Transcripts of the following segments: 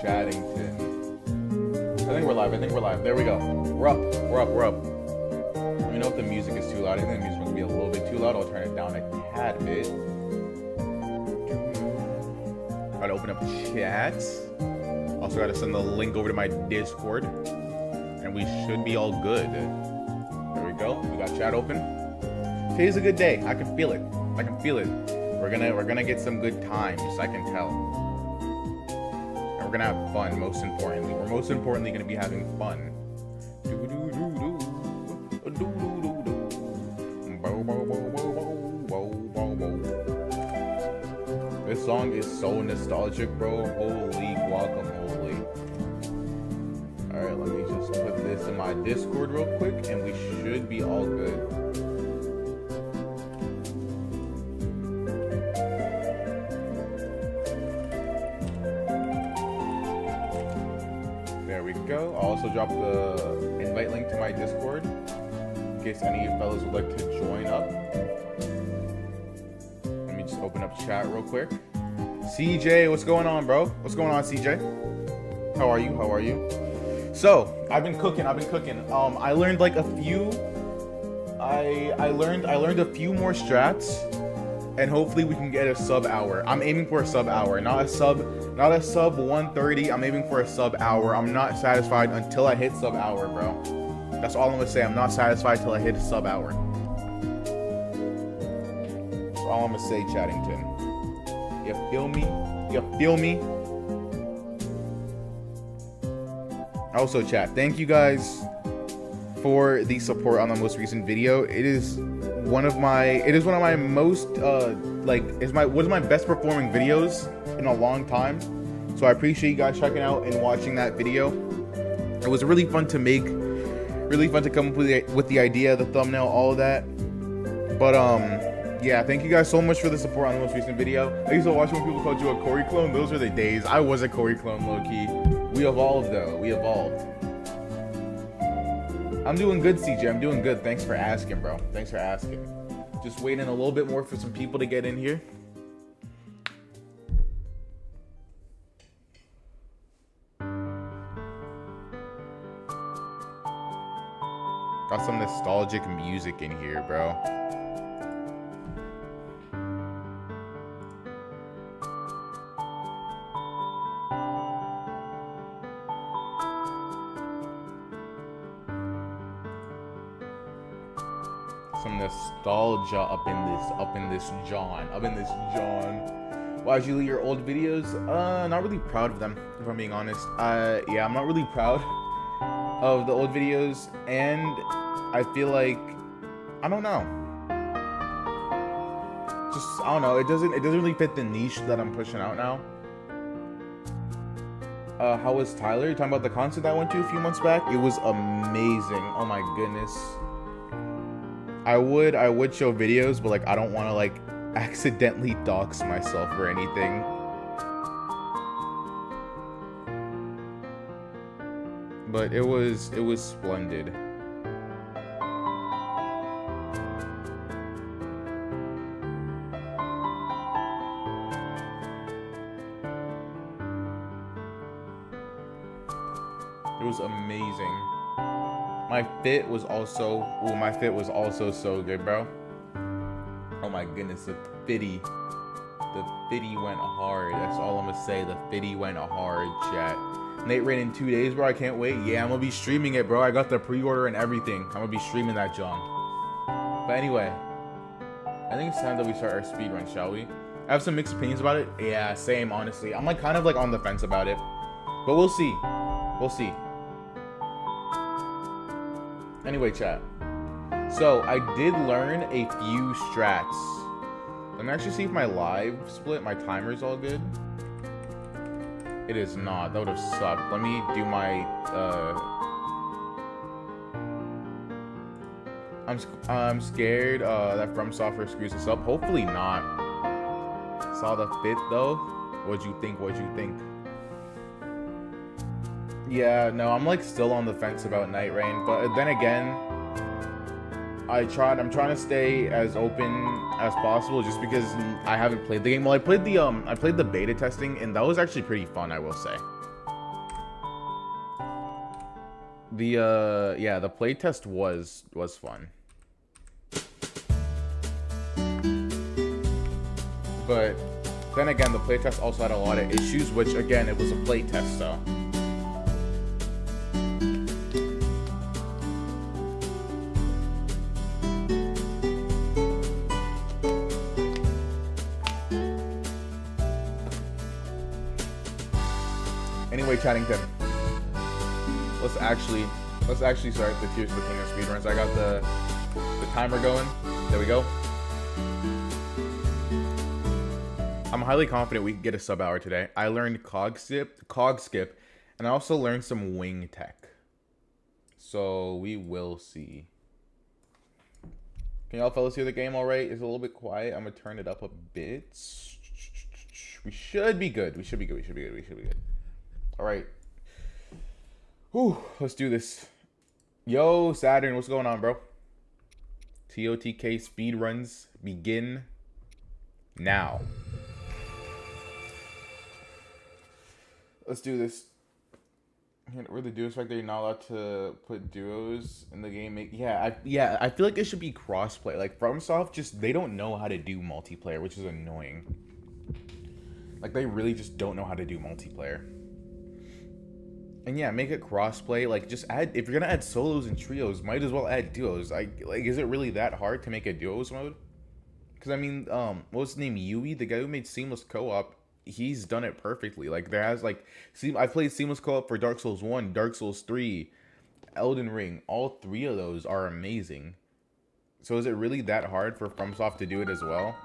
Chaddington. I think we're live. There we go. We're up. Let me know if the music is too loud. I think the music might be a little bit too loud. I'll turn it down a tad bit. Gotta open up chat. Also gotta send the link over to my Discord. And we should be all good. There we go. We got chat open. Today's a good day. I can feel it. We're gonna get some good times, I can tell. And we're gonna have fun, most importantly. We're most importantly gonna be having fun. This song is so nostalgic, bro. Holy guacamole. Alright, let me just put this in my Discord real quick, and we should be all good. There we go. I'll also drop the invite link to my Discord in case any of you fellas would like to join up. Let me just open up chat real quick. CJ, what's going on, bro? What's going on, CJ? How are you? So, I've been cooking. I learned like a few. I learned a few more strats, and hopefully we can get a sub hour. I'm aiming for a sub hour, not a sub 130. I'm aiming for a sub hour. I'm not satisfied until I hit sub hour, bro. That's all I'm gonna say. I'm not satisfied till I hit a sub hour. That's all I'm gonna say, Chaddington. You feel me? Also, chat, thank you guys for the support on the most recent video. It is one of my most one of my best performing videos in a long time. So I appreciate you guys checking out and watching that video. It was really fun to make, really fun to come up with the idea, the thumbnail, all of that. But yeah, thank you guys so much for the support on the most recent video. I used to watch when people called you a Corey clone. Those were the days. I was a Corey clone, low-key. We evolved, though. We evolved. I'm doing good, CJ. I'm doing good. Thanks for asking, bro. Thanks for asking. Just waiting a little bit more for some people to get in here. Got some nostalgic music in here, bro. Some nostalgia up in this John. Why'd you delete your old videos? Not really proud of them, if I'm being honest. Yeah, I'm not really proud of the old videos, and I feel like, I don't know. It doesn't really fit the niche that I'm pushing out now. How was Tyler? You're talking about the concert that I went to a few months back? It was amazing. Oh my goodness. I would show videos, but like I don't want to like accidentally dox myself or anything. But it was splendid. It was amazing. My fit was also so good, bro. Oh my goodness, the fitty went hard. That's all I'm gonna say. The fitty went hard, chat. Nate ran in 2 days, bro. I can't wait. Yeah, I'm gonna be streaming it, bro. I got the pre-order and everything. I'm gonna be streaming that, John. But anyway, I think it's time that we start our speedrun, shall we? I have some mixed opinions about it. Yeah, same, honestly. I'm like kind of like on the fence about it, but we'll see. We'll see. Anyway, chat. So I did learn a few strats. Let me actually see if my live split, my timer's all good. It is not. That would have sucked. Let me do my I'm scared that From Software screws us up. Hopefully not. Saw the fit though. What'd you think? Yeah, no, I'm like still on the fence about Night Rain, but then again, I'm trying to stay as open as possible just because I haven't played the game. Well, I played the beta testing, and that was actually pretty fun, I will say. Yeah, the playtest was fun. But then again, the playtest also had a lot of issues, which again, it was a playtest, so. Anyway, Chattington, let's actually start the Tears of the King of Speedruns. I got the timer going. There we go. I'm highly confident we can get a sub hour today. I learned cog skip, and I also learned some wing tech. So we will see. Can y'all fellas hear the game all right? It's a little bit quiet. I'm gonna turn it up a bit. We should be good. We should be good. All right. Whew, let's do this. Yo, Saturn, what's going on, bro? TOTK speedruns begin now. Let's do this. Where the duos fact that you're not allowed to put duos in the game. I feel like it should be crossplay. Like FromSoft, they don't know how to do multiplayer, which is annoying. Like they really just don't know how to do multiplayer. And yeah, make it crossplay. Like just add, if you're gonna add solos and trios, might as well add duos. Like is it really that hard to make a duos mode? Because I mean, what's his name? Yui, the guy who made Seamless Co-op, he's done it perfectly. Like there has I've played Seamless Co-op for Dark Souls 1, Dark Souls 3, Elden Ring. All three of those are amazing. So is it really that hard for FromSoft to do it as well?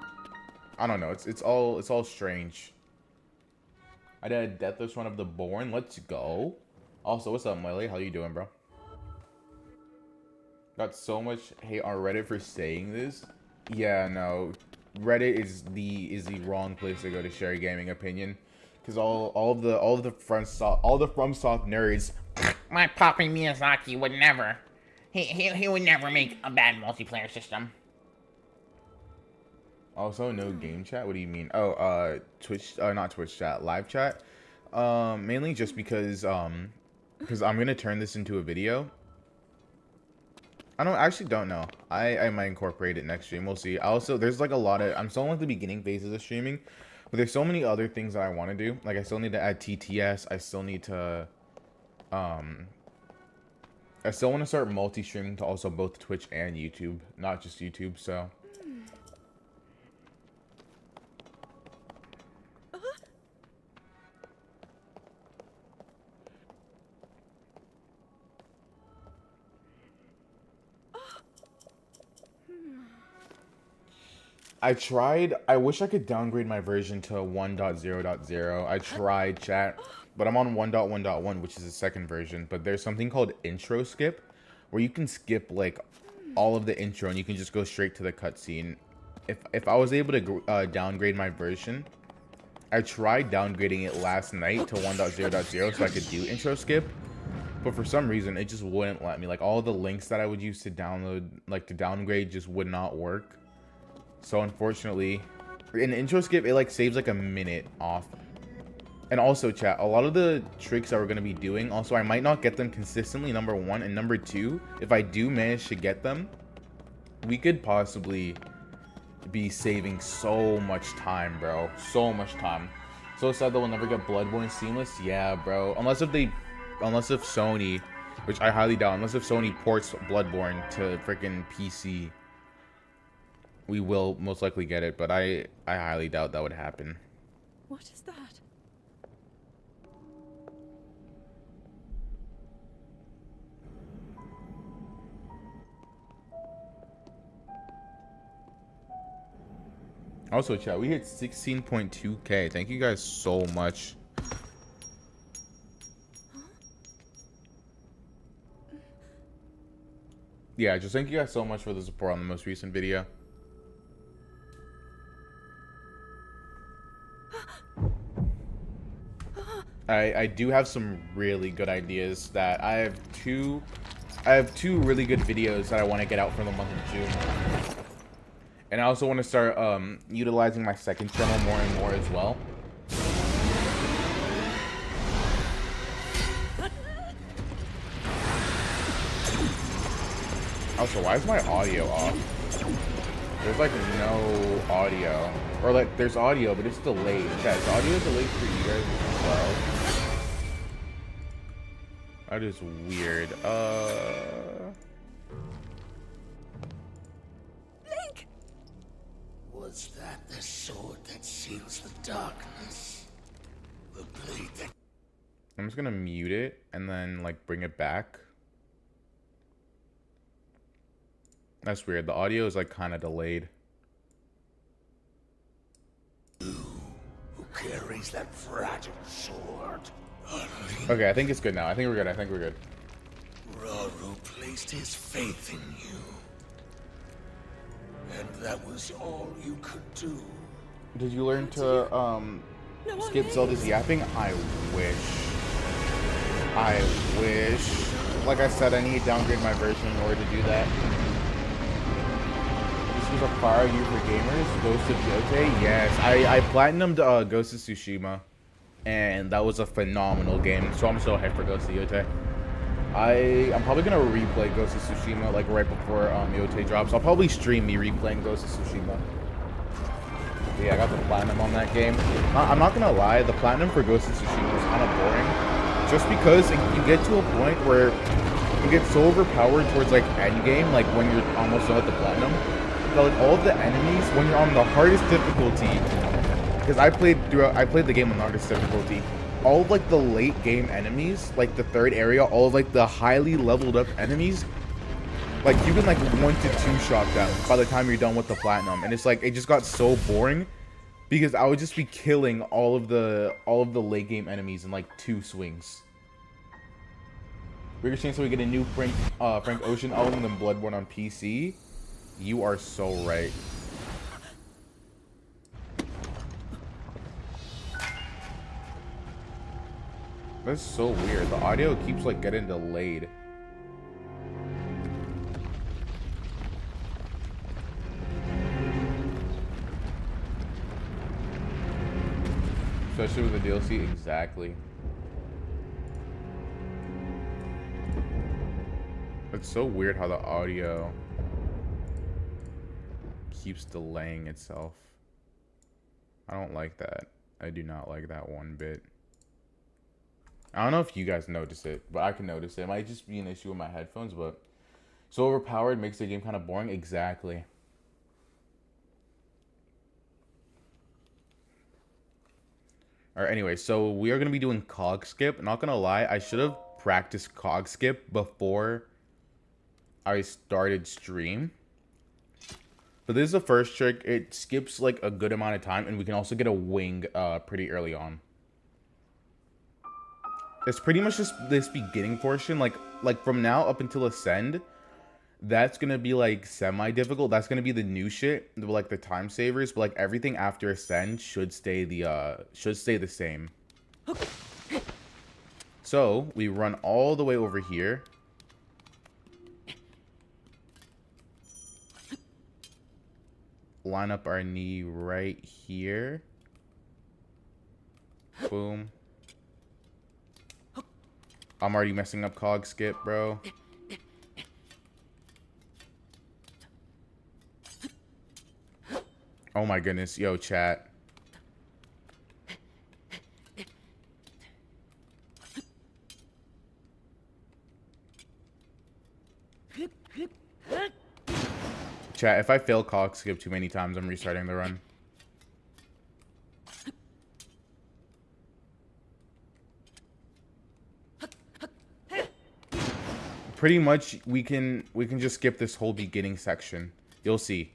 I don't know. It's all strange. I did a Deathless run of the Born. Let's go. Also, what's up, Miley? How you doing, bro? Got so much hate on Reddit for saying this. Yeah, no. Reddit is the wrong place to go to share a gaming opinion, because all of the FromSoft nerds. My Papi Miyazaki would never. He would never make a bad multiplayer system. Also, no game chat. What do you mean? Oh, Twitch. Not Twitch chat. Live chat. Mainly just because I'm gonna turn this into a video. I don't know. I might incorporate it next stream. We'll see. Also, there's like a lot of, I'm still in like the beginning phases of streaming, but there's so many other things that I want to do. Like I still need to add TTS. I still need to, I still want to start multi-streaming to also both Twitch and YouTube, not just YouTube. So. I wish I could downgrade my version to 1.0.0. I tried, chat, but I'm on 1.1.1, which is the second version. But there's something called intro skip, where you can skip like all of the intro and you can just go straight to the cutscene. If I was able to downgrade my version, I tried downgrading it last night to 1.0.0 so I could do intro skip, but for some reason it just wouldn't let me. Like all the links that I would use to download, like to downgrade, just would not work. So unfortunately, in intro skip, it like saves like a minute off. And also, chat, a lot of the tricks that we're going to be doing, also I might not get them consistently, number one, and number two, if I do manage to get them, we could possibly be saving so much time, bro. So much time. So sad that we'll never get Bloodborne seamless. Yeah, bro. Unless if Sony, which I highly doubt, unless if Sony ports Bloodborne to freaking PC, we will most likely get it, but I highly doubt that would happen. What is that? Also, chat, we hit 16.2K. Thank you guys so much. Yeah, just thank you guys so much for the support on the most recent video. I do have some really good ideas that I have two really good videos that I want to get out for the month of June. And I also want to start utilizing my second channel more and more as well. Also, why is my audio off? There's like no audio. Or like, there's audio, but it's delayed. Yeah, is audio delayed for you guys as well? That is weird. Link! Was that the sword that seals the darkness? The blade that... I'm just gonna mute it and then like bring it back. That's weird. The audio is like kind of delayed. Who carries that fragile sword? Okay, I think it's good now. I think we're good. I think we're good. Raru placed his faith in you. And that was all you could do. Did you learn to skip Zelda's yapping? I wish. I wish. Like I said, I need to downgrade my version in order to do that. This was a fire you for gamers. Ghost of Yote? Yes. I platinumed Ghost of Tsushima. And that was a phenomenal game. So I'm so hyped for Ghost of Yote. I'm probably gonna replay Ghost of Tsushima like right before Yote drops. I'll probably stream me replaying Ghost of Tsushima. But yeah, I got the platinum on that game. I'm not gonna lie, the platinum for Ghost of Tsushima is kind of boring. Just because you get to a point where you get so overpowered towards like endgame, like when you're almost done with the platinum, that like all of the enemies, when you're on the hardest difficulty, because I played the game on the hardest difficulty, all of like the late game enemies, like the third area, all of like the highly leveled up enemies, like you can like 1 to 2 shot them by the time you're done with the platinum. And it's like, it just got so boring because I would just be killing all of the late game enemies in like 2 swings. Bigger chance that we get a new Frank Ocean album than Bloodborne on PC. You are so right. That's so weird. The audio keeps like getting delayed. Especially with the DLC, exactly. It's so weird how the audio keeps delaying itself. I don't like that. I do not like that one bit. I don't know if you guys notice it, but I can notice it. It might just be an issue with my headphones, but so overpowered makes the game kind of boring. Exactly. Alright, anyway, so we are going to be doing cog skip. Not going to lie, I should have practiced cog skip before I started stream. But this is the first trick. It skips like a good amount of time, and we can also get a wing pretty early on. It's pretty much just this beginning portion, like from now up until Ascend. That's gonna be like semi-difficult. That's gonna be the new shit, like the time savers. But like everything after Ascend should stay the same. So we run all the way over here. Line up our knee right here. Boom. I'm already messing up cog skip, bro. Oh my goodness. Yo, chat. Chat, if I fail cog skip too many times, I'm restarting the run. Pretty much, we can just skip this whole beginning section. You'll see.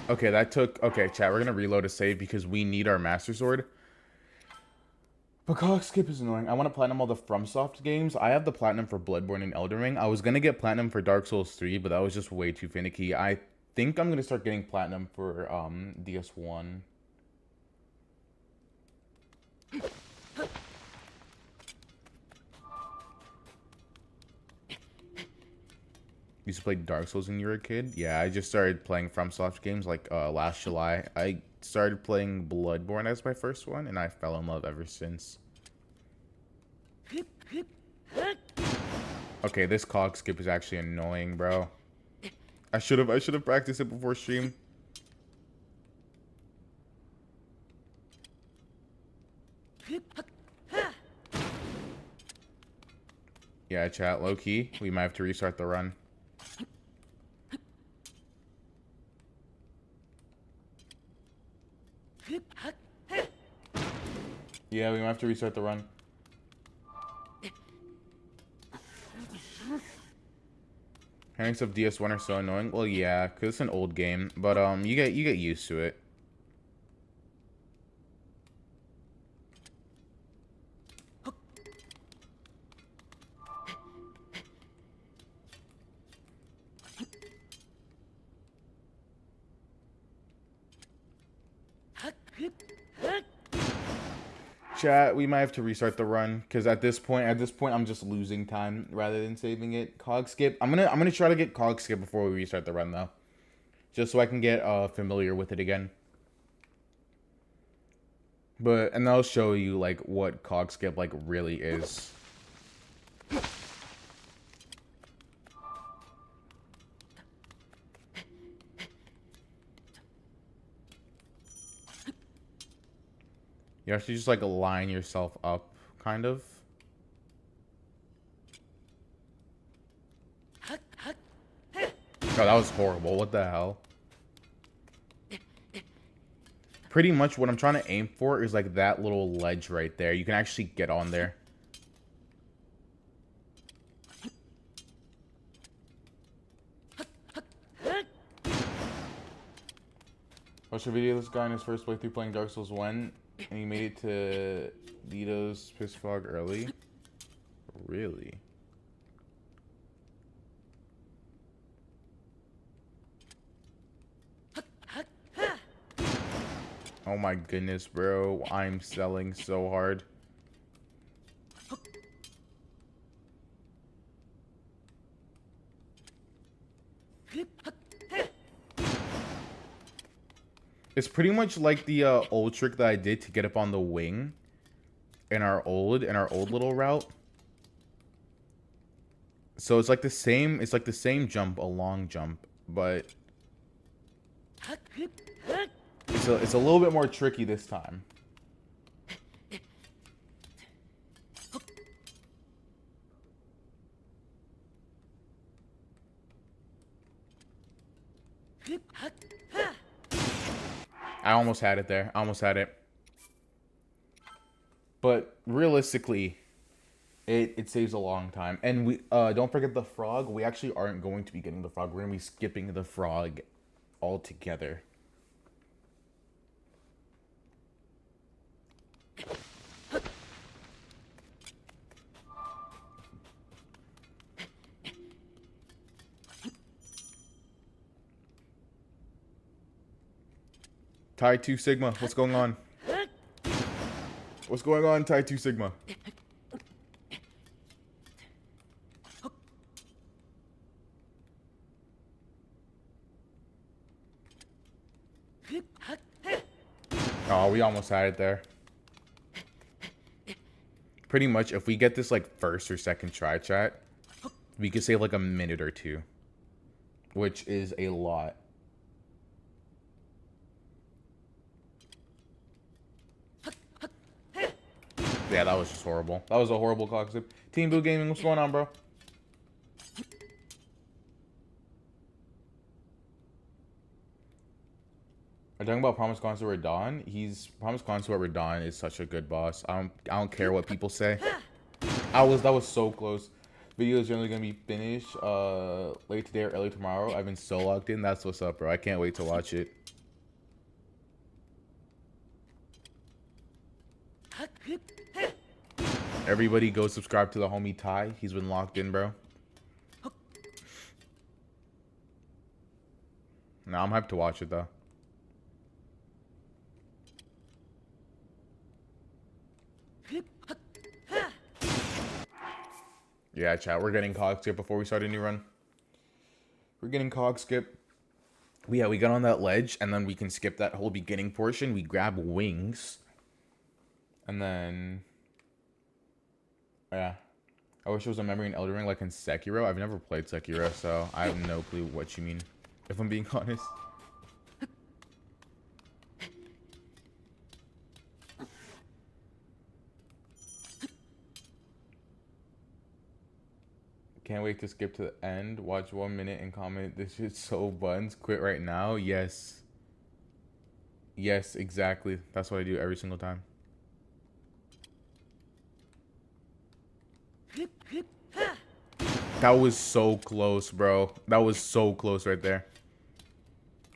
Okay, that took... Okay, chat, we're gonna reload a save because we need our Master Sword. But cog skip is annoying. I want to platinum all the FromSoft games. I have the platinum for Bloodborne and Elden Ring. I was gonna get platinum for Dark Souls 3, but that was just way too finicky. I think I'm gonna start getting platinum for DS1. used to play Dark Souls when you were a kid? Yeah, I just started playing FromSoft games like last July. I started playing Bloodborne as my first one, and I fell in love ever since. Okay, this cog skip is actually annoying, bro. I should have practiced it before stream. Yeah, chat, low key. We might have to restart the run. Yeah, we might have to restart the run. Parents of DS1 are so annoying. Well, yeah, because it's an old game, but you get used to it. Chat, we might have to restart the run because at this point, I'm just losing time rather than saving it. Cog skip. I'm gonna try to get cog skip before we restart the run though, just so I can get familiar with it again. And I'll show you like what cog skip like really is. You have to just like line yourself up, kind of. Oh, that was horrible. What the hell? Pretty much what I'm trying to aim for is like that little ledge right there. You can actually get on there. Watched a video of this guy in his first playthrough playing Dark Souls 1, and he made it to Lido's Piss Fog early. Really? Oh my goodness, bro. I'm selling so hard. It's pretty much like the old trick that I did to get up on the wing in our old little route. So it's like the same jump, a long jump, but it's a little bit more tricky this time. I almost had it there. I almost had it. But realistically, it saves a long time. And we don't forget the frog. We actually aren't going to be getting the frog. We're going to be skipping the frog altogether. Ty 2 Sigma, what's going on? What's going on, Ty 2 Sigma? Oh, we almost had it there. Pretty much, if we get this like first or second try, chat, we could save like a minute or two, which is a lot. Yeah, that was just horrible. That was a horrible cock zip. Team Boo Gaming, what's going on, bro? Are you talking about Promise Connoisseur Radon? Promise Connoisseur Radon is such a good boss. I don't care what people say. That was so close. Video is generally gonna be finished late today or early tomorrow. I've been so locked in. That's what's up, bro. I can't wait to watch it. Everybody go subscribe to the homie Ty. He's been locked in, bro. Nah, I'm hyped to watch it, though. Yeah, chat. We're getting cogs here before we start a new run. We're getting cog skip. Yeah, we got on that ledge, and then we can skip that whole beginning portion. We grab wings. And then... yeah. I wish it was a memory in Elden Ring like in Sekiro. I've never played Sekiro, so I have no clue what you mean, if I'm being honest. Can't wait to skip to the end. Watch 1 minute and comment, this shit's so buns. Quit right now. Yes. Yes, exactly. That's what I do every single time. That was so close, bro. That was so close right there.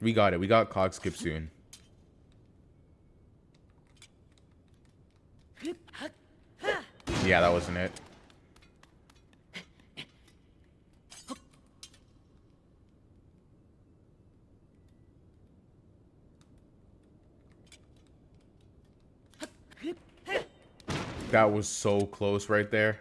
We got it. We got cog skip soon. Yeah, that wasn't it. That was so close right there.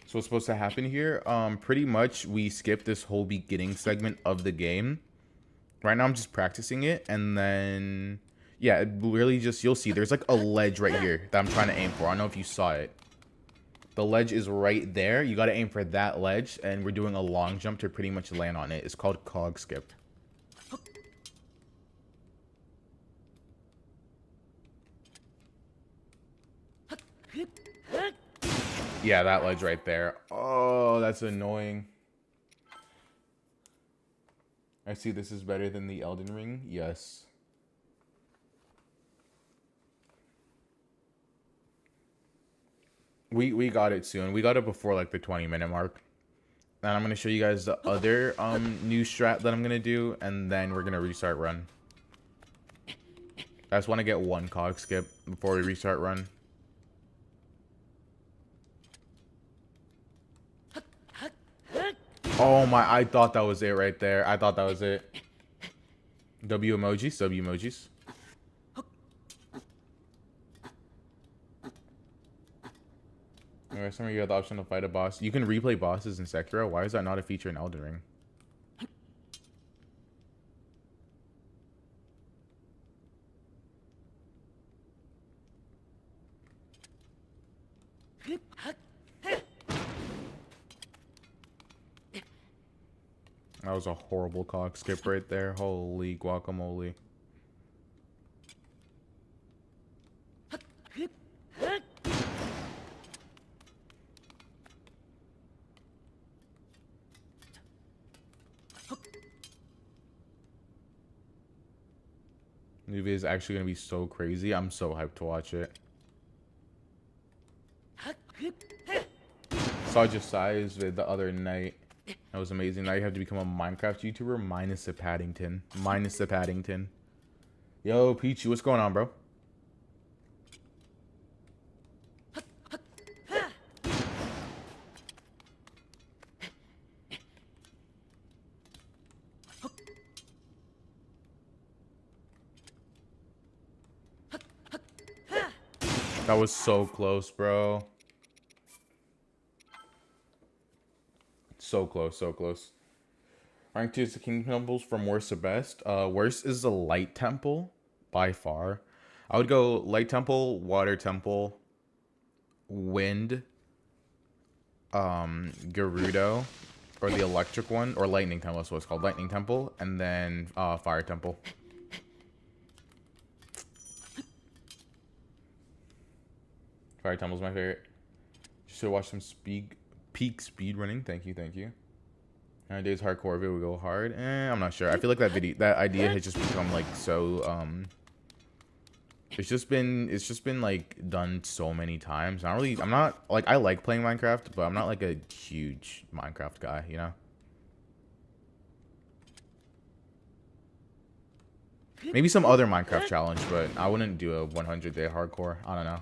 So what's supposed to happen here? Pretty much we skip this whole beginning segment of the game. Right now I'm just practicing it, and then yeah, it really just, you'll see there's like a ledge right here that I'm trying to aim for. I don't know if you saw it. The ledge is right there. You got to aim for that ledge, and we're doing a long jump to pretty much land on it. It's called cog skip. Yeah, that ledge right there. Oh, that's annoying. I see this is better than the Elden Ring. Yes. We got it soon. We got it before like the 20-minute mark. And I'm going to show you guys the other new strat that I'm going to do, and then we're going to restart run. I just want to get one cog skip before we restart run. Oh my, I thought that was it right there. I thought that was it. W emojis, W emojis. Some of you have the option to fight a boss. You can replay bosses in Sekiro. Why is that not a feature in Elden Ring? That was a horrible cog skip right there. Holy guacamole. Movie is actually going to be so crazy. I'm so hyped to watch it. Saw Josiah's vid the other night. That was amazing. Now you have to become a Minecraft YouTuber minus the Paddington. Minus the Paddington. Yo, Peachy, what's going on, bro? That was so close, bro. So close, so close. Rank 2 is the King Temples from worst to best. Worst is the Light Temple, by far. I would go Light Temple, Water Temple, Wind, Gerudo, or the Electric one, or Lightning Temple, that's what it's called. Lightning Temple, and then Fire Temple. Fire Temple's my favorite. Just should watch some peak speed running. Thank you, thank you. 9 days hardcore video, we go hard. I'm not sure. I feel like that idea has just become like so it's just been like done so many times. I'm not like, I like playing Minecraft, but I'm not like a huge Minecraft guy, you know? Maybe some other Minecraft challenge, but I wouldn't do a 100-day hardcore. I don't know.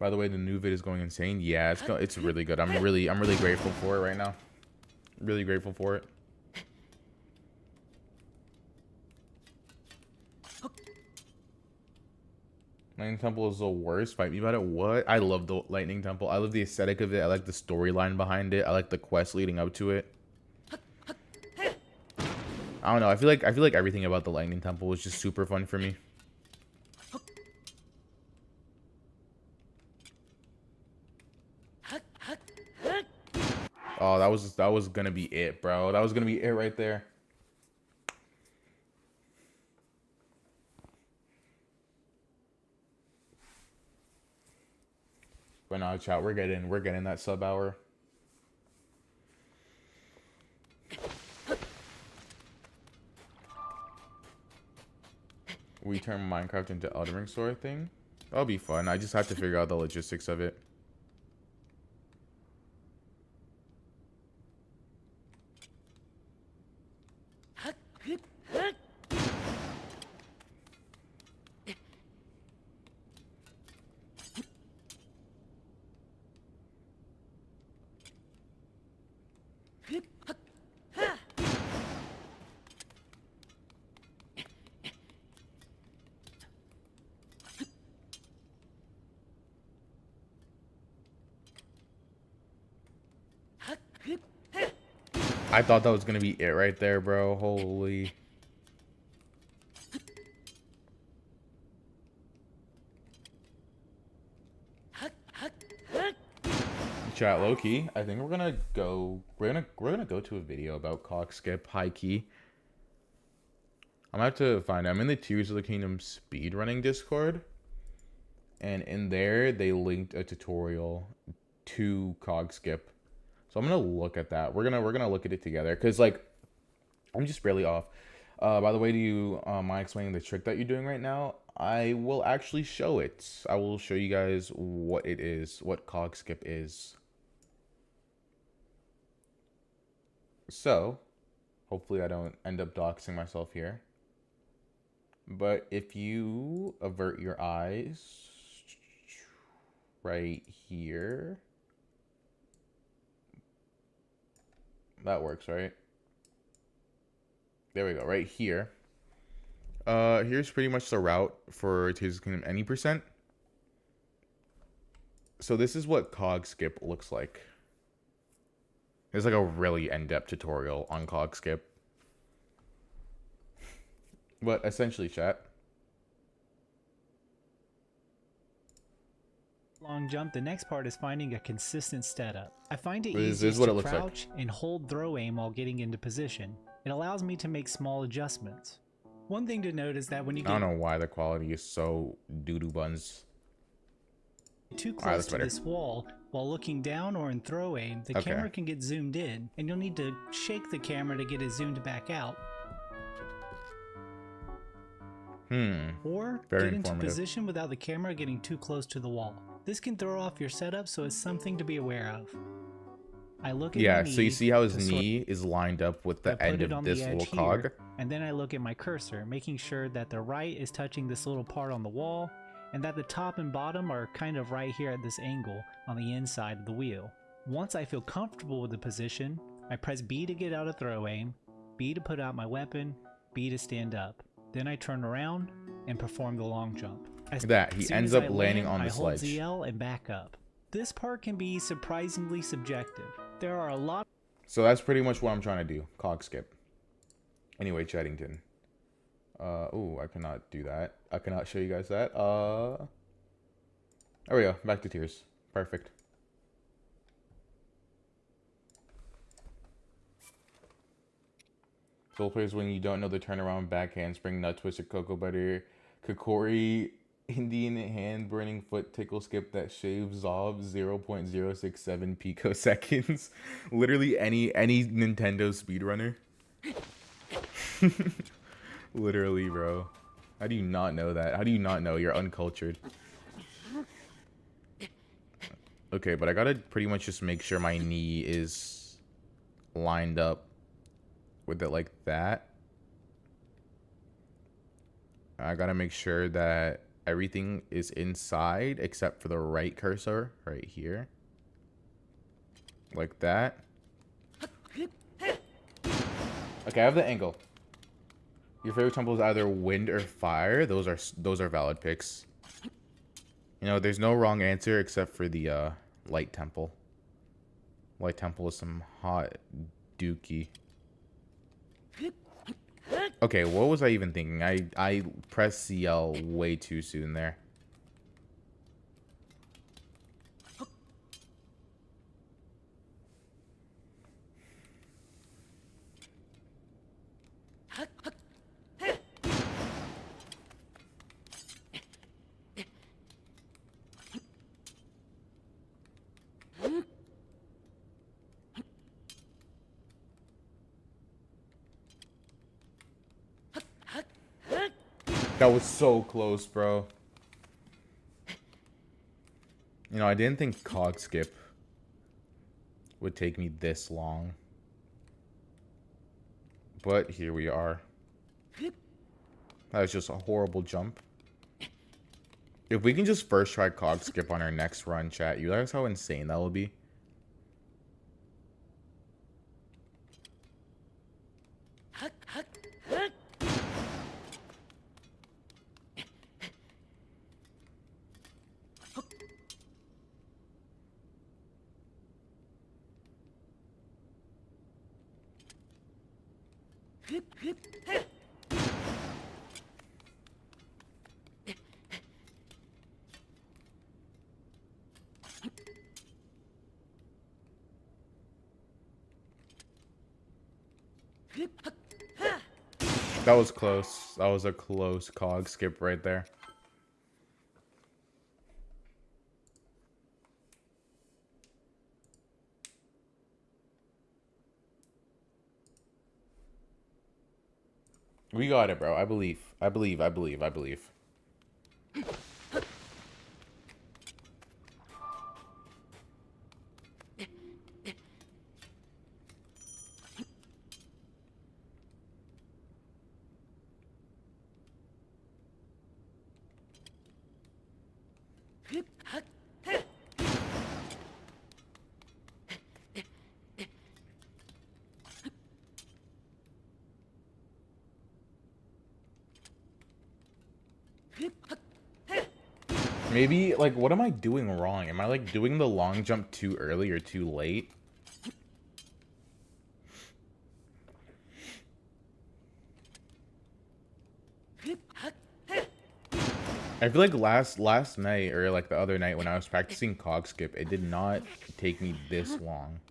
By the way, the new vid is going insane. Yeah, it's really good. I'm really grateful for it right now. Really grateful for it. Lightning Temple is the worst. Fight me about it. What? I love the Lightning Temple. I love the aesthetic of it. I like the storyline behind it. I like the quest leading up to it. I don't know. I feel like everything about the Lightning Temple was just super fun for me. Oh, that was gonna be it, bro. That was gonna be it right there. But no, chat, we're getting that sub hour. We turn Minecraft into Elden Ring sort of thing. That'll be fun. I just have to figure out the logistics of it. I thought that was gonna be it right there, bro. Holy. Chat, low key. I think we're gonna go. We're gonna go to a video about cock skip high key. I'm gonna have to find. I'm in the Tears of the Kingdom speedrunning Discord, and in there they linked a tutorial to cog skip. So I'm gonna look at that. We're gonna look at it together because like I'm just barely off. By the way, do you mind explaining the trick that you're doing right now? I will actually show it. I will show you guys what it is, what cog skip is. So, hopefully I don't end up doxing myself here. But if you avert your eyes right here, that works, right? There we go, right here. Here's pretty much the route for Tears of the Kingdom any %. So this is what cog skip looks like. There's like a really in-depth tutorial on cog skip. But essentially, chat. Long jump. The next part is finding a consistent setup. I find it This easiest is what to it looks like. crouch and hold throw aim while getting into position. It allows me to make small adjustments. One thing to note is that when you I get don't know why the quality is so doo-doo buns. too Alright, close that's to better. this wall while looking down or in throw aim, the Okay. camera can get zoomed in, and you'll need to shake the camera to get it zoomed back out. Or Very get into informative. position without the camera getting too close to the wall. This can throw off your setup, so it's something to be aware of. I look at Yeah, my so you knee see how his to sort- knee is lined up with I the put end it of on this the little edge cog? here, and then I look at my cursor, making sure that the right is touching this little part on the wall, and that the top and bottom are kind of right here at this angle on the inside of the wheel. Once I feel comfortable with the position, I press B to get out of throw aim, B to put out my weapon, B to stand up. Then I turn around and perform the long jump. Look at that, he soon ends as up I landing land, on the I hold sledge. ZL and back up. This part can be surprisingly subjective. There are a lot. So that's pretty much what I'm trying to do. Cog skip. Anyway, Cheddington. Oh, I cannot do that. I cannot show you guys that. There we go. Back to Tears. Perfect. Soul players when you don't know the turnaround, back handspring, nut twisted, cocoa butter, Kokori, Indian hand burning foot tickle skip that shaves off 0.067 picoseconds. Literally any Nintendo speedrunner. Literally, bro. How do you not know that? How do you not know? You're uncultured. Okay, but I gotta pretty much just make sure my knee is lined up with it like that. I gotta make sure that everything is inside except for the right cursor right here. Like that. Okay, I have the angle. Your favorite temple is either wind or fire. Those are valid picks. You know, there's no wrong answer except for the light temple. Light temple is some hot dookie. Okay, what was I even thinking? I pressed CL way too soon there. That was so close, bro. You know, I didn't think cog skip would take me this long. But here we are. That was just a horrible jump. If we can just first try cog skip on our next run, chat, you realize how insane that will be? That was close. That was a close cog skip right there. We got it, bro. I believe. I believe. I believe. I believe. Maybe, like, what am I doing wrong? Am I, like, doing the long jump too early or too late? I feel like last night, or, like, the other night when I was practicing cog skip, it did not take me this long.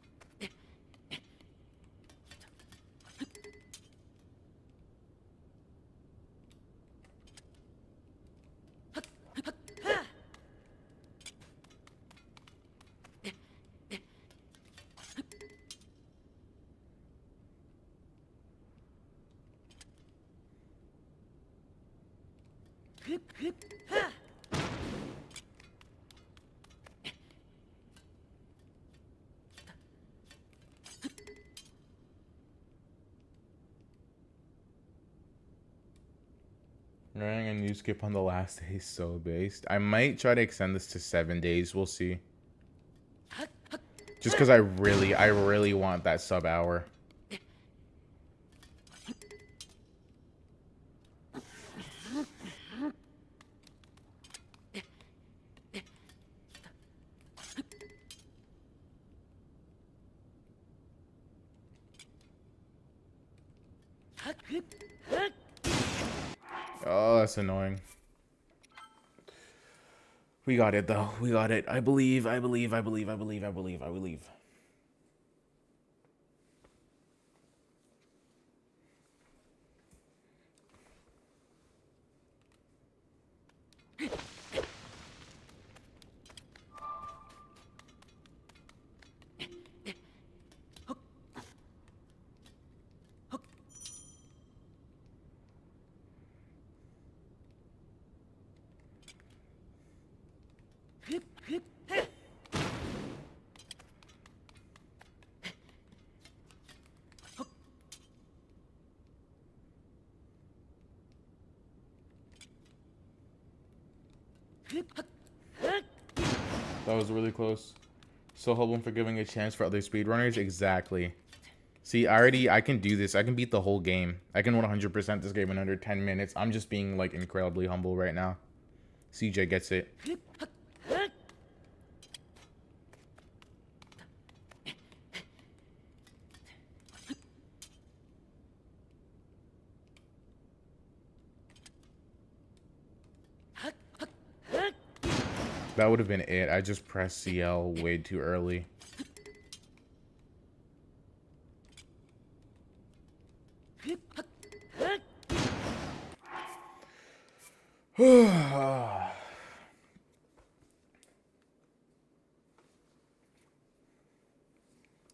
Running a new skip on the last day is so based. I might try to extend this to 7 days. We'll see. Just because I really want that sub hour. Oh, that's annoying. We got it, though. We got it. I believe. I believe. I believe. I believe. I believe. I believe. That was really close. So hoping for giving a chance for other speedrunners. Exactly. See, I can do this. I can beat the whole game. I can 100% this game in under 10 minutes. I'm just being like incredibly humble right now. CJ gets it. That would have been it. I just pressed CL way too early.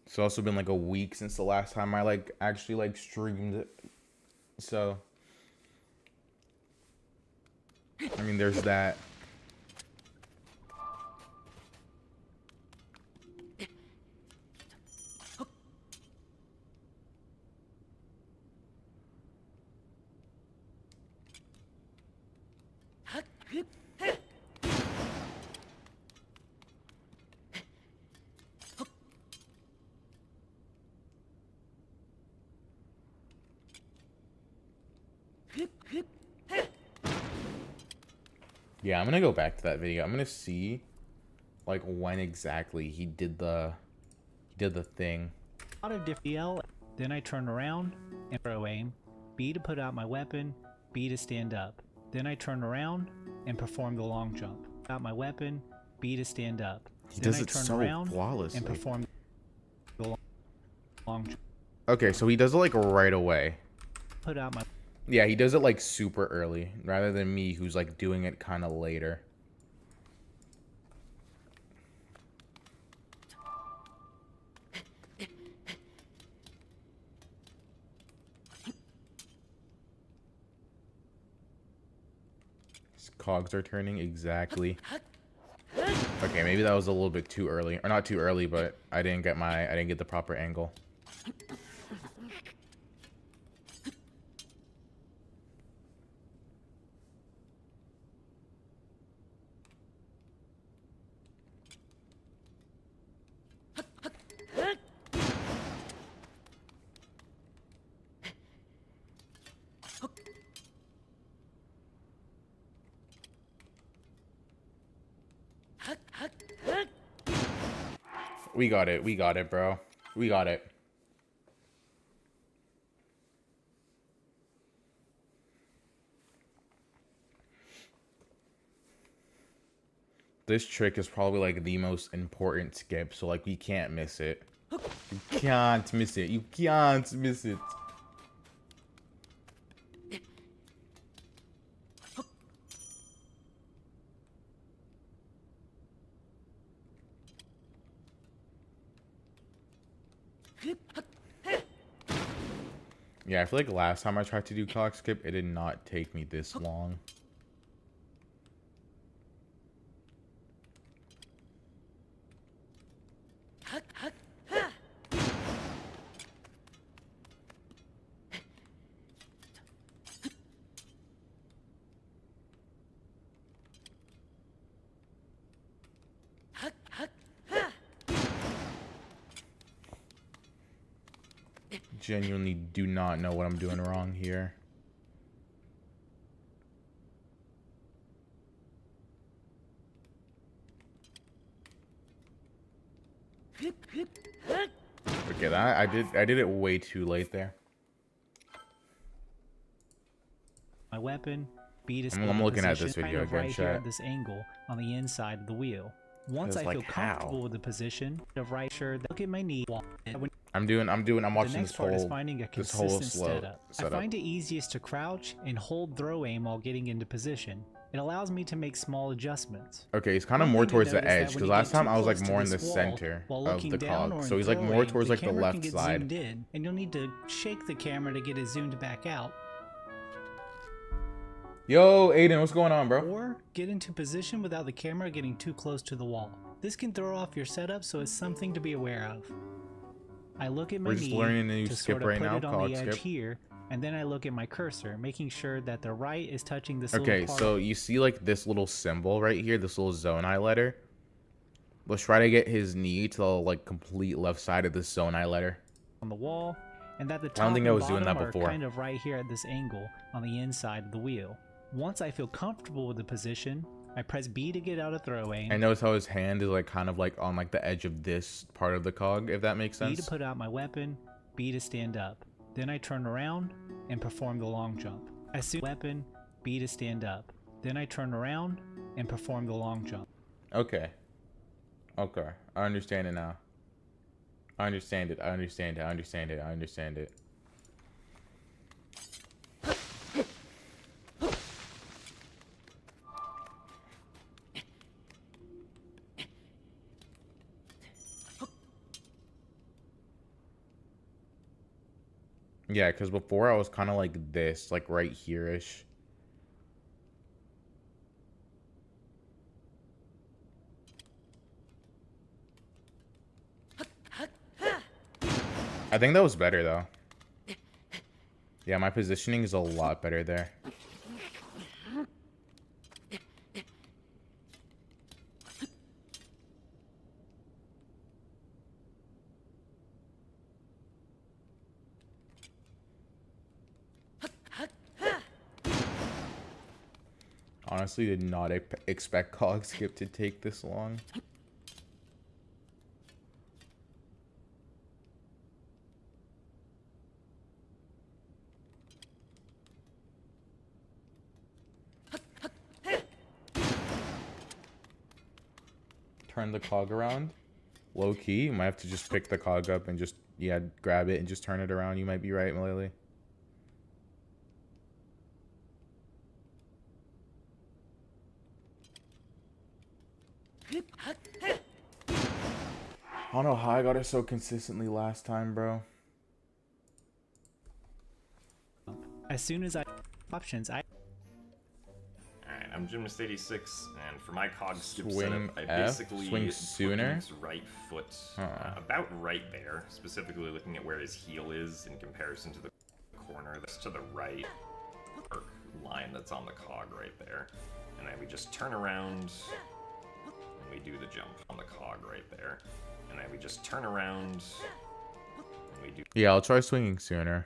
It's also been like a week since the last time I like actually like streamed it. So I mean there's that. Yeah, I'm gonna go back to that video. I'm gonna see like when exactly he did the thing. A lot of different L, then I turn around and throw aim, B to put out my weapon, B to stand up. Then I turn around and perform the long jump. Out my weapon, B to stand up. He Then does I it turn so around flawlessly. and perform the long jump. Okay, so he does it like right away. Put out my Yeah, he does it like super early rather than me who's like doing it kind of later. His cogs are turning exactly. Okay, maybe that was a little bit too early, or not too early, but I didn't get the proper angle. We got it, bro. We got it. This trick is probably like the most important skip, so like we can't miss it. You can't miss it. You can't miss it. Yeah, I feel like last time I tried to do clock skip, it did not take me this long. Genuinely do not know what I'm doing wrong here. Okay, I did it way too late there. my weapon, B to I'm looking at this position, video kind of again, right here chat. at this angle on the inside of the wheel. Once I like, feel comfortable with the position of right sure, look at my knee. I'm watching next part is finding a this whole consistent setup. I find it easiest to crouch and hold throw aim while getting into position. It allows me to make small adjustments. Okay, he's kind of One more thing to towards the note is that edge when because you last get time too I was like close to more in the this wall center while of looking the down cog. or So in he's like throw more aim, towards the like the camera can left get side. zoomed in, and you'll need to shake the camera to get it zoomed back out. Yo, Aiden, what's going on, bro? Or get into position without the camera getting too close to the wall. This can throw off your setup, so it's something to be aware of. I look at my We're just knee learning a new to skip sort of right put now, it on cog the edge skip. here, and then I look at my cursor, making sure that the right is touching this Okay, little part. so you see like this little symbol right here, this little Zonai letter? Let's try to get his knee to the like complete left side of this Zonai letter. On the wall, and that the I top don't think I and was doing bottom that are before. kind of right here at this angle on the inside of the wheel. Once I feel comfortable with the position, I press B to get out of throw aim. I notice how his hand is like kind of like on like the edge of this part of the cog, if that makes B sense. to put out my weapon, B to stand up. Then I turn around and perform the long jump. As soon as weapon, B to stand up. Then I turn around and perform the long jump. Okay. Okay. I understand it now. I understand it. I understand it. I understand it. I understand it. Yeah, because before I was kind of like this, like right here-ish. I think that was better though. Yeah, my positioning is a lot better there. Honestly, did not expect cog skip to take this long. Turn the cog around. Low key, you might have to just pick the cog up and just, yeah, grab it and just turn it around. You might be right, Malili. I don't know how I got it so consistently last time, bro. As soon as I options, I Alright, I'm Gymnast86, and for my cog skip Swing setup, I F? basically Swing put sooner? Link's right foot about right there, specifically looking at where his heel is in comparison to the corner that's to the right arc line that's on the cog right there. And then we just turn around, and we do the jump on the cog right there. And then we just turn around, and we do... Yeah, I'll try swinging sooner.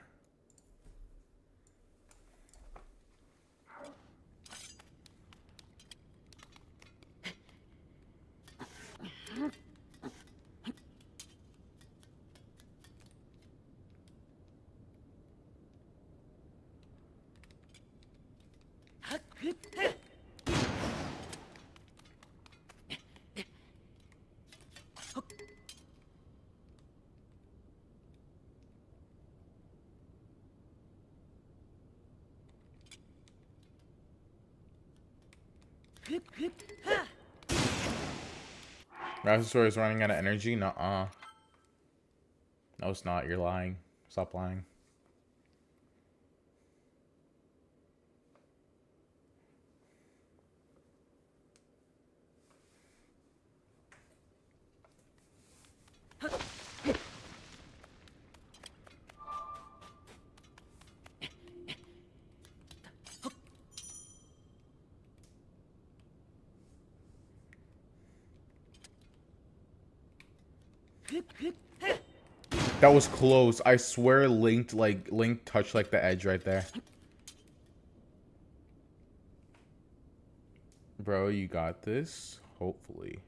Razosaur is running out of energy? Nuh-uh. No, it's not. You're lying. Stop lying. That was close. I swear Link touched like the edge right there. Bro, you got this. Hopefully.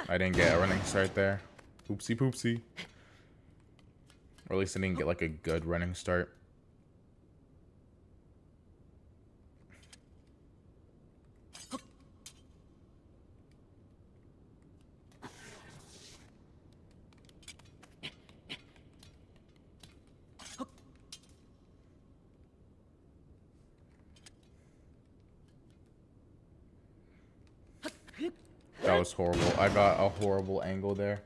I didn't get a running start there. Oopsie poopsie. Or at least I didn't get like a good running start. That was horrible. I got a horrible angle there.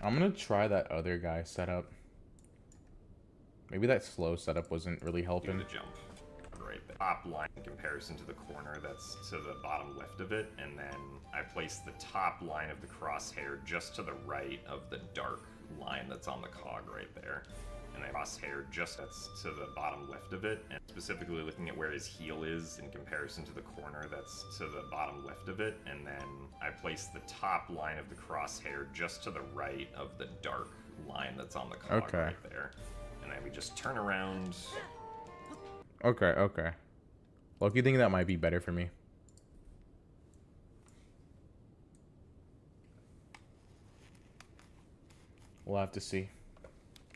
I I'm gonna try that other guy setup. Maybe that slow setup wasn't really helping. The jump right there. Top line in comparison to the corner that's to the bottom left of it, and then I place the top line of the crosshair just to the right of the dark line that's on the cog right there. And I crosshair just that's to the bottom left of it, and specifically looking at where his heel is in comparison to the corner that's to the bottom left of it, and then I place the top line of the crosshair just to the right of the dark line that's on the cog right there. And then we just turn around. Okay, okay. Loki think that might be better for me. We'll have to see.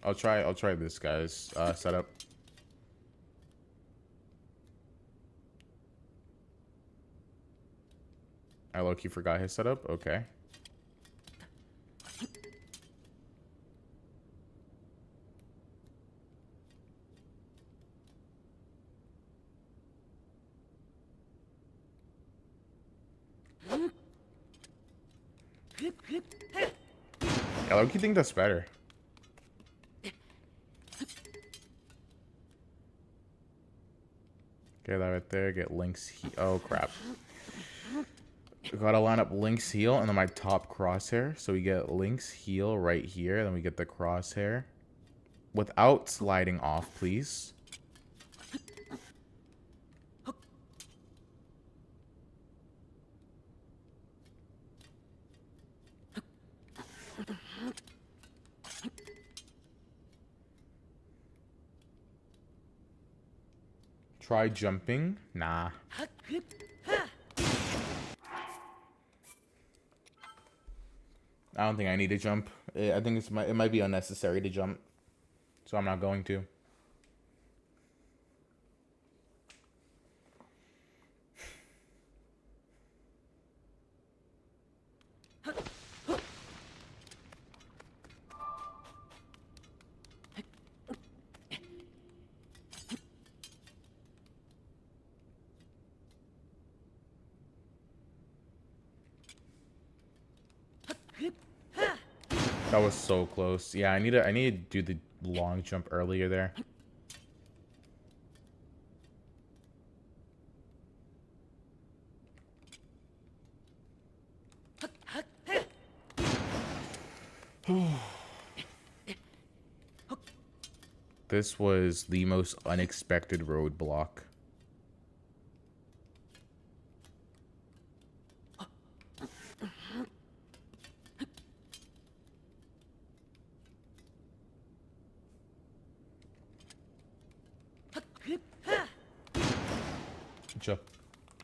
I'll try this guy's setup. I low-key forgot his setup. Okay. I low-key think that's better. Get that right there. Get Link's oh crap. Gotta line up Link's heel and then my top crosshair. So we get Link's heel right here. Then we get the crosshair. Without sliding off, please. Try jumping. Nah. I don't think I need to jump. I think it might be unnecessary to jump. So I'm not going to. That was so close. Yeah, I need to do the long jump earlier there. This was the most unexpected roadblock.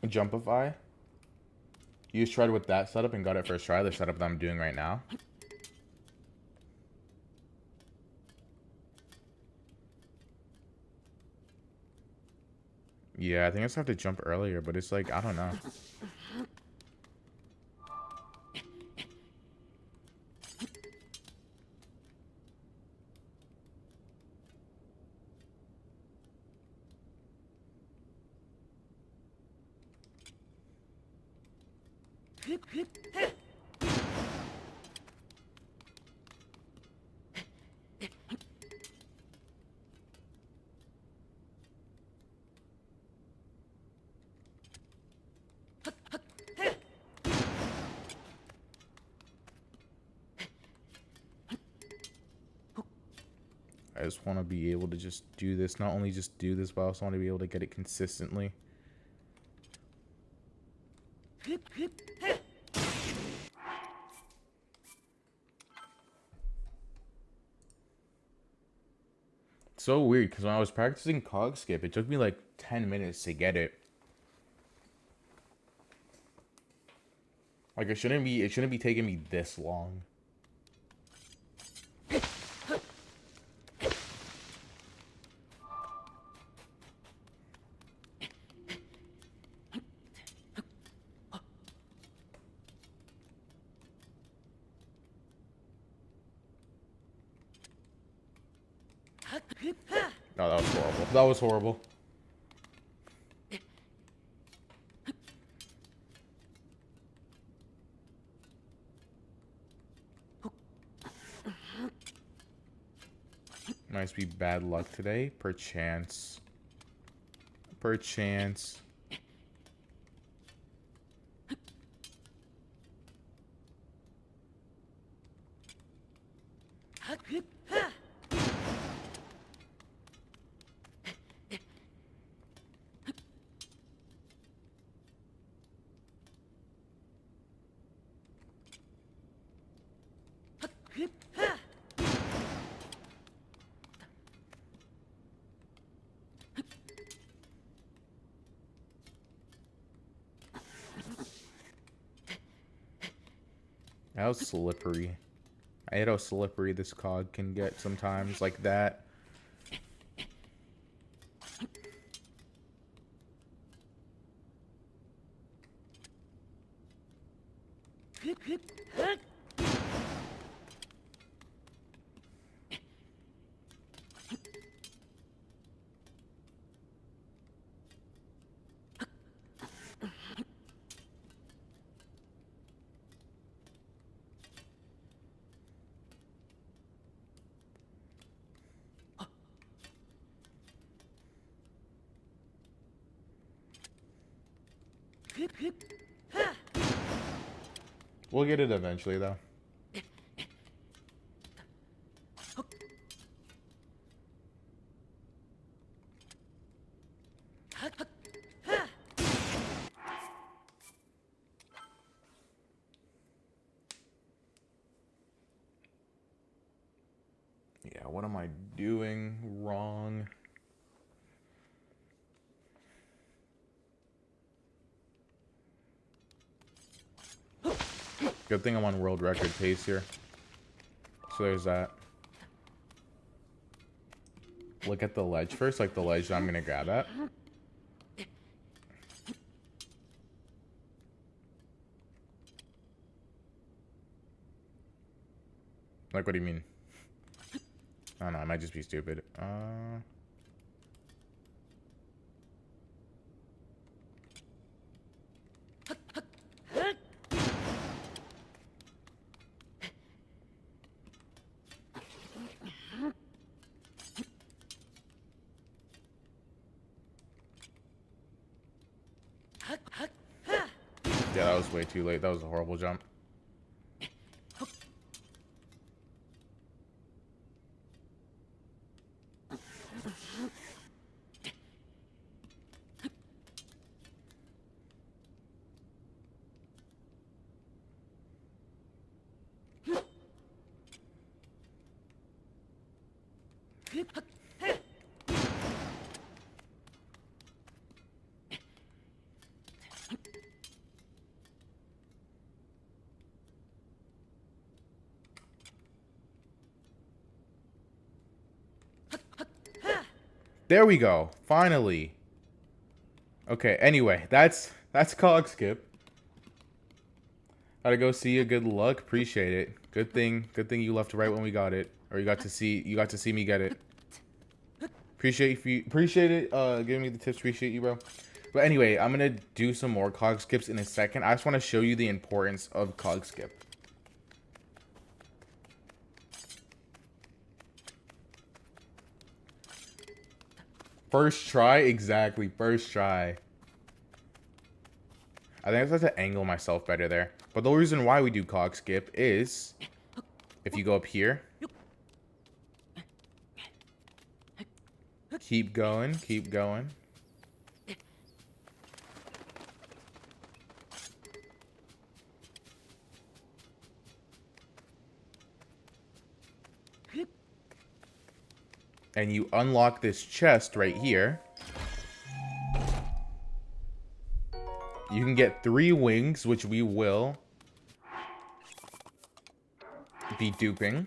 Jumpify. You just tried with that setup and got it first try, the setup that I'm doing right now. Yeah, I think I just have to jump earlier, but it's like, I don't know. I just want to be able to just do this. Not only just do this, but I also want to be able to get it consistently. So weird, because when I was practicing cog skip, it took me like 10 minutes to get it. Like it shouldn't be taking me this long. No, that was horrible. That was horrible. Nice be bad luck today. Perchance. Perchance. How slippery. I hate how slippery this cog can get sometimes, like that. We'll get it eventually, though. Yeah, what am I doing wrong? Good thing I'm on world record pace here. So there's that. Look at the ledge first, like the ledge that I'm gonna grab at. Like, what do you mean? I don't know, I might just be stupid. Yeah, that was way too late. That was a horrible jump. There we go. Finally. Okay, anyway, that's cog skip. Gotta go see you. Good luck. Appreciate it. Good thing you left right when we got it. Or you got to see me get it. Appreciate it, giving me the tips. Appreciate you, bro. But anyway, I'm gonna do some more cog skips in a second. I just want to show you the importance of cog skip. First try? Exactly. First try. I think I have to angle myself better there. But the reason why we do cog skip is if you go up here. Keep going. Keep going. And you unlock this chest right here. You can get 3 wings, which we will be duping.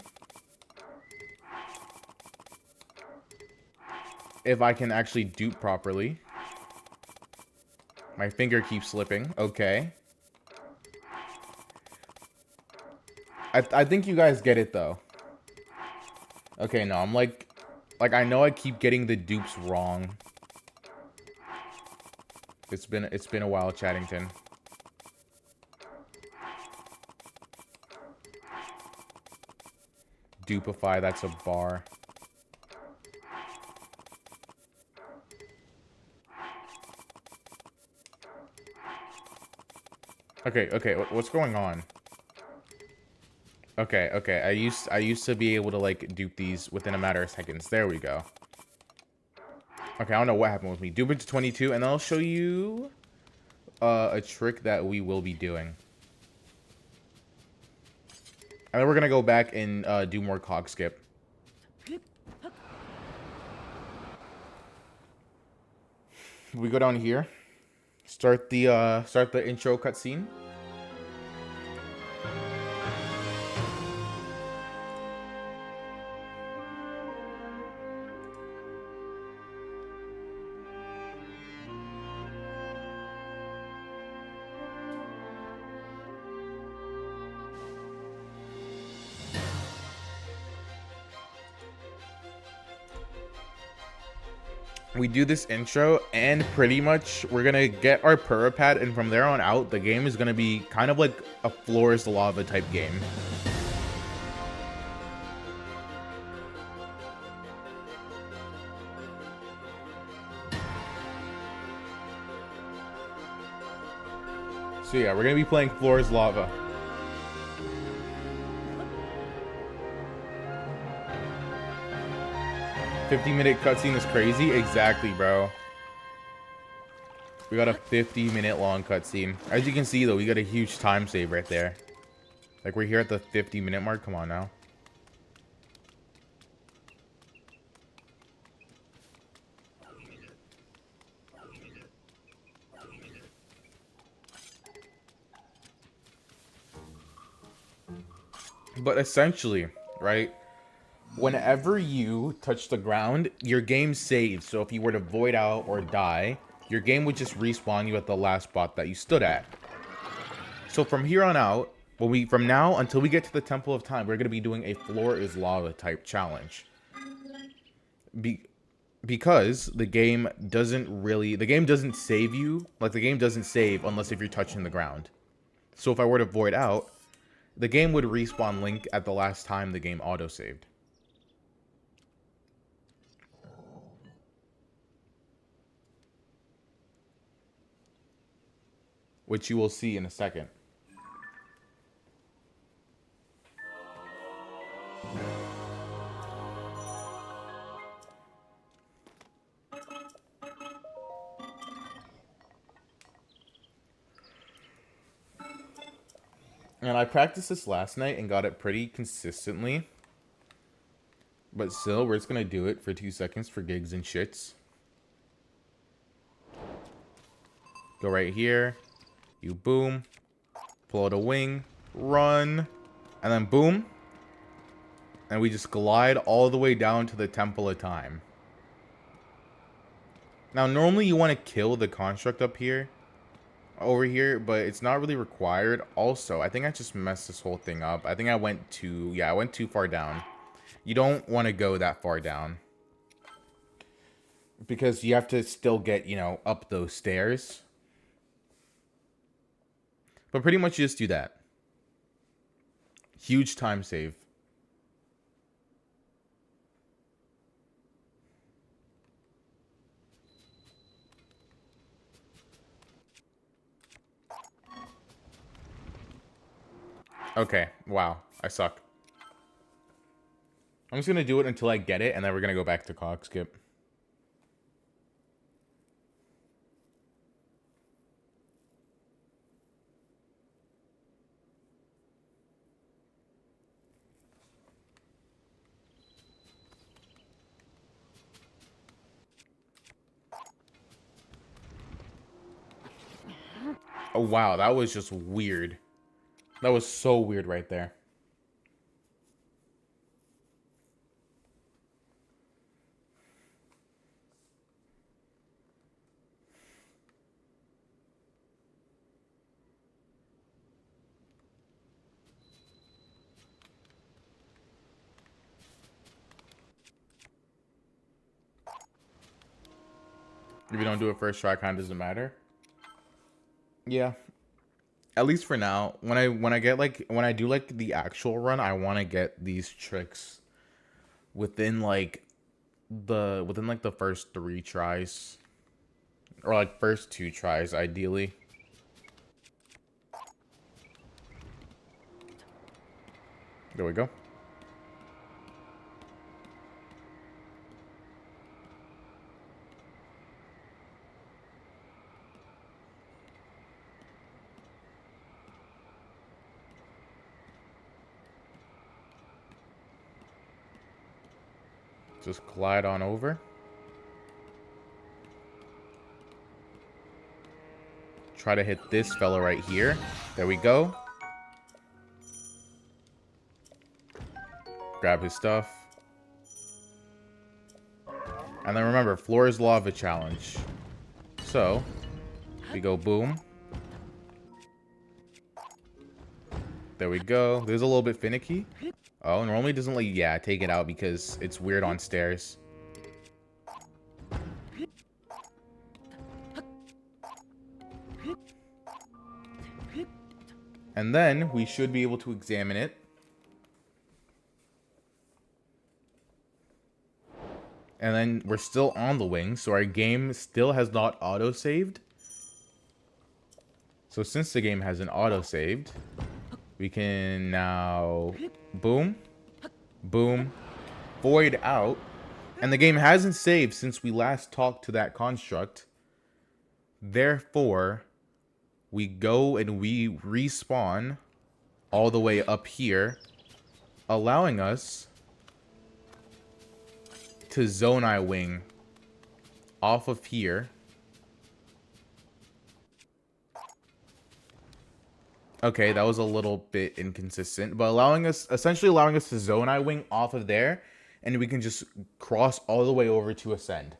If I can actually dupe properly. My finger keeps slipping. Okay. I think you guys get it, though. Okay, no, I'm like, I know I keep getting the dupes wrong. It's been a while, Chaddington. Dupify, that's a bar. Okay, okay, what's going on? Okay, okay, I used to be able to like dupe these within a matter of seconds. There we go. Okay, I don't know what happened with me. Dupe it to 22, and I'll show you a trick that we will be doing. And then we're gonna go back and do more cog skip. We go down here, start the intro cutscene. We do this intro, and pretty much we're gonna get our perma-pad, and from there on out, the game is gonna be kind of like a floor is lava type game. So yeah, we're gonna be playing floor is lava. $50-minute cutscene is crazy. Exactly, bro. We got a 50-minute long cutscene. As you can see, though, we got a huge time save right there. Like, we're here at the 50-minute mark. Come on now. But essentially, right? Whenever you touch the ground, your game saves. So if you were to void out or die, your game would just respawn you at the last spot that you stood at. So from here on out, from now until we get to the Temple of Time, we're going to be doing a floor is lava type challenge. Because the game doesn't save you. Like, the game doesn't save unless if you're touching the ground. So if I were to void out, the game would respawn Link at the last time the game auto-saved. Which you will see in a second. And I practiced this last night and got it pretty consistently. But still, we're just going to do it for 2 seconds for gigs and shits. Go right here. You boom. Pull out a wing. Run. And then boom. And we just glide all the way down to the Temple of Time. Now, normally you want to kill the construct up here. Over here, but it's not really required. Also, I think I just messed this whole thing up. I think I went too far down. You don't want to go that far down. Because you have to still get, you know, up those stairs. But pretty much you just do that. Huge time save. Okay, wow, I suck. I'm just gonna do it until I get it, and then we're gonna go back to cog skip. Oh wow, that was just weird. That was so weird right there. If you don't do it first try, kind of doesn't matter. Yeah. At least for now, when I do like the actual run, I want to get these tricks within the first 3 tries, or like first 2 tries ideally. There we go. Just glide on over. Try to hit this fella right here. There we go. Grab his stuff. And then remember, floor is lava challenge. So, we go boom. There we go. There's a little bit finicky. Oh, normally it doesn't like, yeah, take it out because it's weird on stairs. And then we should be able to examine it. And then we're still on the wing, so our game still has not auto-saved. So since the game hasn't auto-saved, we can now boom, boom, void out. And the game hasn't saved since we last talked to that construct. Therefore, we go and we respawn all the way up here, allowing us to zone eye wing off of here. Okay, that was a little bit inconsistent, but essentially allowing us to zone eye wing off of there, and we can just cross all the way over to ascend.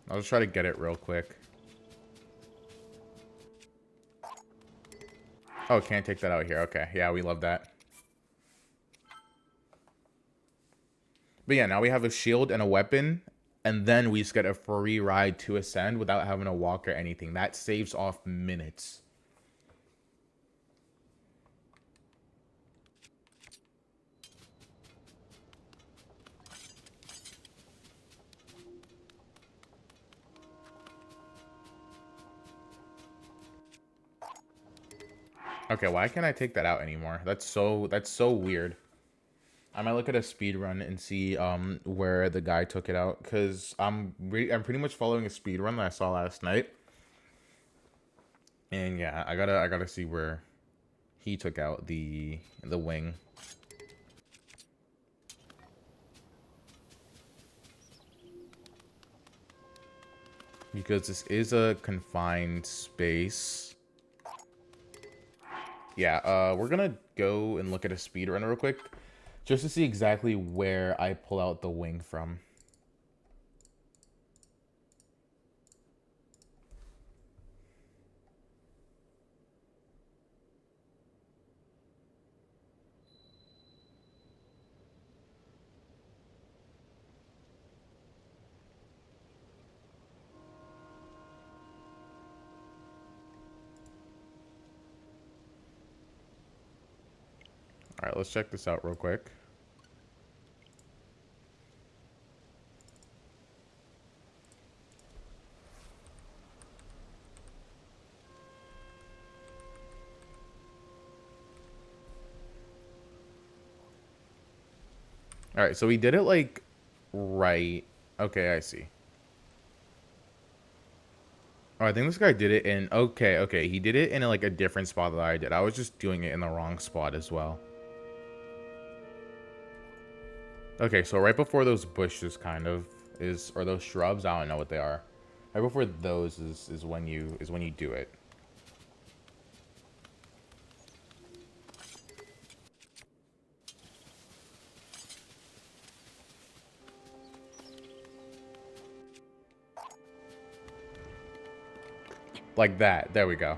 I'll just try to get it real quick. Oh, can't take that out here. Okay, yeah, we love that. But yeah, now we have a shield and a weapon, and then we just get a free ride to ascend without having to walk or anything. That saves off minutes. Okay, why can't I take that out anymore? That's so weird. I might look at a speed run and see where the guy took it out, because I'm pretty much following a speed run that I saw last night. And yeah, I gotta see where he took out the wing. Because this is a confined space. Yeah, we're gonna go and look at a speedrun real quick, just to see exactly where I pull out the wing from. All right, let's check this out real quick. All right, so we did it like right. Okay, I see. Oh, I think this guy did it in, okay, he did it in like a different spot that I did. I was just doing it in the wrong spot as well. Okay, so right before those bushes kind of is, or those shrubs, I don't know what they are. Right before those is when you do it. Like that. There we go.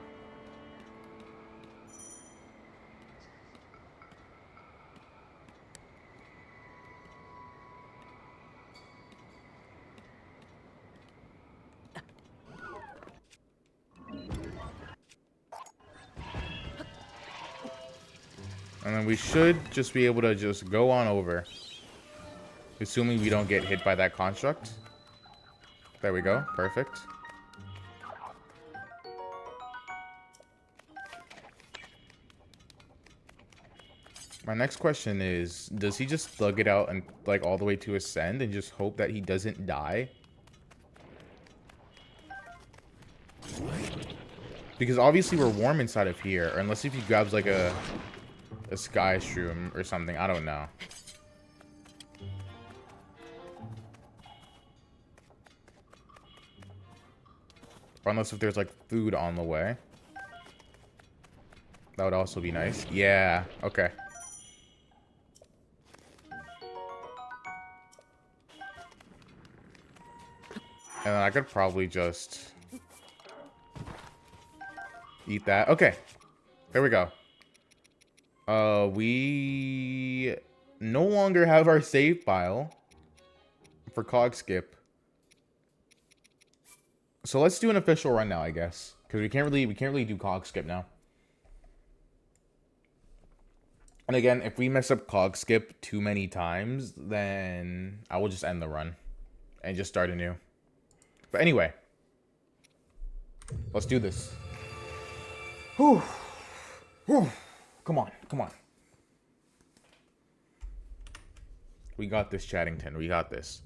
And then we should just be able to just go on over. Assuming we don't get hit by that construct. There we go. Perfect. My next question is, does he just thug it out and like all the way to ascend and just hope that he doesn't die? Because obviously we're warm inside of here, or unless if he grabs like a sky shroom or something, I don't know. Or unless if there's like food on the way. That would also be nice. Yeah, okay. And then I could probably just eat that. Okay. There we go. We no longer have our save file for cog skip. So let's do an official run now, I guess. Because we can't really do cog skip now. And again, if we mess up cog skip too many times, then I will just end the run and just start anew. But anyway, let's do this. Whew. Whew. Come on, come on. We got this, Chaddington. We got this.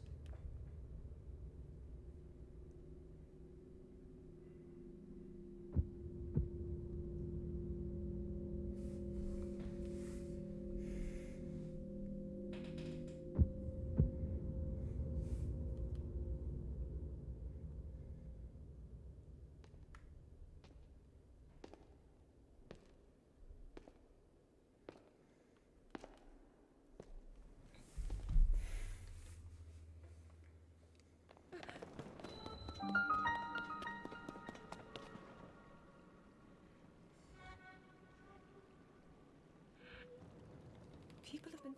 People have been.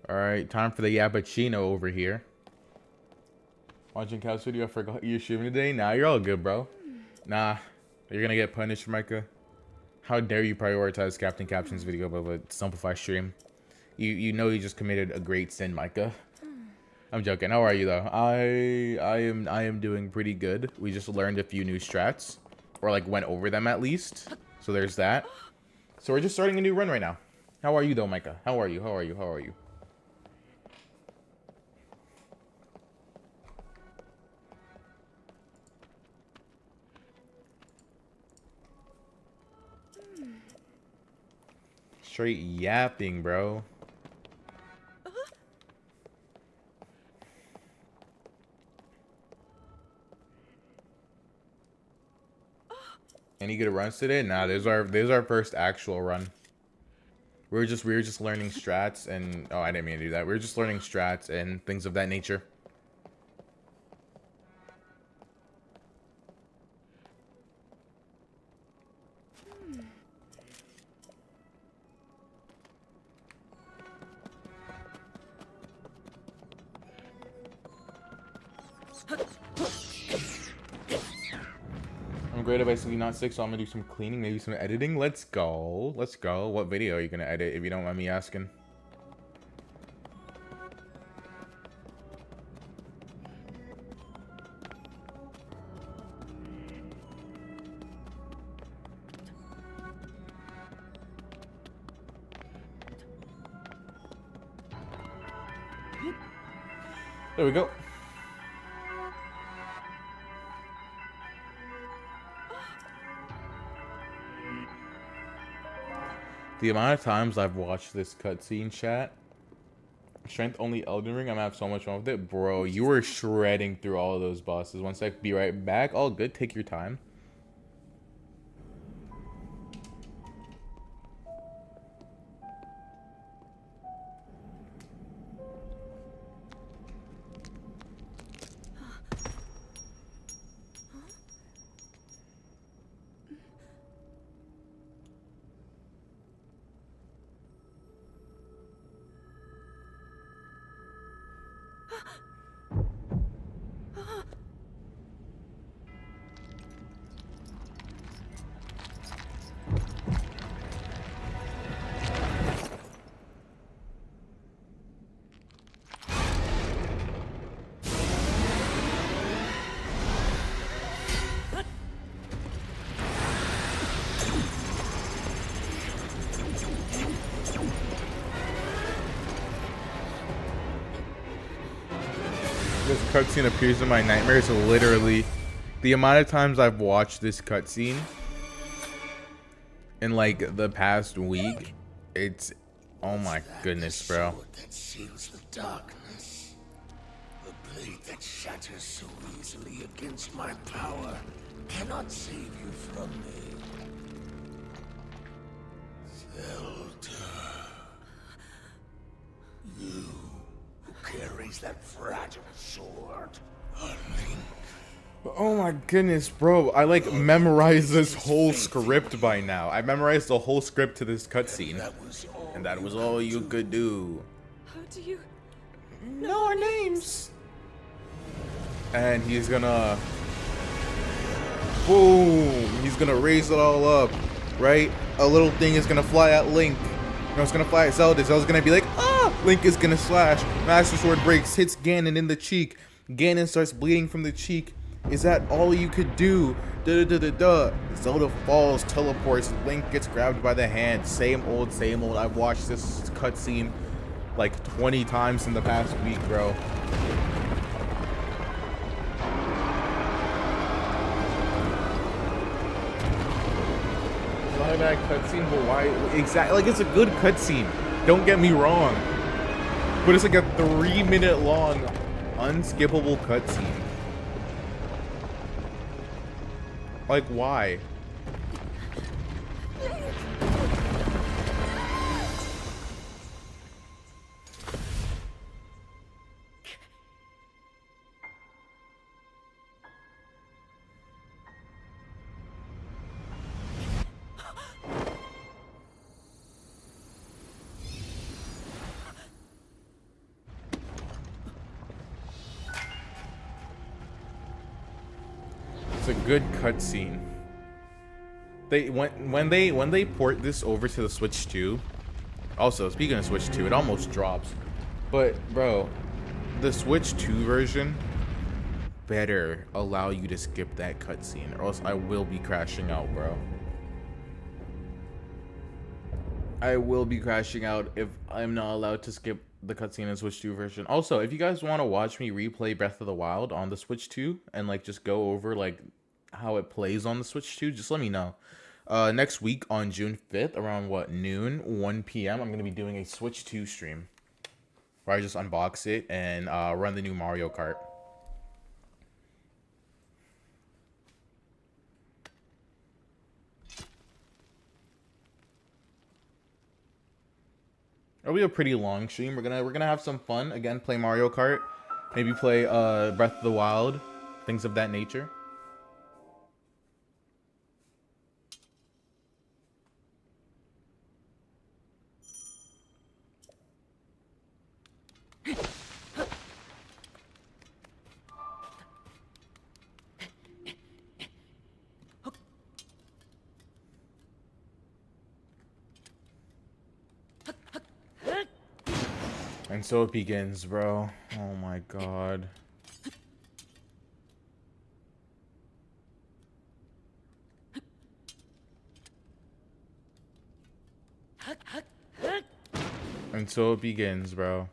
All right, time for the Yappuccino over here. Watching Couch video, I forgot you're streaming today. Nah, you're all good, bro. Nah, you're gonna get punished, Micah. How dare you prioritize Captain Caption's video above a Stumpify stream? You know you just committed a great sin, Micah. I'm joking. How are you though? I am doing pretty good. We just learned a few new strats, or like went over them at least. So there's that. So we're just starting a new run right now. How are you though, Micah? How are you? How are you? How are you? Straight yapping, bro. Any good runs today? Nah, this is our first actual run. We were just learning strats and oh, I didn't mean to do that. We were just learning strats and things of that nature. I'm great if I see not sick, so I'm gonna do some cleaning, maybe some editing. Let's go. Let's go. What video are you gonna edit, if you don't mind me asking? There we go. The amount of times I've watched this cutscene, chat. Strength only Elden Ring. I'm gonna have so much fun with it. Bro, you were shredding through all of those bosses. One sec, be right back. All good, take your time. cutscene appears in my nightmares. Literally, the amount of times I've watched this cutscene in like the past week, it's oh my goodness, bro. Sword that seals the darkness. The blade that shatters so easily against my power cannot save you from me. Zelda. You who carries that fragile sword. A link. Oh my goodness, bro. I like memorized this whole script by now. I memorized the whole script to this cutscene. And that was all you could do. How do you Know our names. And he's gonna boom. He's gonna raise it all up, right? A little thing is gonna fly at Link. No, it's gonna fly at Zelda. Zelda's gonna be like, ah! Link is gonna slash. Master Sword breaks, hits Ganon in the cheek. Ganon starts bleeding from the cheek. Is that all you could do? Da-da-da-da-da. Zelda falls, teleports. Link gets grabbed by the hand. Same old, same old. I've watched this cutscene like 20 times in the past week, bro. It's not a bad cutscene, but why? Exactly. Like, it's a good cutscene. Don't get me wrong. But it's like a 3-minute long, unskippable cutscene. Like, why? It's a good cutscene. When they port this over to the Switch 2. Also, speaking of Switch 2, it almost drops. But bro, the Switch 2 version better allow you to skip that cutscene, or else I will be crashing out, bro. I will be crashing out if I'm not allowed to skip the cutscene in Switch 2 version. Also, if you guys want to watch me replay Breath of the Wild on the Switch 2 and like just go over like how it plays on the Switch 2, just let me know. Next week on June 5th, around what, noon, 1 p.m., I'm going to be doing a Switch 2 stream where I just unbox it and run the new Mario Kart. It'll be a pretty long stream. We're gonna have some fun. Again, play Mario Kart. Maybe play Breath of the Wild. Things of that nature. And so it begins, bro. Oh my god. And so it begins, bro.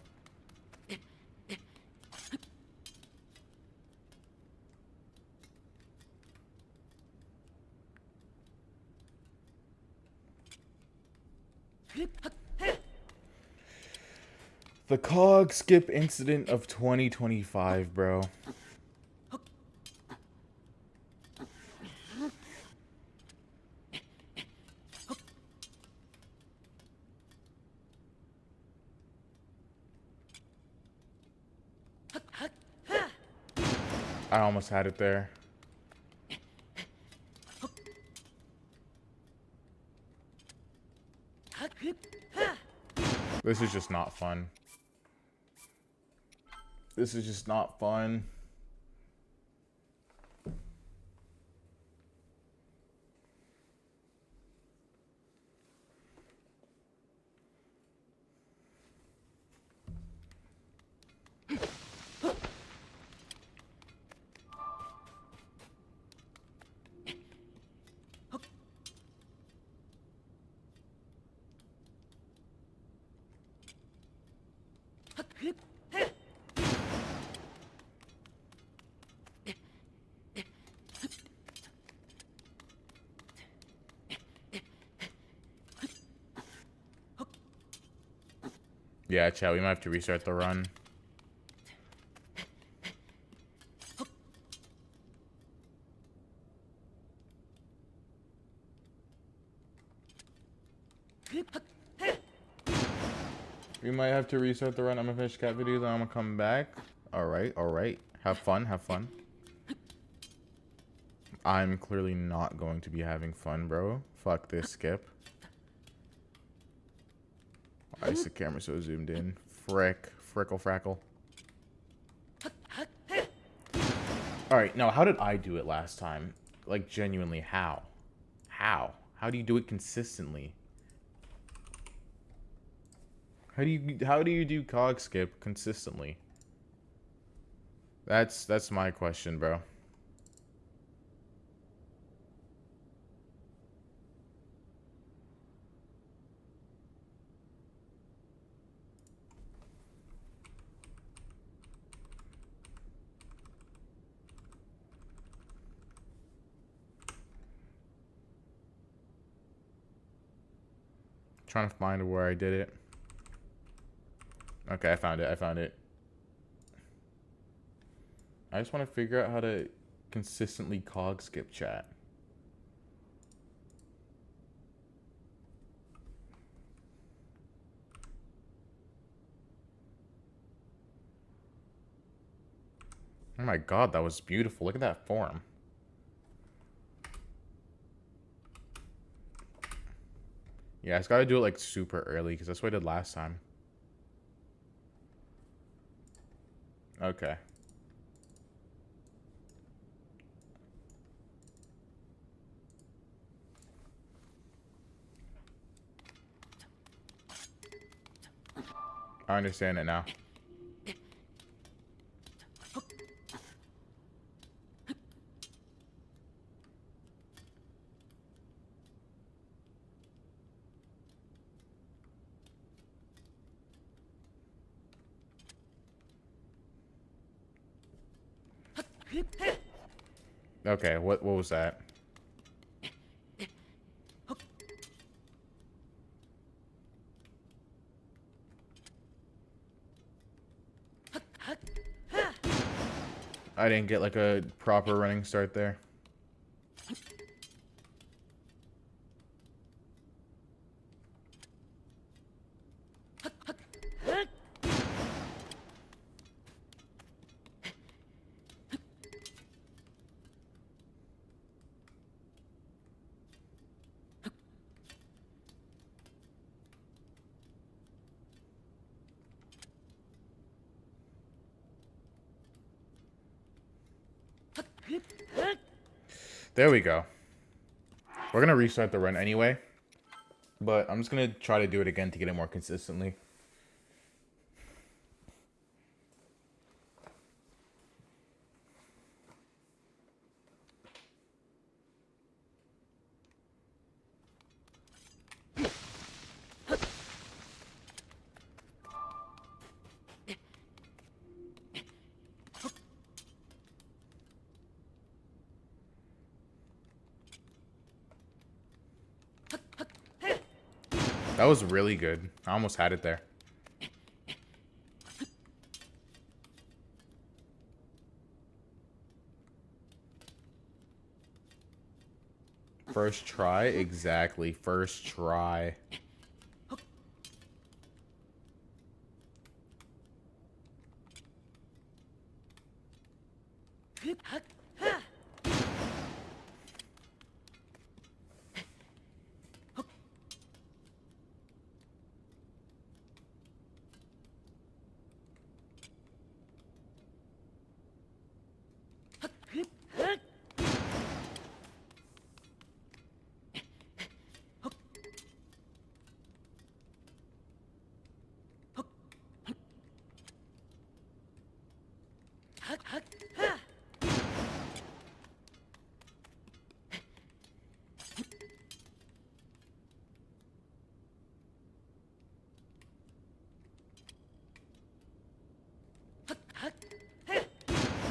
The cog skip incident of 2025, bro. I almost had it there. This is just not fun. This is just not fun. Yeah, chat, we might have to restart the run. We might have to restart the run. I'm gonna finish cat videos and I'm gonna come back. Alright, alright. Have fun, have fun. I'm clearly not going to be having fun, bro. Fuck this, Skip. Why is the camera so zoomed in? Frick. Frickle frackle. Alright, now how did I do it last time? Like, genuinely, how? How? How do you do it consistently? How do you do cog skip consistently? That's my question, bro. Trying to find where I did it. Okay, I found it. I found it. I just want to figure out how to consistently cog skip chat. Oh my god, that was beautiful. Look at that form. Yeah, I just gotta do it like super early because that's what I did last time. Okay. I understand it now. Okay, what was that? I didn't get like a proper running start there. There we go. We're gonna restart the run anyway, but I'm just gonna try to do it again to get it more consistently. That was really good. I almost had it there. First try? Exactly. First try.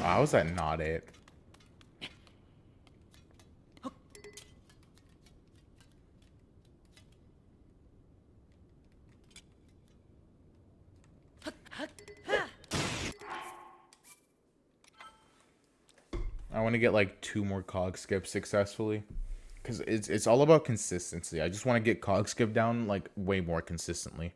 How was that not it? I want to get like 2 more cog skips successfully, because it's all about consistency. I just want to get cog skip down like way more consistently.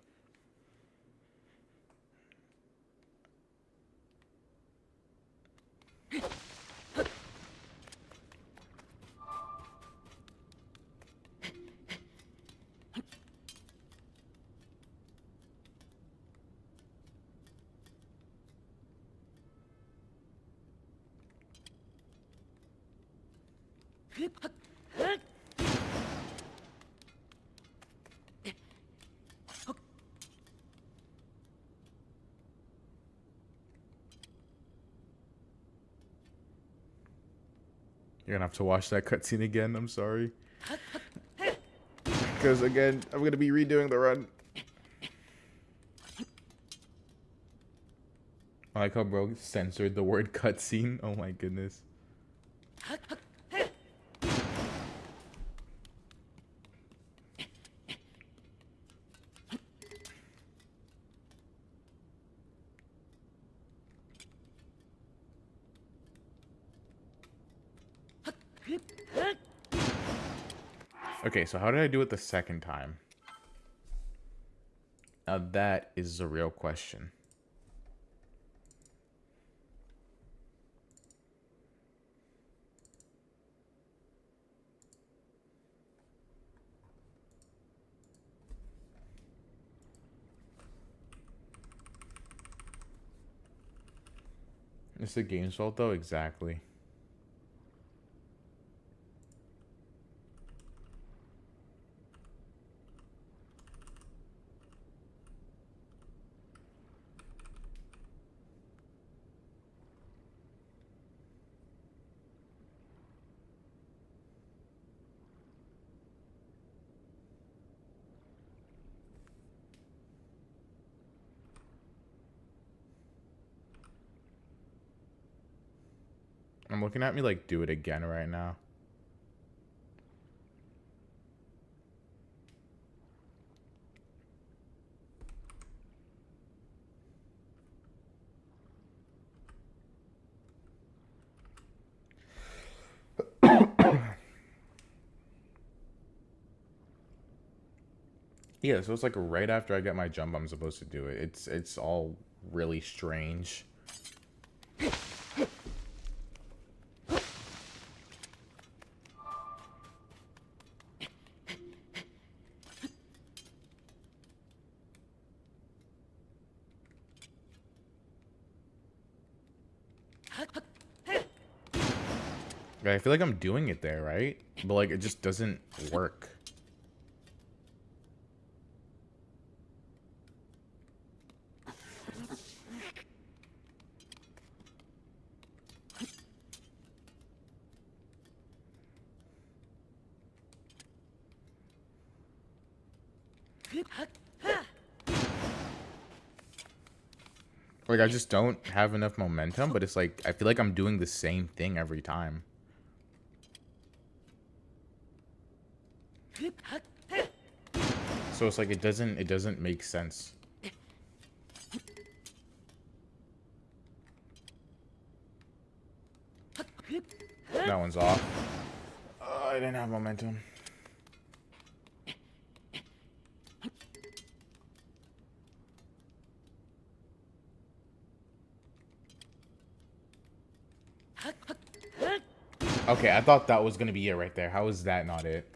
You're gonna have to watch that cutscene again. I'm sorry. Because again, I'm gonna be redoing the run. I like how bro censored the word cutscene. Oh my goodness. Okay, so how did I do it the second time? Now that is the real question. It's the game's fault though, exactly. I'm looking at me like do it again right now. Yeah, so it's like right after I get my jump, I'm supposed to do it. It's all really strange. I feel like I'm doing it there, right? But like it just doesn't work. Like I just don't have enough momentum, but it's like I feel like I'm doing the same thing every time. So it's like it doesn't make sense. That one's off. I didn't have momentum. Okay, I thought that was gonna be it right there. How is that not it?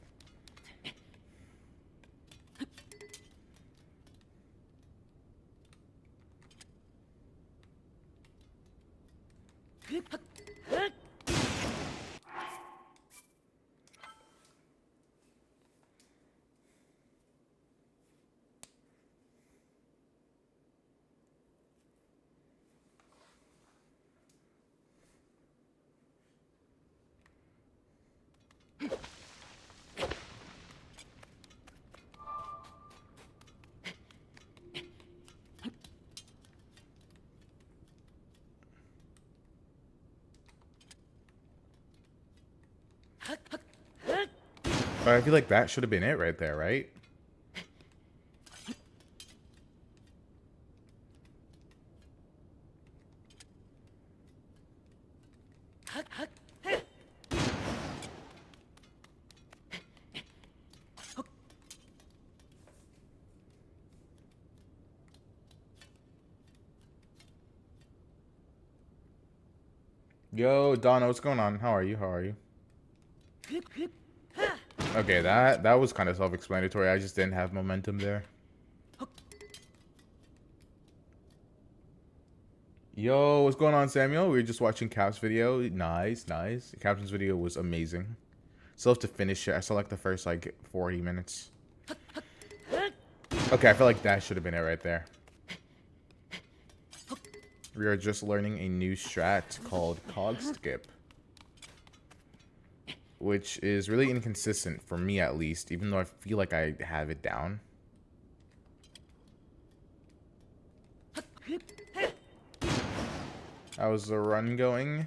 I feel like that should have been it right there, right? Yo, Donna, what's going on? How are you? How are you? Okay, that was kind of self-explanatory. I just didn't have momentum there. Yo, what's going on, Samuel? We were just watching Cap's video. Nice, nice. Captain's video was amazing. Still have to finish it. I saw like the first like 40 minutes. Okay, I feel like that should have been it right there. We are just learning a new strat called cog skip, which is really inconsistent for me at least, even though I feel like I have it down. How's the run going?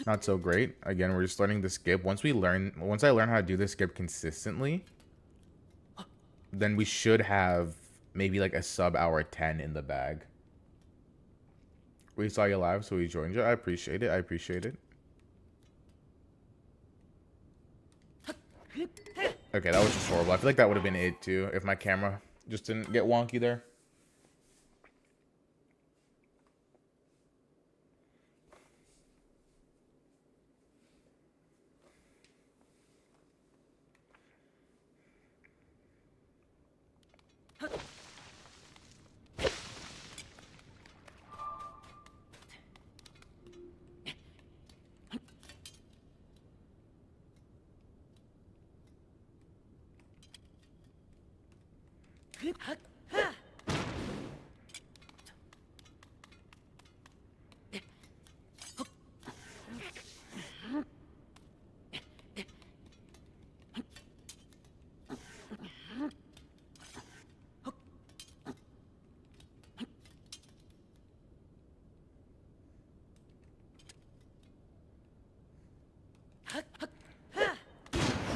Not so great. Again, we're just learning the skip. Once I learn how to do the skip consistently, then we should have maybe like a sub hour 10 in the bag. We saw you live, so we joined you. I appreciate it. I appreciate it. Okay, that was just horrible. I feel like that would have been it too if my camera just didn't get wonky there.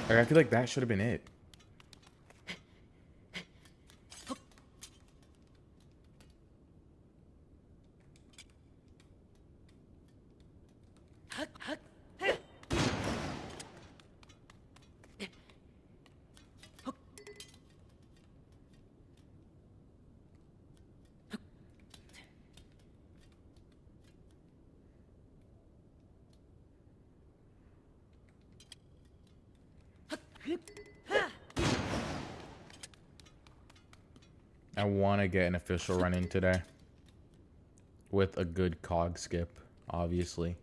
I feel like that should have been it. I want to get an official run in today with a good cog skip, obviously.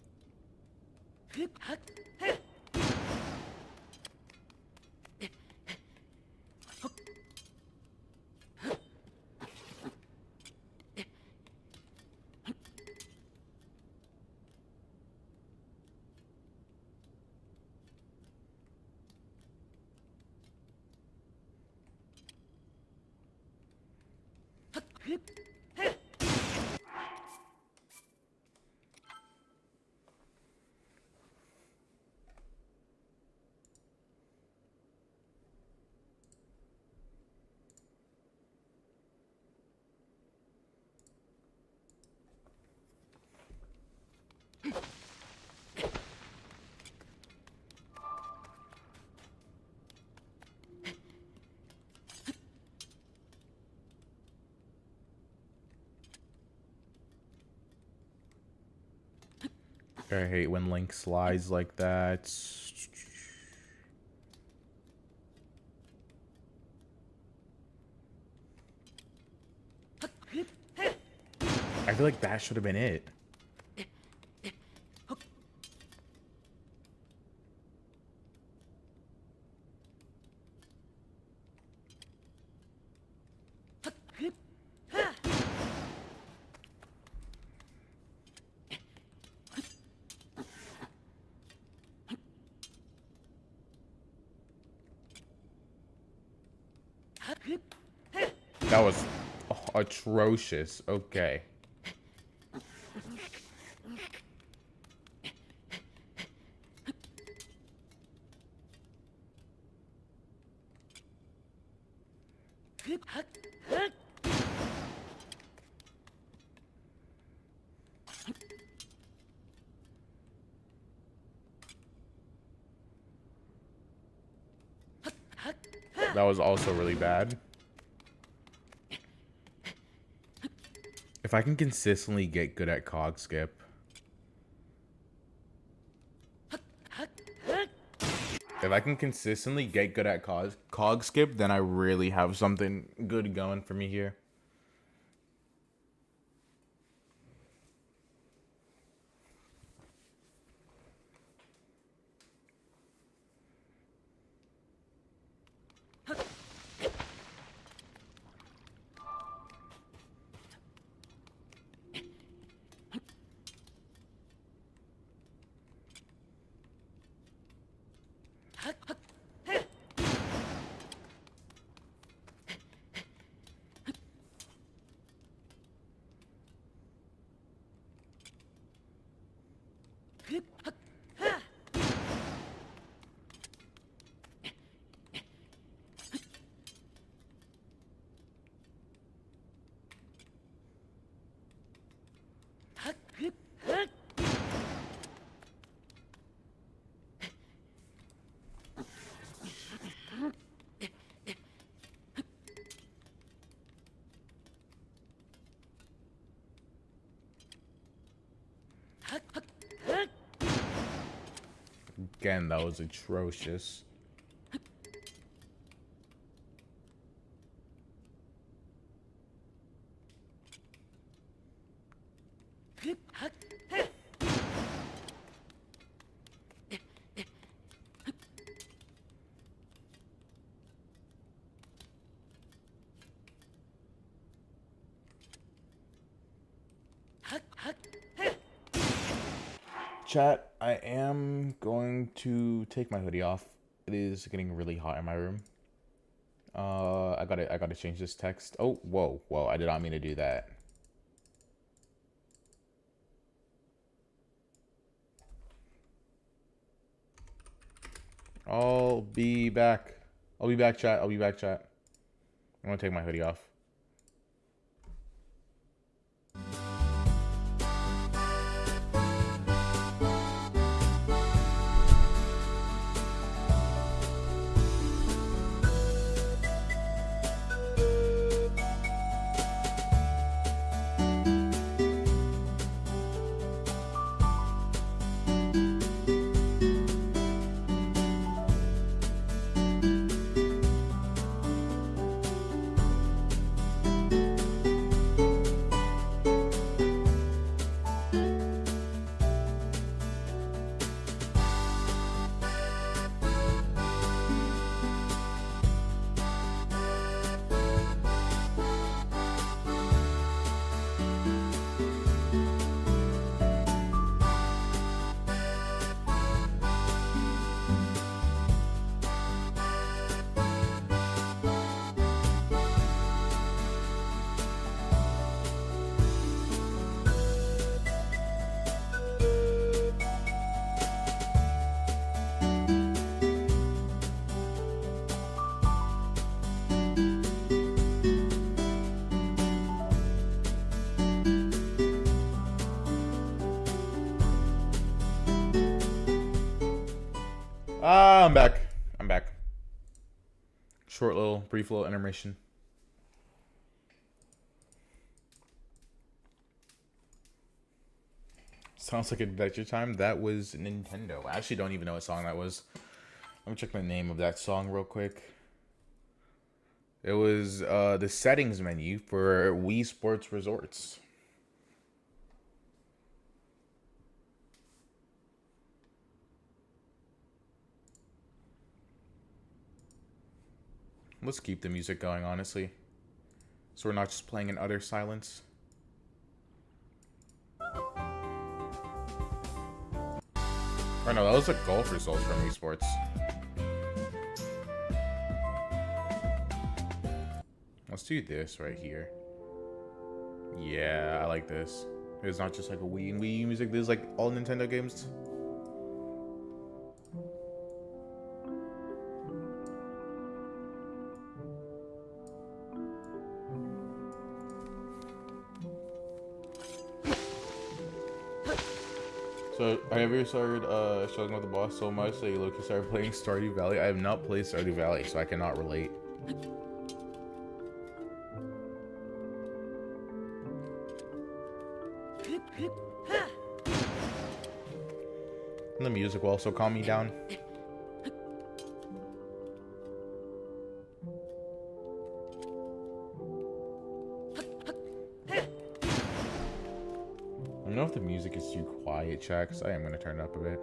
I hate when Link slides like that. I feel like that should have been it. That was atrocious. Okay. That was also really bad. If I can consistently get good at cog skip, If I can consistently get good at cog skip, then I really have something good going for me here. Again, that was atrocious. Chat, I am going to take my hoodie off. It is getting really hot in my room. I gotta change this text. Oh, whoa, I did not mean to do that. I'll be back. I'll be back, chat. I'm gonna take my hoodie off. I'm back. Brief little intermission. Sounds like Adventure Time. That was Nintendo. I actually don't even know what song that was. Let me check the name of that song real quick. It was the settings menu for Wii Sports Resorts. Let's keep the music going, honestly. So we're not just playing in utter silence. Or no, that was the golf results from Wii Sports. Let's do this right here. Yeah, I like this. It's not just like a Wii and Wii music. This is like all Nintendo games. So, I ever started struggling with the boss so much that you look, you started playing Stardew Valley? I have not played Stardew Valley, so I cannot relate. And the music will also calm me down. if the music is too quiet, chat, because I am going to turn it up a bit.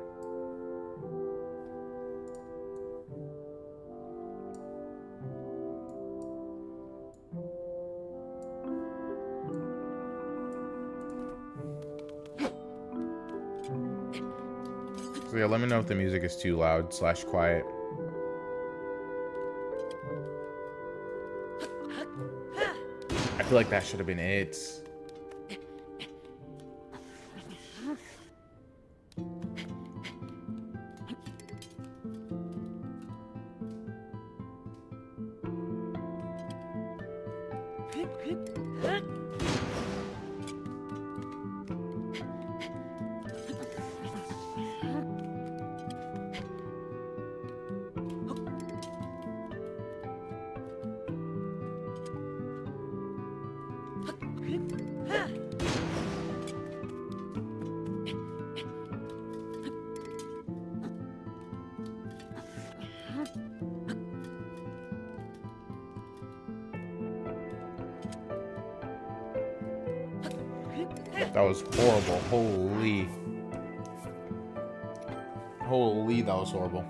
So yeah, let me know if the music is too loud / quiet. I feel like that should have been it. That was horrible. Holy. Holy, that was horrible.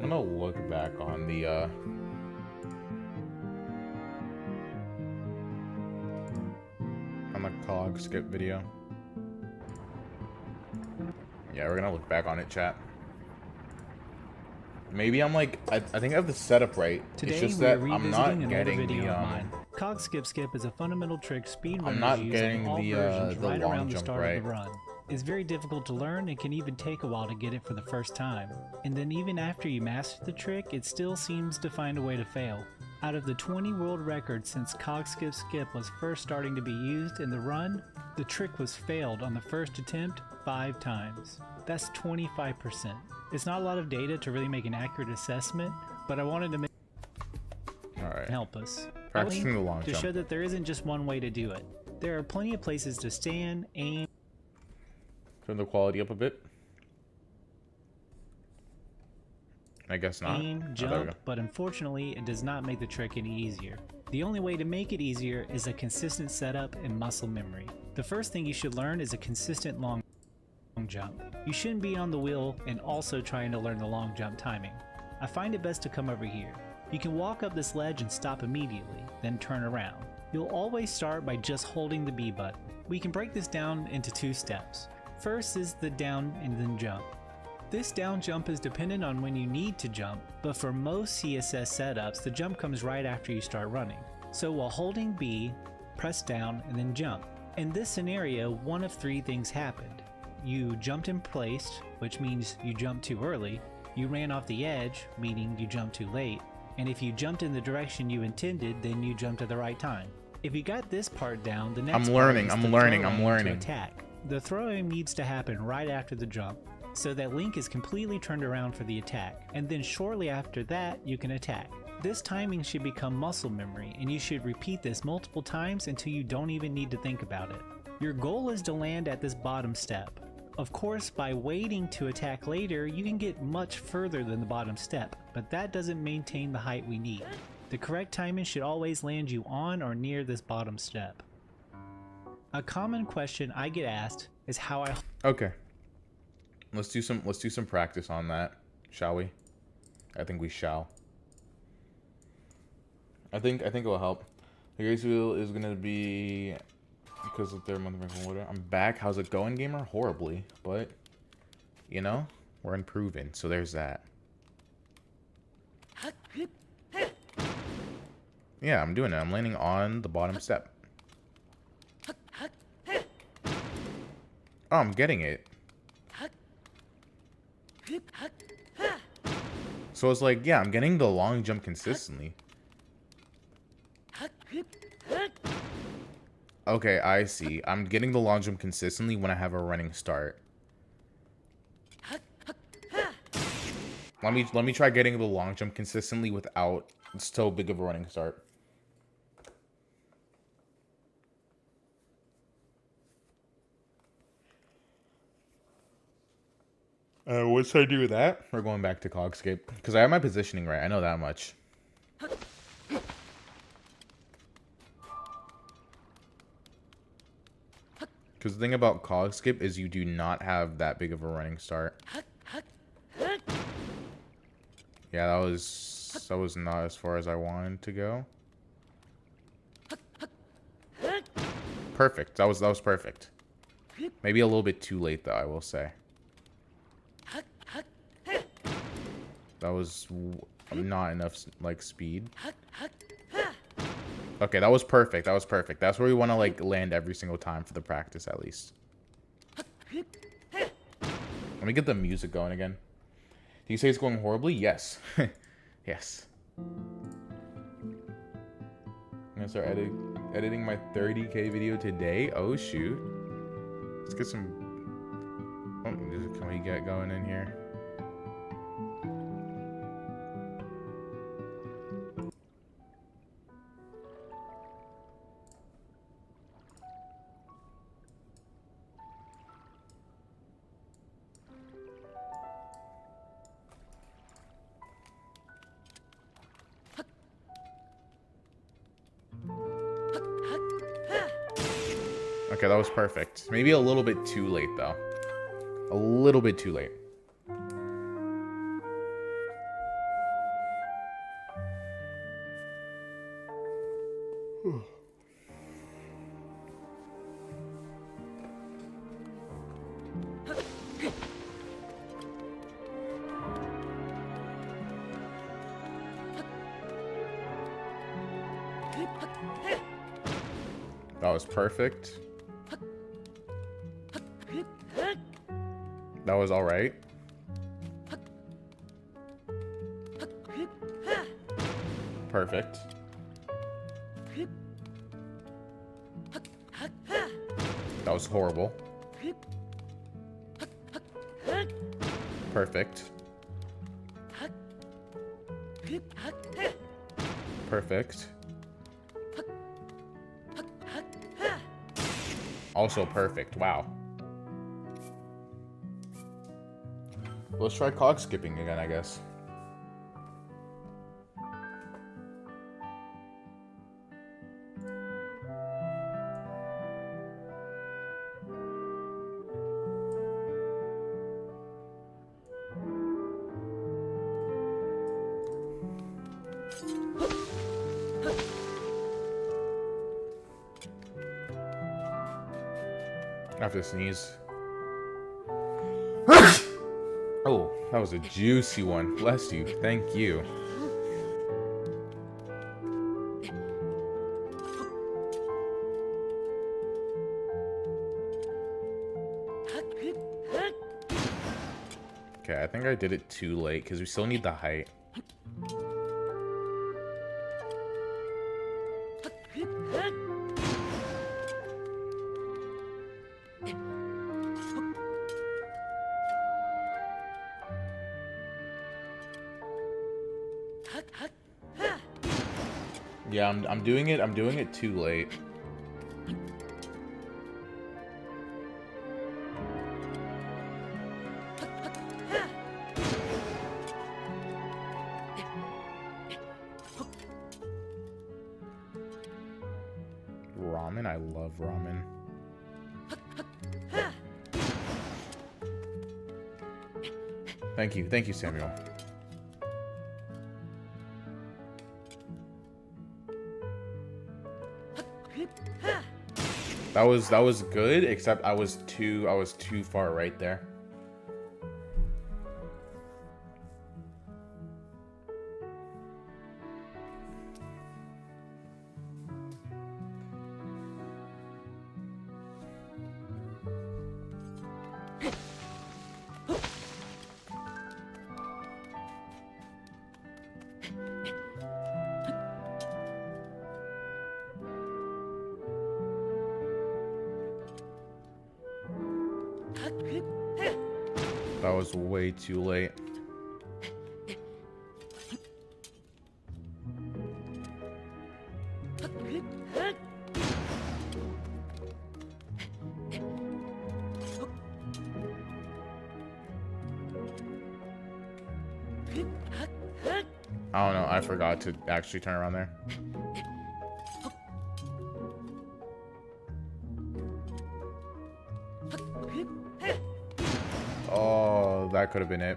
I'm gonna look back on the cog skip video. Yeah, we're gonna look back on it, chat. Maybe I'm like, I think I have the setup right. Today, it's just we're that I'm revisiting not an older getting video the of mine. Cog skip is a fundamental trick speedrunners I'm not use getting in all the, versions the right long around the jump start right. of the run. It's very difficult to learn and can even take a while to get it for the first time. And then even after you master the trick, it still seems to find a way to fail. Out of the 20 world records since Cog skip was first starting to be used in the run, the trick was failed on the first attempt 5 times. That's 25%. It's not a lot of data to really make an accurate assessment, but I wanted to make help us. Practicing the long to jump. show that there isn't just one way to do it. There are plenty of places to stand, aim, Turn the quality up a bit. I guess not. aim, Oh, there we jump, go. but unfortunately it does not make the trick any easier. The only way to make it easier is a consistent setup and muscle memory. The first thing you should learn is a consistent long jump. You shouldn't be on the wheel and also trying to learn the long jump timing. I find it best to come over here. You can walk up this ledge and stop immediately, then turn around. You'll always start by just holding the B button. We can break this down into 2 steps. First is the down and then jump. This down jump is dependent on when you need to jump, but for most CSS setups, the jump comes right after you start running. So while holding B, press down and then jump. In this scenario, one of 3 things happened. You jumped in place, which means you jumped too early. You ran off the edge, meaning you jumped too late. And if you jumped in the direction you intended, then you jumped at the right time. If you got this part down, the next I'm learning, part is I'm the learning, throw I'm aim to learning. attack. The throw aim needs to happen right after the jump, so that Link is completely turned around for the attack, and then shortly after that, you can attack. This timing should become muscle memory, and you should repeat this multiple times until you don't even need to think about it. Your goal is to land at this bottom step. Of course, by waiting to attack later, you can get much further than the bottom step, but that doesn't maintain the height we need. The correct timing should always land you on or near this bottom step. A common question I get asked is how I Okay. Let's do some practice on that, shall we? I think we shall. I think it will help. The race wheel is gonna be because of their month of order. I'm back. How's it going, gamer? Horribly, but you know, we're improving. So there's that. Yeah, I'm doing it. I'm landing on the bottom step. Oh, I'm getting it. So it's like, yeah, I'm getting the long jump consistently. Okay, I see. I'm getting the long jump consistently when I have a running start. Let me try getting the long jump consistently without so big of a running start. Once I do that, we're going back to Cogscape. Because I have my positioning right. I know that much. Because the thing about Cogscape is you do not have that big of a running start. Yeah, that was not as far as I wanted to go. Perfect. That was perfect. Maybe a little bit too late though, I will say. That was not enough like speed. Okay, that was perfect. That was perfect. That's where we want to like land every single time for the practice at least. Let me get the music going again. Do you say it's going horribly? Yes. Yes. I'm gonna start editing my 30K video today. Oh shoot. Let's get some. Oh, can we get going in here? Okay, that was perfect. Maybe a little bit too late, though. A little bit too late. That was perfect. That was all right. Perfect. That was horrible. Perfect. Perfect. Also perfect. Wow. Let's try cog skipping again, I guess. I have to sneeze. Oh, that was a juicy one. Bless you. Thank you. Okay, I think I did it too late because we still need the height. Yeah, I'm doing it too late. Ramen, I love ramen. Thank you, Samuel. That was good, except I was too far right there. That was way too late. I don't know, I forgot to actually turn around there. Oh, that could have been it.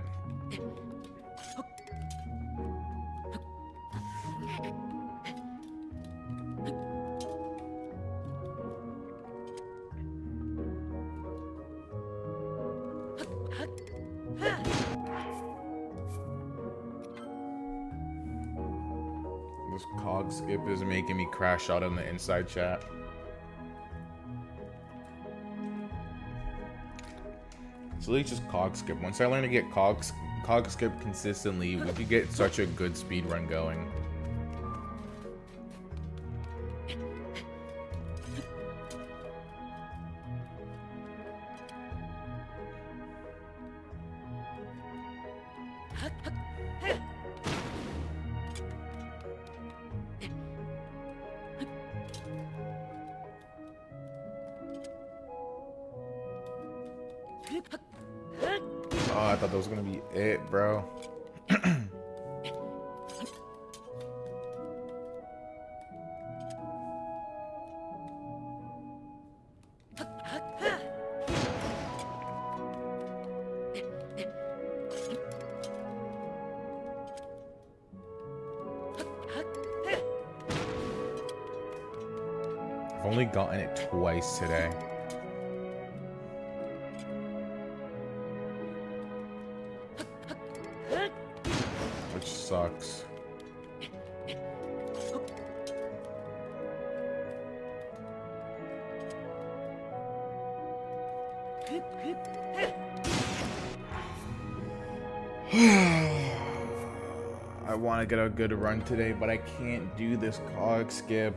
This cog skip is making me crash out on the inside chat. So let's just cog skip. Once I learn to get cog skip consistently, we could get such a good speed run going. Oh, I thought that was gonna be it, bro. I've only gotten it twice today. Which sucks. I want to get a good run today, but I can't do this cog skip.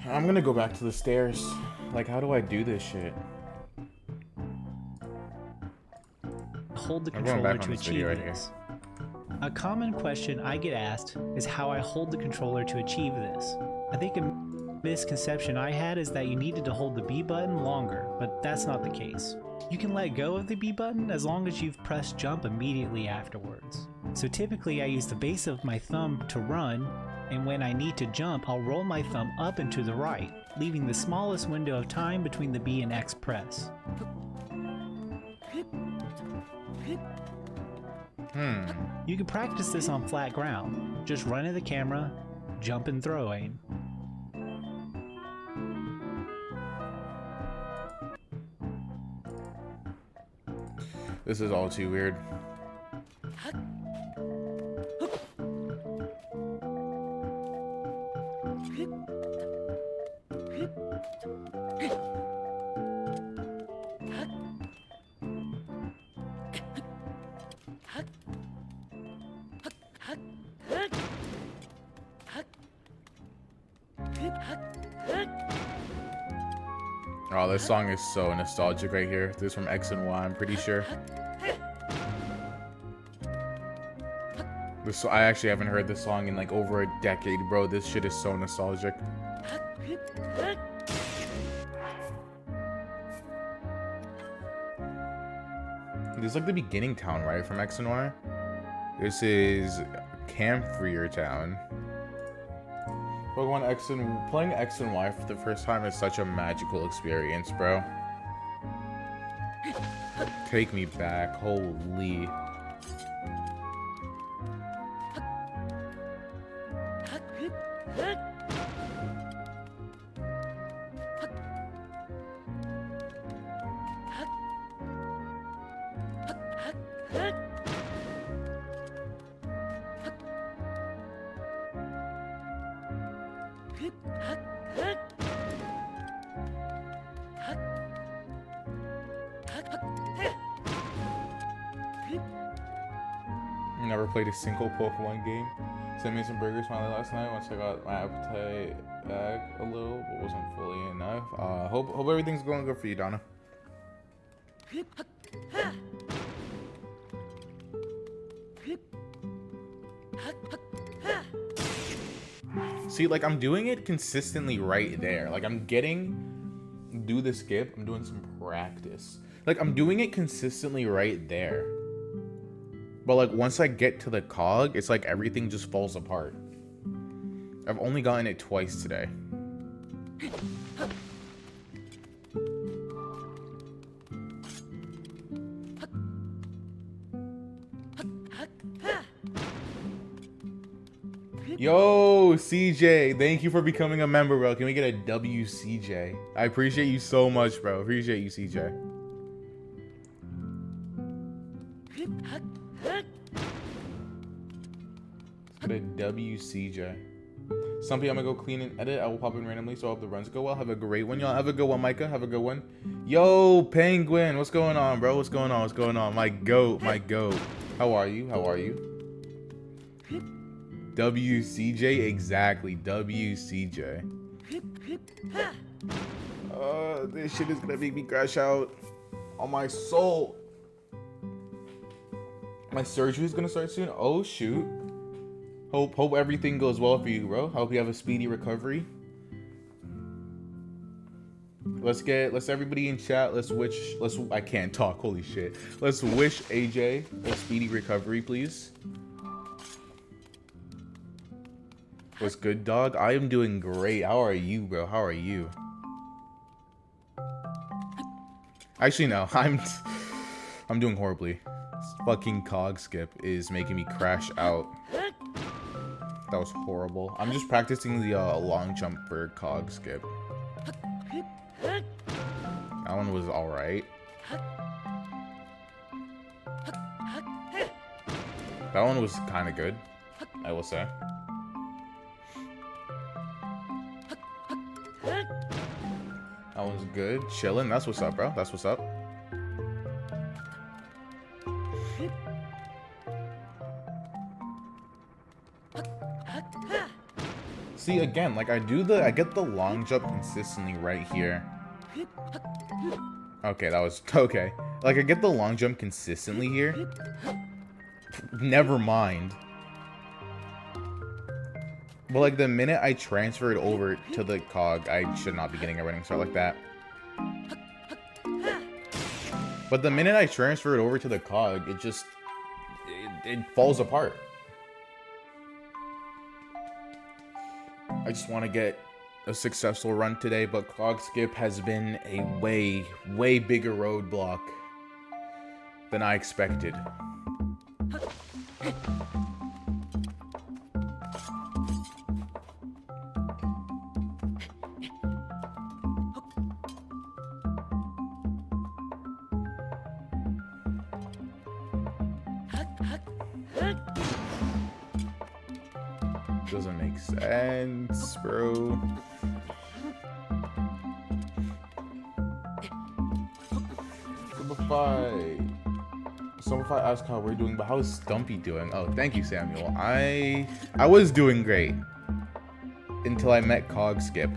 I'm gonna go back to the stairs. Like, how do I do this shit? Hold the I'm going controller back on to this achieve video right here. this. A common question I get asked is how I hold the controller to achieve this. I think a misconception I had is that you needed to hold the B button longer, but that's not the case. You can let go of the B button as long as you've pressed jump immediately afterwards. So typically I use the base of my thumb to run, and when I need to jump, I'll roll my thumb up and to the right, leaving the smallest window of time between the B and X press. You can practice this on flat ground. Just run at the camera, jump and throw aim. This is all too weird. Oh, this song is so nostalgic right here. This is from X and Y, I'm pretty sure. I actually haven't heard this song in like over a decade, bro. This shit is so nostalgic. This is like the beginning town, right, from X and Y? This is Camphrier Town. Playing X and Y for the first time is such a magical experience, bro. Take me back, holy. Never played a single Pokemon game. Sent me some burgers finally last night once I got my appetite back a little, but wasn't fully enough. Hope everything's going good for you, Donna. See, like, I'm doing it consistently right there. Like, do the skip, I'm doing some practice. Like, I'm doing it consistently right there. But, like, once I get to the cog, it's like everything just falls apart. I've only gotten it twice today. Yo, CJ, thank you for becoming a member, bro. Can we get a WCJ? I appreciate you so much, bro. Appreciate you, CJ. Let's get a WCJ. Stumpy, I'm gonna go clean and edit. I will pop in randomly, so I hope the runs go well. Have a great one, y'all. Have a good one, Micah. Have a good one. Yo, Penguin, what's going on, bro? What's going on? What's going on? My goat, my goat. How are you? How are you? WCJ, exactly. WCJ. This shit is gonna make me crash out on my soul. My surgery is gonna start soon. Oh shoot. Hope everything goes well for you, bro. Hope you have a speedy recovery. Let's everybody in chat. I can't talk. Holy shit. Let's wish AJ a speedy recovery, please. What's good, dog? I am doing great. How are you, bro? How are you? Actually, no. I'm doing horribly. This fucking cog skip is making me crash out. That was horrible. I'm just practicing the long jump for cog skip. That one was alright. That one was kind of good, I will say. That one's good. Chilling. That's what's up, bro. That's what's up. See, again, like I get the long jump consistently right here. Okay, that was okay. Like I get the long jump consistently here. Never mind. But like the minute I transfer it over to the cog, I should not be getting a running start like that. But the minute I transfer it over to the cog, it falls apart. I just want to get a successful run today, but cog skip has been a way bigger roadblock than I expected. Doesn't make sense, bro. Stumpify asked how we're doing, but how is Stumpy doing? Oh, thank you, Samuel. I was doing great. until I met Cog Skip.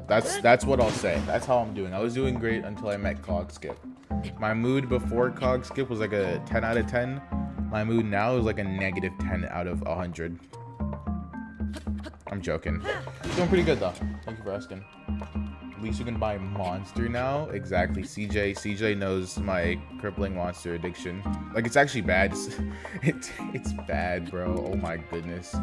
That's what I'll say. That's how I'm doing. I was doing great until I met Cog Skip. My mood before Cog Skip was like a 10 out of 10. My mood now is like a negative 10 out of 100. I'm joking. Doing pretty good though. Thank you for asking. At least you can buy Monster now. Exactly. CJ knows my crippling monster addiction. Like, it's actually bad. It's bad, bro. Oh my goodness.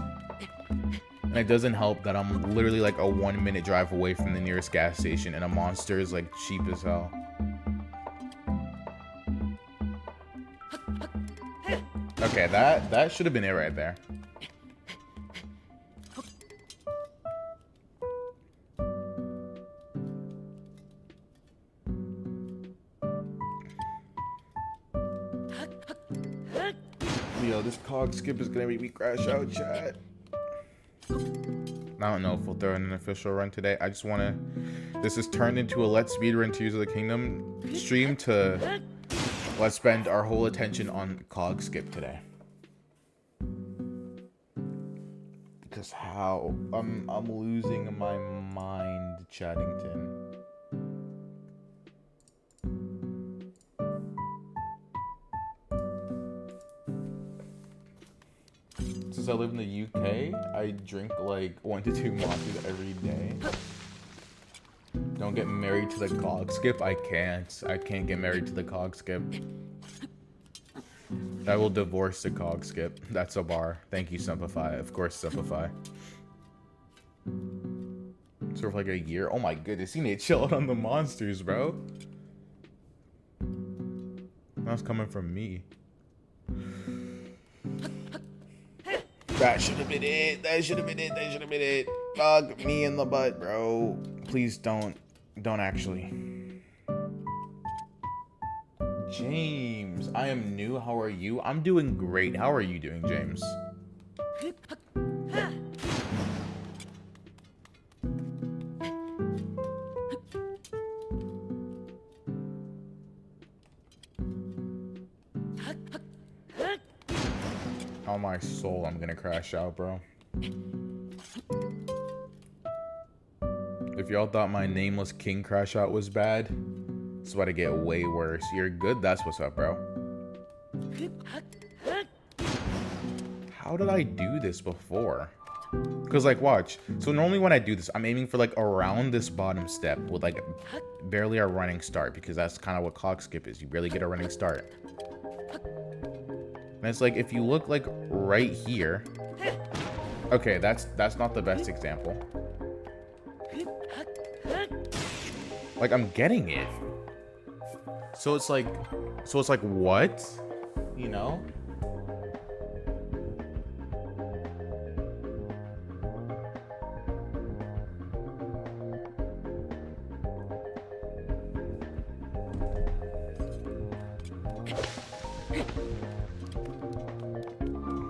And it doesn't help that I'm literally like a 1-minute drive away from the nearest gas station, and a Monster is like cheap as hell. Okay, that should have been it right there. Yo, this Cog Skip is gonna make me crash out, chat. I don't know if we'll throw in an official run today. I just wanna... This has turned into a Let's Speedrun Tears of the Kingdom stream to... Let's spend our whole attention on Cog Skip today. Because how... I'm losing my mind, Chaddington. Since I live in the UK, I drink like 1 to 2 monsters every day. Don't get married to the Cog Skip. I can't get married to the Cog Skip. I will divorce the Cog Skip. That's a bar. Thank you, Stumpify. Of course, Stumpify. Sort of like a year. Oh my goodness, you need to chill out on the monsters, bro. That's coming from me. That should have been it. That should have been it. That should have been it. Fuck me in the butt, bro. Please don't actually. James, I am new. How are you? I'm doing great. How are you doing, James? On my soul, I'm gonna crash out, bro. If y'all thought my nameless king crash out was bad, it's about to get way worse. You're good? That's what's up, bro. How did I do this before? Because, like, watch. So normally when I do this, I'm aiming for, like, around this bottom step with, like, barely a running start, because that's kind of what Cog Skip is. You barely get a running start. And it's like, if you look like right here. Okay, that's not the best example. Like, I'm getting it. So it's like what? You know?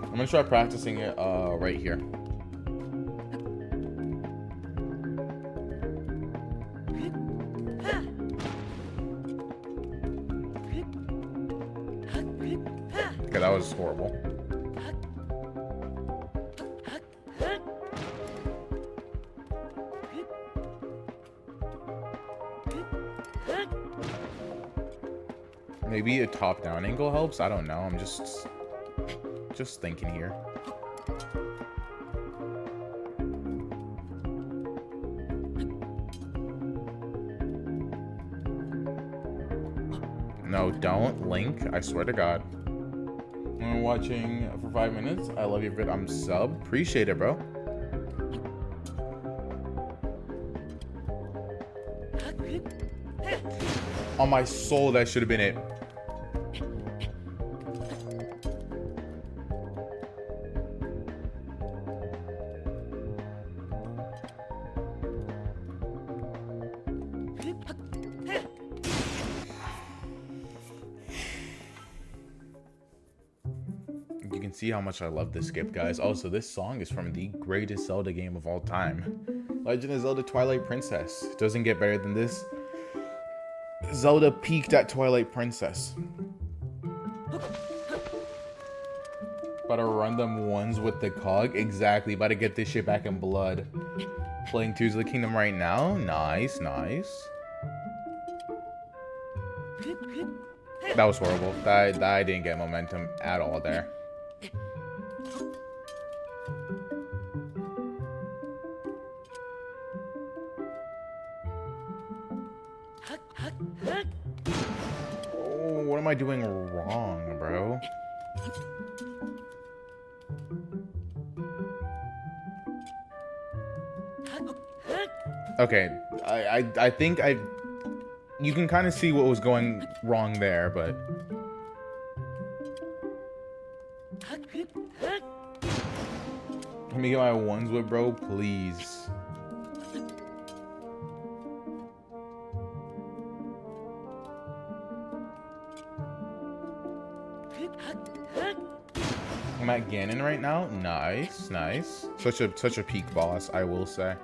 I'm gonna try practicing it right here. Okay, that was horrible. Maybe a top-down angle helps? I don't know. I'm just thinking here. No, don't, Link. I swear to God. I'm watching for 5 minutes. I love your vid. I'm sub. Appreciate it, bro. On my soul, that should have been it. See how much I love this skip, guys. Also, this song is from the greatest Zelda game of all time, Legend of Zelda Twilight Princess. Doesn't get better than this. Zelda peaked at Twilight Princess. About to run them ones with the cog. Exactly. About to get this shit back in blood. Playing Tears of the Kingdom right now. Nice, nice. That was horrible. I didn't get momentum at all there. Oh, what am I doing wrong, bro? Okay, I think you can kind of see what was going wrong there, but let me get my ones with bro, please. I'm at Ganon right now. Nice, nice. Such a peak boss, I will say.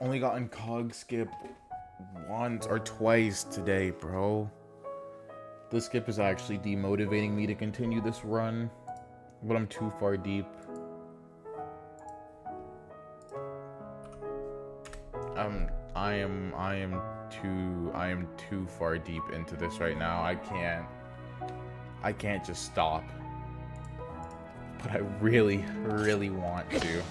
Only gotten cog skip once or twice today, bro. This skip is actually demotivating me to continue this run, but I'm too far deep. I am too far deep into this right now. I can't just stop. But I really, really want to.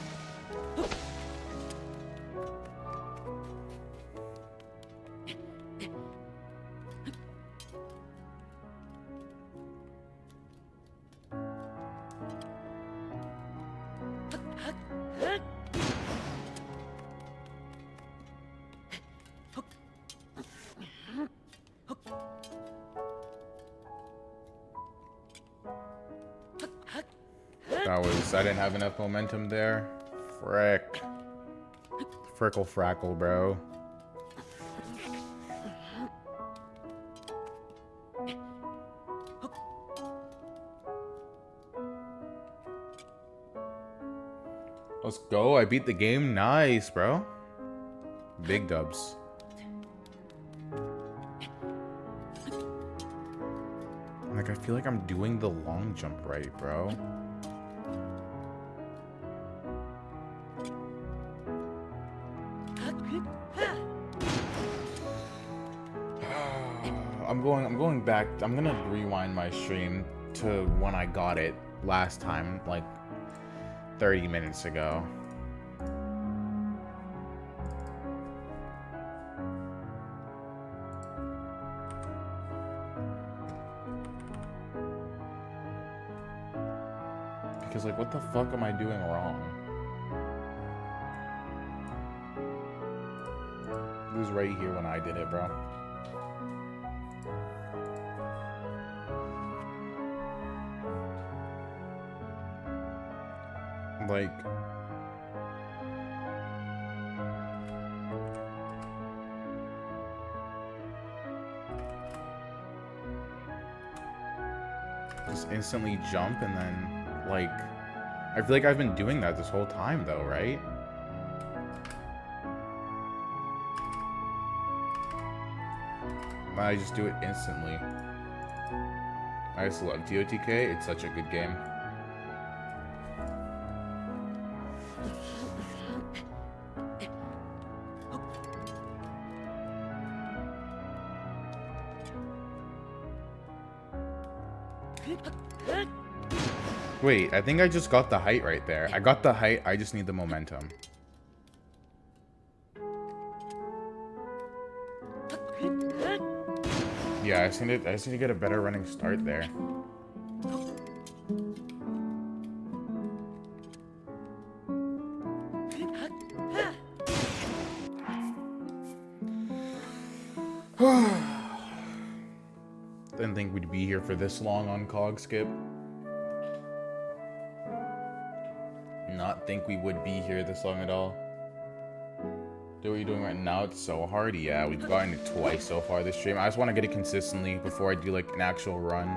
I didn't have enough momentum there. Frick. Frickle frackle, bro. Let's go. I beat the game. Nice, bro. Big dubs. Like, I feel like I'm doing the long jump right, bro. I'm going back. I'm gonna rewind my stream to when I got it last time, like 30 minutes ago. Because, like, what the fuck am I doing wrong? It was right here when I did it, bro. Like, just instantly jump and then, like, I feel like I've been doing that this whole time though, right? I just do it instantly. I just love Totk. It's such a good game. Wait, I think I just got the height right there. I got the height, I just need the momentum. Yeah, I just need to get a better running start there. Didn't think we'd be here for this long on cog skip. Not think we would be here this long at all. Do what you're doing right now, it's so hard. Yeah, we've gotten it twice so far this stream. I just want to get it consistently before I do like an actual run.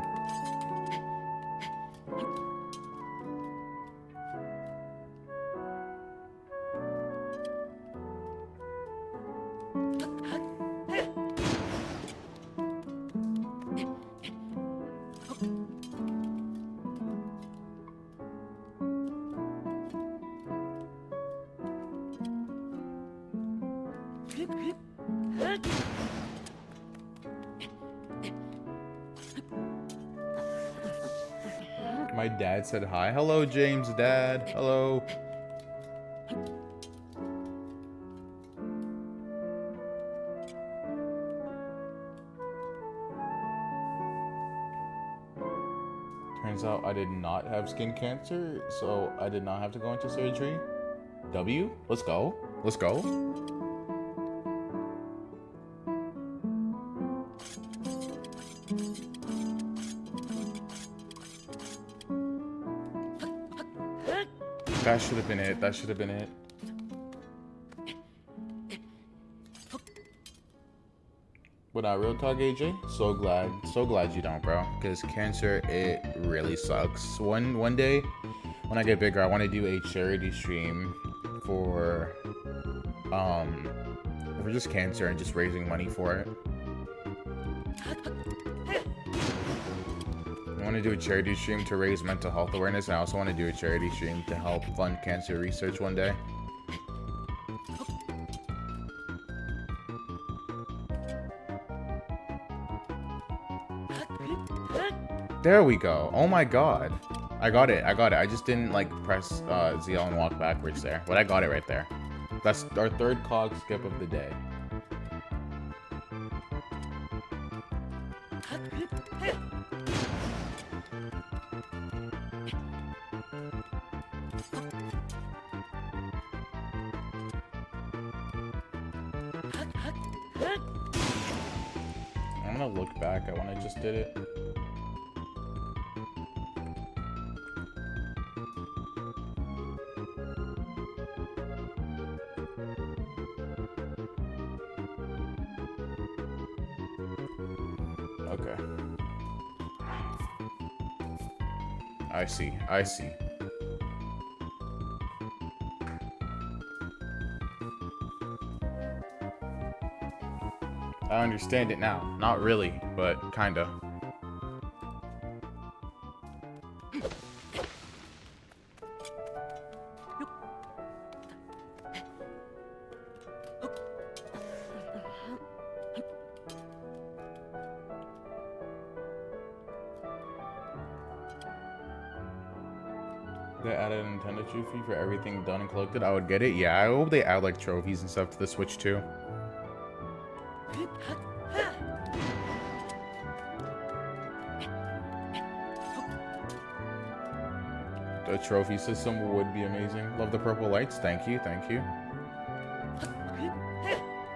My dad said hi. Hello, James' dad. Hello. Turns out I did not have skin cancer, so I did not have to go into surgery. W? Let's go. Let's go. That should have been it. That should have been it. But real talk, AJ, so glad you don't, bro. Because cancer, it really sucks. One day, when I get bigger, I want to do a charity stream for just cancer and just raising money for it. I want to do a charity stream to raise mental health awareness, and I also want to do a charity stream to help fund cancer research one day. There we go. Oh my god. I got it. I just didn't like press ZL and walk backwards there. But I got it right there. That's our third cog skip of the day. I'm gonna look back at when I just did it. Okay. I see. I see. I understand it now. Not really, but kinda. They added a Nintendo trophy for everything done and collected. I would get it. Yeah, I hope they add like trophies and stuff to the Switch too. The trophy system would be amazing. Love the purple lights. Thank you. Thank you.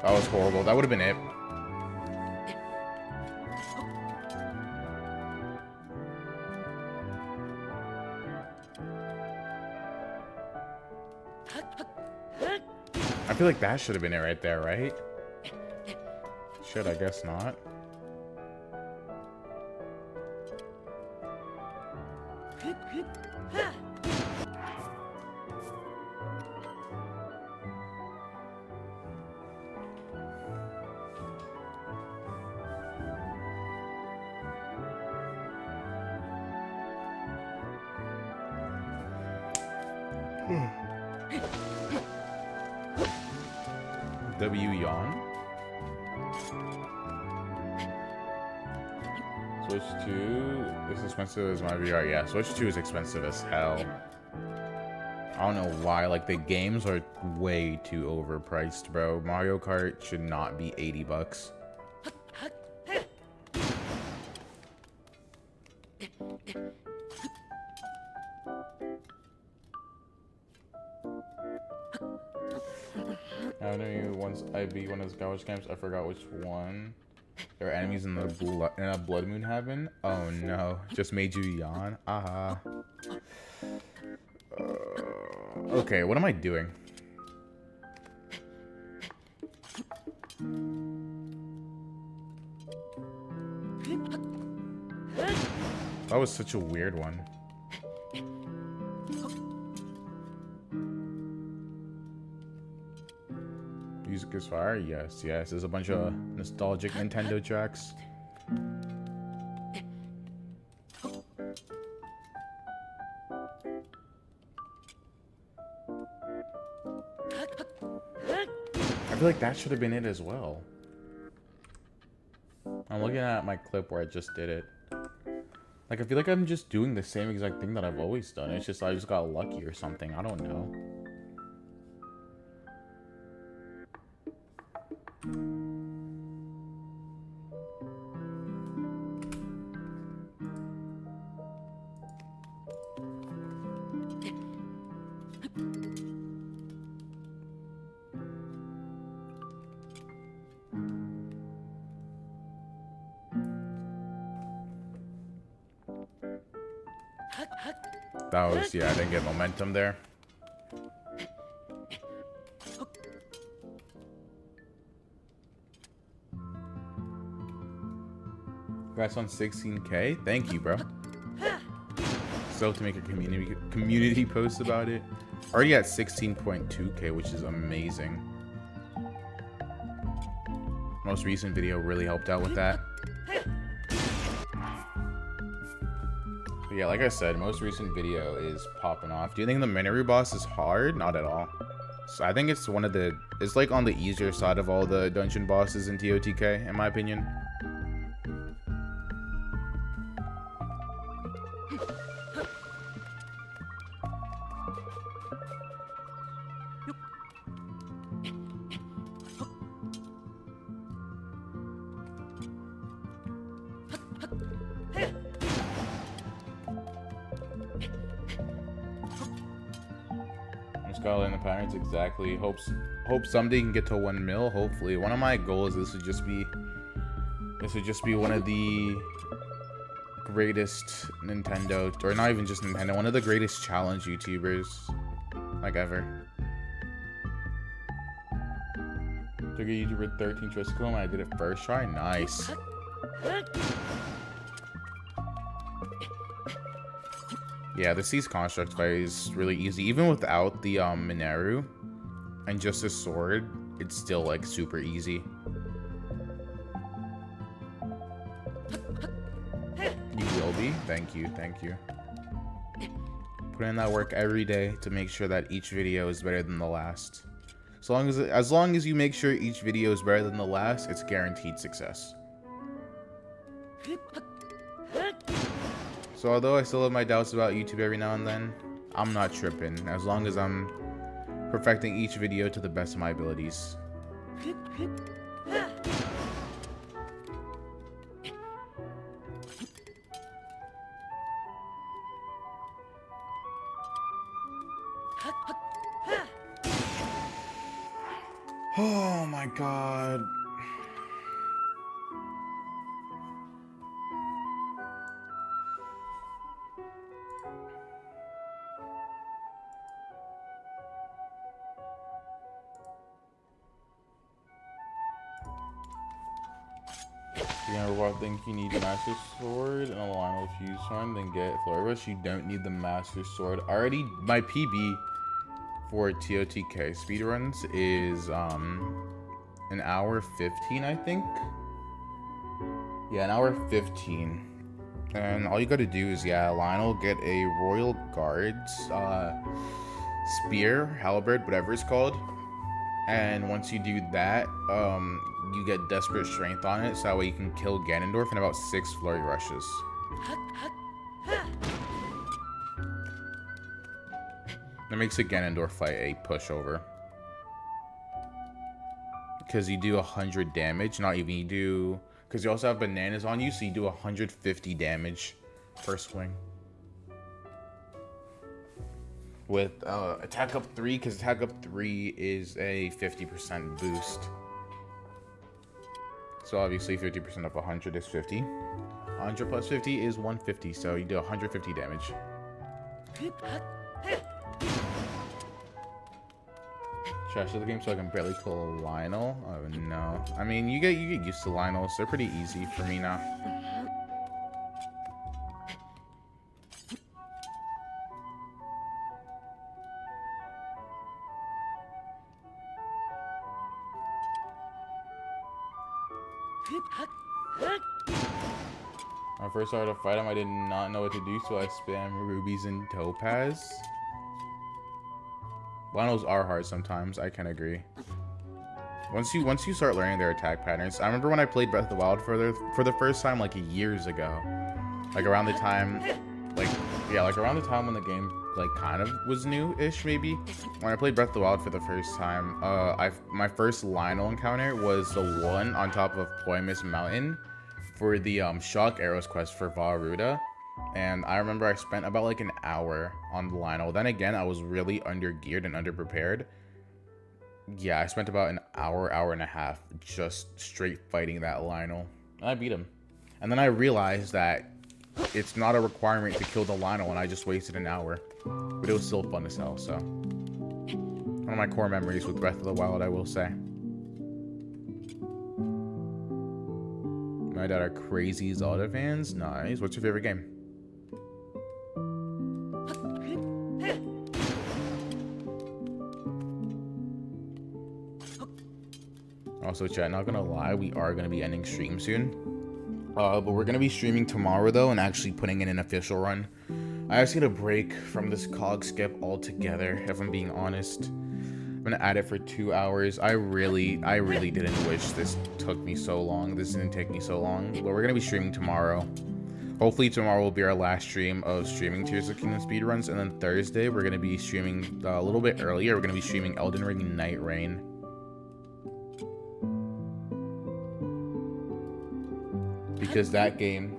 That was horrible. That would have been it. I feel like that should have been it right there, right? Should, I guess not. W yawn. Switch 2 is expensive as my VR. Yeah, Switch 2 is expensive as hell. I don't know why. Like, the games are way too overpriced, bro. Mario Kart should not be 80 bucks. I know you once I beat one of those garbage games. I forgot which one. There are enemies in a blood moon heaven. Oh no! Just made you yawn. Aha. Okay, what am I doing? That was such a weird one. Music is fire? Yes, yes. There's a bunch of nostalgic Nintendo tracks. I feel like that should have been it as well. I'm looking at my clip where I just did it. Like, I feel like I'm just doing the same exact thing that I've always done. It's just I just got lucky or something. I don't know. That was, yeah, I didn't get momentum there. Congrats on 16K. Thank you, bro. Still to make a community post about it. Already at 16.2K, which is amazing. Most recent video really helped out with that. But yeah, like I said, most recent video is popping off. Do you think the Mineru boss is hard? Not at all. So I think it's one of the, it's like on the easier side of all the dungeon bosses in TOTK, in my opinion. In the patterns exactly. Hope someday you can get to 1 mil. Hopefully, one of my goals is this would just be one of the greatest Nintendo, or not even just Nintendo, one of the greatest challenge YouTubers like ever. Took a YouTuber 13 tries to kill him. I did it first try. Nice. Yeah, the Seas Construct fight is really easy. Even without the Mineru and just a sword, it's still like super easy. You will be. Thank you, thank you. Put in that work every day to make sure that each video is better than the last. As long as you make sure each video is better than the last, it's guaranteed success. So although I still have my doubts about YouTube every now and then, I'm not tripping, as long as I'm perfecting each video to the best of my abilities. Oh my god. Think you need Master Sword and a Lionel Fuse one, then get Flurry Rush. You don't need the Master Sword. Already, my PB for TOTK speedruns is an hour 15, I think. Yeah, an hour 15. And all you gotta do is, yeah, Lionel, get a Royal Guards spear, halberd, whatever it's called. And once you do that, you get Desperate Strength on it, so that way you can kill Ganondorf in about 6 Flurry Rushes. That makes a Ganondorf fight a pushover. Because you do 100 damage, not even, you do... Because you also have bananas on you, so you do 150 damage per swing. With attack up 3, because attack up 3 is a 50% boost. So obviously 50% of 100 is 50. 100 plus 50 is 150, so you do 150 damage. Trash of the game so I can barely kill Lionel. Oh no. I mean, you get used to Lionels. They're pretty easy for me now. When I first started to fight him, I did not know what to do, so I spam rubies and topaz. Lionels are hard sometimes, I can agree. Once you start learning their attack patterns, I remember when I played Breath of the Wild for the first time like years ago. like around the time, like yeah, like around the time when the game like kind of was new-ish maybe. When I played Breath of the Wild for the first time, my first Lionel encounter was the one on top of Ploymus Mountain for the Shock Arrows quest for Vah-Ruta. And I remember I spent about like an hour on the Lionel. Then again, I was really under-geared and under-prepared. Yeah, I spent about an hour, hour and a half just straight fighting that Lionel. And I beat him. And then I realized that it's not a requirement to kill the Lionel, and I just wasted an hour. But it was still fun as hell, so. One of my core memories with Breath of the Wild, I will say. My dad are crazy Zelda fans. Nice. What's your favorite game? Also, chat, not gonna lie, we are gonna be ending stream soon. But we're gonna be streaming tomorrow though, and actually putting in an official run. I actually need a break from this cog skip altogether, if I'm being honest. I'm gonna add it for 2 hours. I really didn't wish this took me so long. This didn't take me so long. But we're gonna be streaming tomorrow. Hopefully tomorrow will be our last stream of streaming Tears of the Kingdom speedruns, and then Thursday we're gonna be streaming a little bit earlier. We're gonna be streaming Elden Ring Night Rain. Because that game,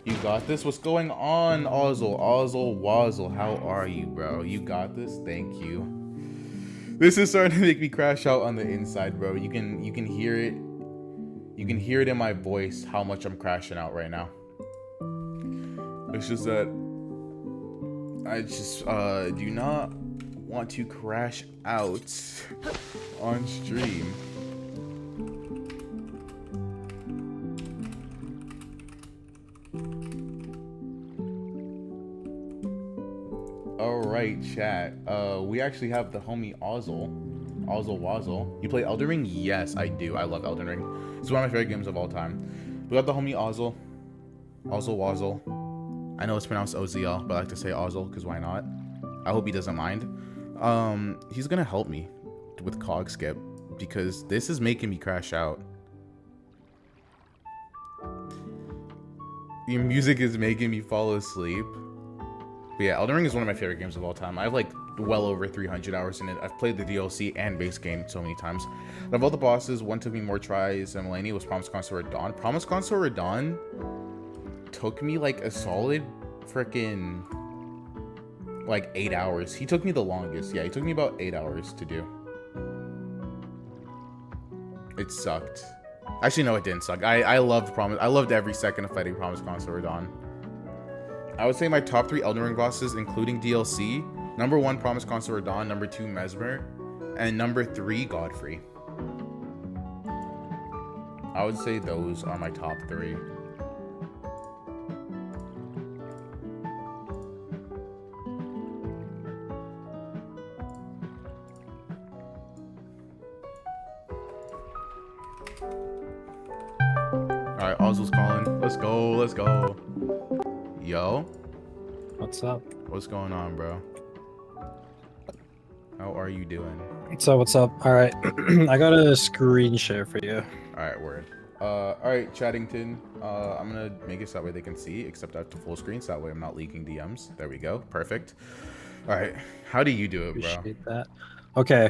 you got this. What's going on, Ozzel? Wazzle, how are you, bro? You got this. Thank you. This is starting to make me crash out on the inside, bro. You can hear it. You can hear it in my voice how much I'm crashing out right now. It's just that I just do not want to crash out on stream. Alright, chat. We actually have the homie Ozzel. Wazzle. You play Elden Ring? Yes, I do. I love Elden Ring. It's one of my favorite games of all time. We got the homie Ozzel. Wazzle. I know it's pronounced OZL, but I like to say Ozzel, because why not? I hope he doesn't mind. He's gonna help me with cog skip, because this is making me crash out. Your music is making me fall asleep. But yeah, Elden Ring is one of my favorite games of all time. I have like well over 300 hours in it. I've played the DLC and base game so many times. Of all the bosses, one took me more tries than Mulaney was Promised Consul Radahn. Promised Consul Radahn took me like a solid freaking like 8 hours. He took me the longest. Yeah, he took me about 8 hours to do. It sucked. Actually, no, it didn't suck. I loved Promise. I loved every second of fighting Promised Consul Radahn. I would say my top 3 Elden Ring bosses, including DLC. Number 1, Promised Consul Radahn. Number 2, Mesmer. And number 3, Godfrey. I would say those are my top 3. Alright, Ozzel's calling. Let's go. Yo. What's up? What's going on, bro? How are you doing? What's up? Alright. I got a screen share for you. Alright, word. Alright, Chattington. I'm gonna make it so that way they can see, except I have to full screen, so that way I'm not leaking DMs. There we go. Perfect. Alright. How do you do it, bro? Appreciate that. Okay.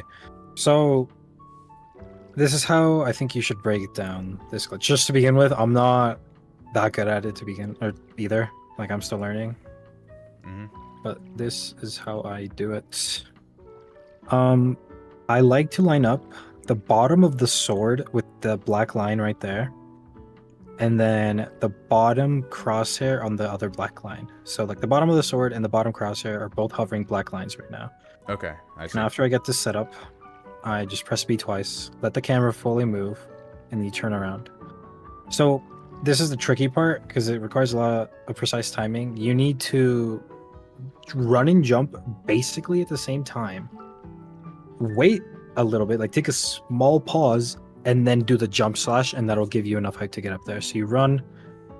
So this is how I think you should break it down. This glitch. Just to begin with, I'm not that good at it to begin either. Like, I'm still learning. But this is how I do it. I like to line up the bottom of the sword with the black line right there, and then the bottom crosshair on the other black line. So like the bottom of the sword and the bottom crosshair are both hovering black lines right now. Okay, I see. And after I get this set up, I just press B twice, let the camera fully move, and then you turn around. So this is the tricky part because it requires a lot of precise timing. You need to run and jump basically at the same time. Wait a little bit, like take a small pause, and then do the jump slash, and that'll give you enough height to get up there. So you run,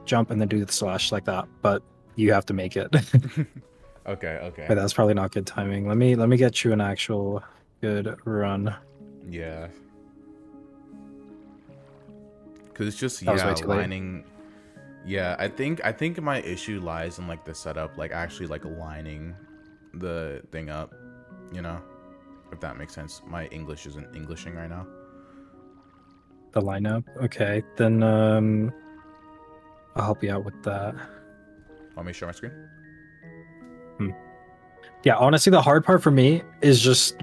jump, and then do the slash like that. But you have to make it. Okay. But that's probably not good timing. Let me get you an actual good run. Yeah. Because it's just, That was way yeah, too late. lining... Yeah, I think my issue lies in like the setup, like actually like lining the thing up, you know, if that makes sense. My English isn't Englishing right now. The lineup. Okay, then I'll help you out with that. Want me to share my screen? Yeah, honestly, the hard part for me is just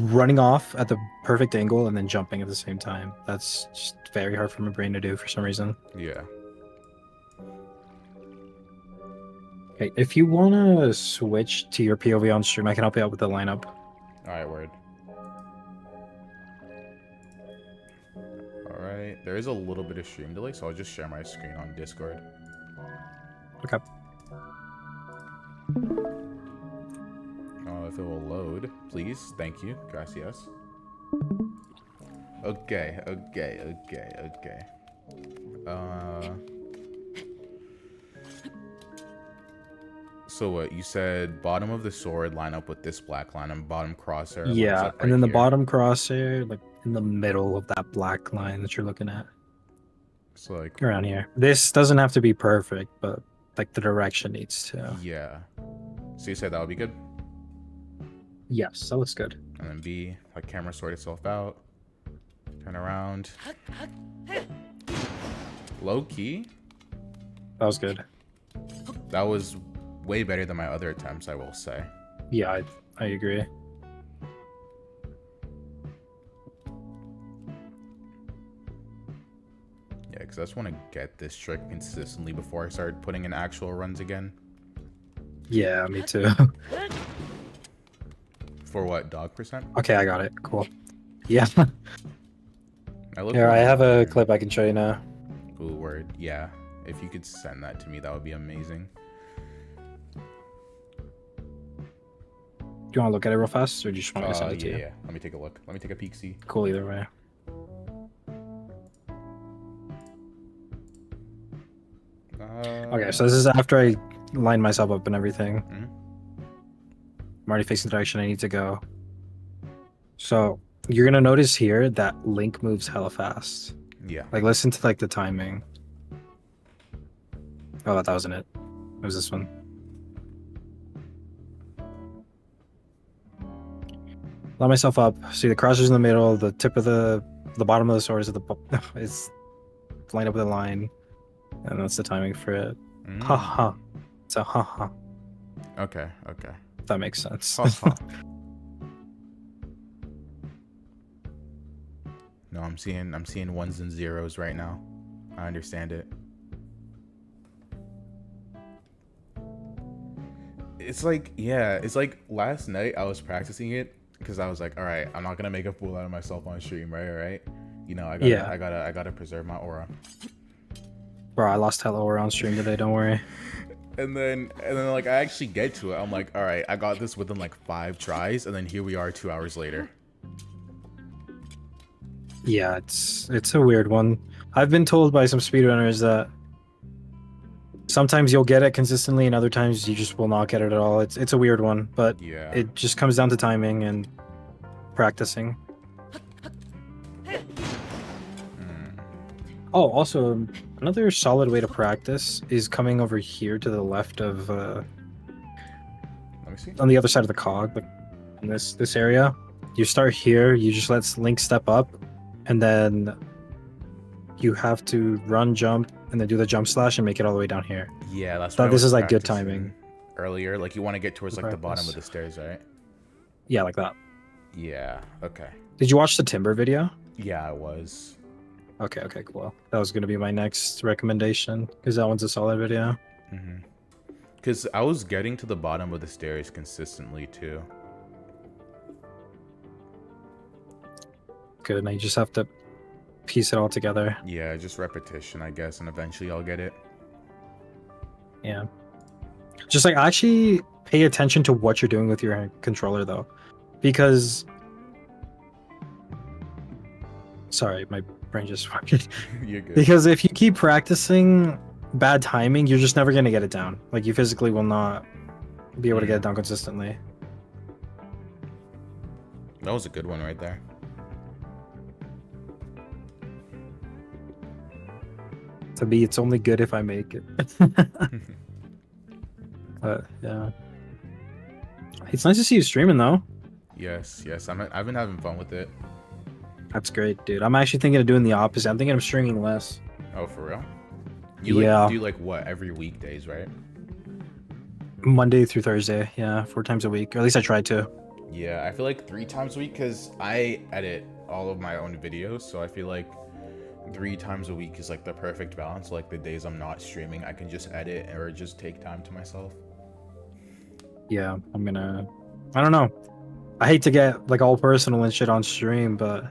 running off at the perfect angle and then jumping at the same time. That's just very hard for my brain to do for some reason. Yeah. Okay, if you want to switch to your POV on stream, I can help you out with the lineup. All right, word. All right. There is a little bit of stream delay, so I'll just share my screen on Discord. Okay. If it will load, please. Thank you. Gracias. Okay. So what you said? Bottom of the sword line up with this black line and bottom crosshair. lines Yeah, up and right then the here. bottom crosshair, like in the middle of that black line that you're looking at. So like Around here. This doesn't have to be perfect, but like the direction needs to. yeah. So you said that would be good, Yes, that looks good. and then B, like camera sort itself out. Turn around. Low key. That was good. That was way better than my other attempts, I will say. Yeah, I agree. Yeah, because I just want to get this trick consistently before I start putting in actual runs again. Yeah, me too. For what, dog percent? Okay, I got it. Cool. Yeah. I look Here, I have a familiar. clip I can show you now. Ooh, word. Yeah. If you could send that to me, that would be amazing. Do you want to look at it real fast, or do you just want me to send it to you? Yeah. Let me take a look. Let me take a peek, see. Cool, either way. Okay, so this is after I line myself up and everything. Mhm. I'm already facing the direction I need to go. So you're gonna notice here that Link moves hella fast. Yeah. Like, listen to like the timing. Oh, that wasn't it. It was this one. Line myself up. See the crossers in the middle. The tip of the bottom of the sword is at the is lined up with a line, and that's the timing for it. Mm. Ha ha. It's a ha ha. Okay. If that makes sense. Ha, ha. No, I'm seeing ones and zeros right now. I understand it. It's like, yeah, it's like last night I was practicing it because I was like, all right, I'm not gonna make a fool out of myself on stream, right? You know, I gotta preserve my aura. Bro, I lost hella aura on stream today. Don't worry. And then like I actually get to it. I'm like, all right, I got this within like 5 tries, and then here we are 2 hours later. Yeah, it's a weird one. I've been told by some speedrunners that sometimes you'll get it consistently, and other times you just will not get it at all. It's a weird one, but Yeah. it just comes down to timing and practicing. Oh, also another solid way to practice is coming over here to the left of Let me see. on the other side of the cog, like in this area. You start here, you just let Link step up, and then you have to run, jump, and then do the jump slash and make it all the way down here. Yeah, that's Thought what I this was is, like, good practicing timing. earlier. Like you want to get towards Good like the bottom practice. of the stairs, right? Yeah, like that. Yeah. Okay. Did you watch the Timber video? Yeah, I was. Okay, cool. That was going to be my next recommendation, because that one's a solid video. Because I was getting to the bottom of the stairs consistently too. Good, now you just have to piece it all together. Yeah, just repetition, I guess, and eventually I'll get it. Yeah. Just like actually pay attention to what you're doing with your controller though. Because sorry, my brain just farted. You're good. Because if you keep practicing bad timing, you're just never gonna get it down. Like you physically will not be able to get it down consistently. That was a good one right there. To me, it's only good if I make it. But yeah, it's nice to see you streaming though. Yes, I've been having fun with it. That's great, dude. I'm actually thinking of doing the opposite. I'm thinking of streaming less. Oh, for real? You Yeah. do like what, every weekdays, right? Monday through Thursday, yeah, 4 times a week. Or at least I try to. Yeah, I feel like 3 times a week because I edit all of my own videos, so I feel like 3 times a week is like the perfect balance. Like the days I'm not streaming, I can just edit or just take time to myself. Yeah, I don't know. I hate to get like all personal and shit on stream, but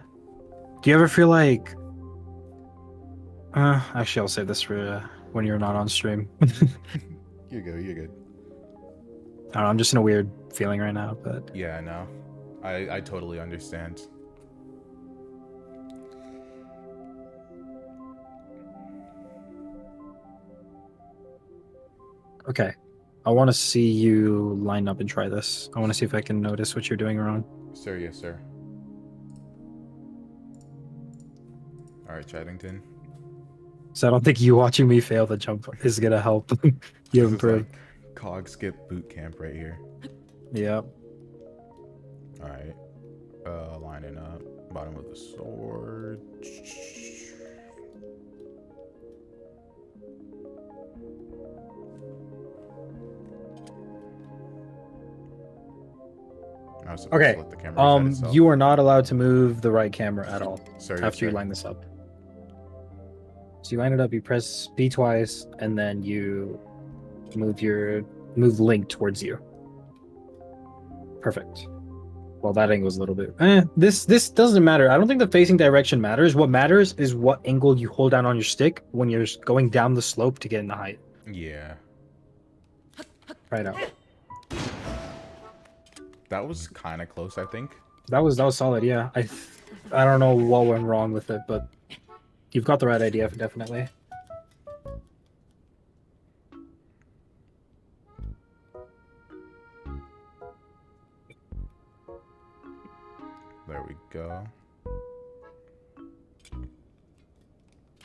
do you ever feel like actually I'll save this for when you're not on stream. You're good. I don't know, I'm just in a weird feeling right now, but Yeah, I know. I totally understand. okay. I want to see you line up and try this. I want to see if I can notice what you're doing wrong. Sir, yes, sir. Alright, Chaddington. So I don't think you watching me fail the jump is gonna help you This is improve. like cog skip boot camp right here. Yep. Alright. Lining up. Bottom of the sword. I was supposed Okay. to let the camera reset itself. You are not allowed to move the right camera at all Sir, yes, after you sir. line this up. So you line it up, you press B twice, and then you move link towards you. Perfect. Well, that angle's a little bit. This doesn't matter. I don't think the facing direction matters. What matters is what angle you hold down on your stick when you're going down the slope to get in the height. Yeah. Right out. That was kind of close, I think. That was solid. Yeah. I don't know what went wrong with it, but you've got the right idea, definitely. There we go.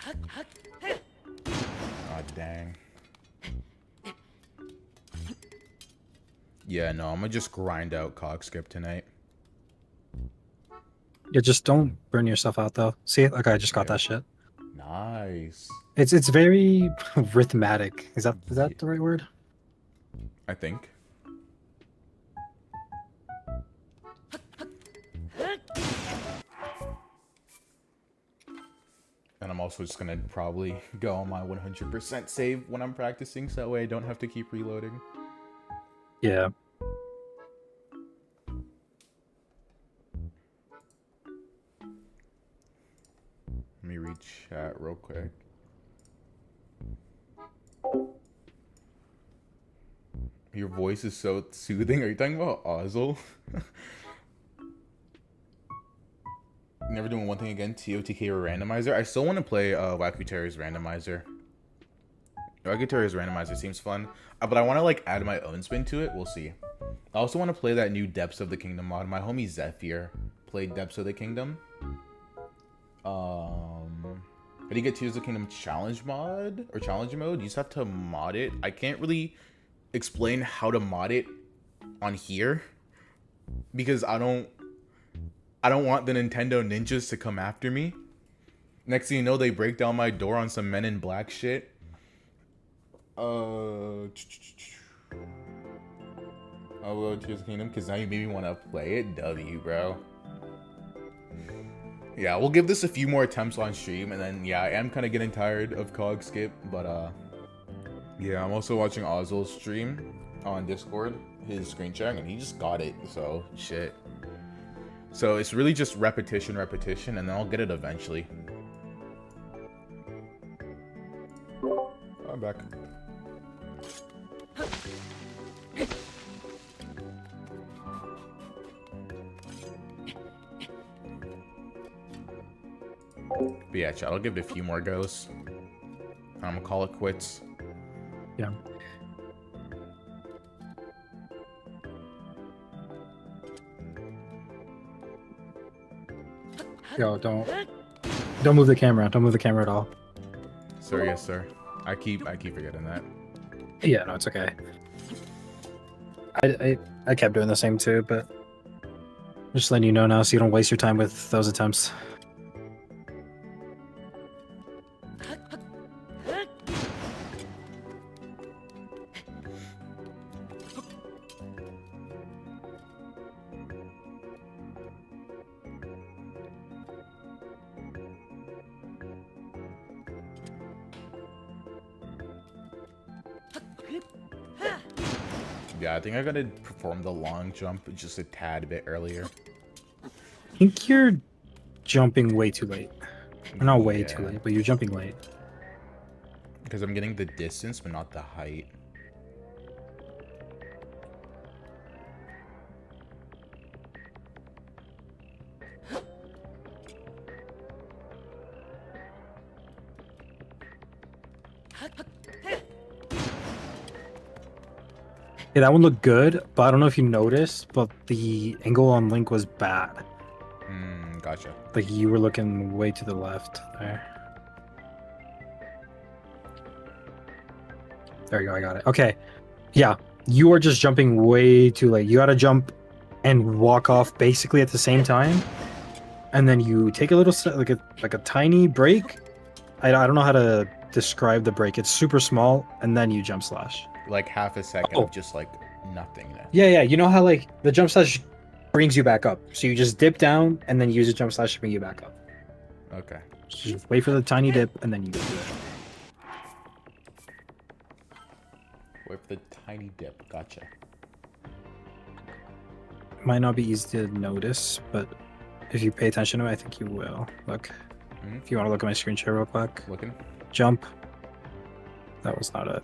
Ah, dang. Yeah, no, I'm gonna just grind out cog skip tonight. Yeah, just don't burn yourself out though. See, like I just got that shit. Nice. It's very rhythmatic. Is that the right word? I think. And I'm also just gonna probably go on my 100% save when I'm practicing, so that way I don't have to keep reloading. Yeah. Let me read chat real quick. Your voice is so soothing. Are you talking about Ozzel? Never doing one thing again. Totk or randomizer. I still want to play Wacky Terror's randomizer. Wacky Terror's randomizer seems fun, but I want to like add my own spin to it. We'll see. I also want to play that new Depths of the Kingdom mod. My homie Zephyr played Depths of the Kingdom. How do you get Tears of the Kingdom challenge mod or challenge mode? You just have to mod it. I can't really explain how to mod it on here because I don't want the Nintendo ninjas to come after me. Next thing you know, they break down my door on some Men in Black shit. I'll go to Tears of the Kingdom because now you made me want to play it. W, bro. Yeah, we'll give this a few more attempts on stream, and then yeah, I am kind of getting tired of cog skip, but yeah, I'm also watching Ozzel's stream on Discord, his screen sharing, and he just got it, so shit. So it's really just repetition, and then I'll get it eventually. I'm back. But yeah, chat, I'll give it a few more goes. I'm gonna call it quits. Yeah. Yo, don't move the camera. Don't move the camera at all. Sir, yes, sir. I keep forgetting that. Yeah, no, it's okay. I kept doing the same too, but just letting you know now so you don't waste your time with those attempts. Yeah, I think I gotta perform the long jump just a tad bit earlier. I think you're jumping way too late. Or not way too Yeah. late, but you're jumping late. Because I'm getting the distance, but not the height. Yeah, that one looked good, but I don't know if you noticed, but the angle on Link was bad. Gotcha. Like you were looking way to the left there. There you go, I got it. Okay. Yeah, you are just jumping way too late. You gotta jump and walk off basically at the same time. And then you take a little, like a tiny break. I don't know how to describe the break. It's super small, and then you jump slash. Like half a second of just like nothingness. Yeah, you know how like the jump slash brings you back up. So you just dip down and then use a jump slash to bring you back up. Okay. So just wait for the tiny dip and then you do it. Wait for the tiny dip. Gotcha. Might not be easy to notice, but if you pay attention to it, I think you will. Look. If you want to look at my screen share real quick. Looking. Jump. That was not it.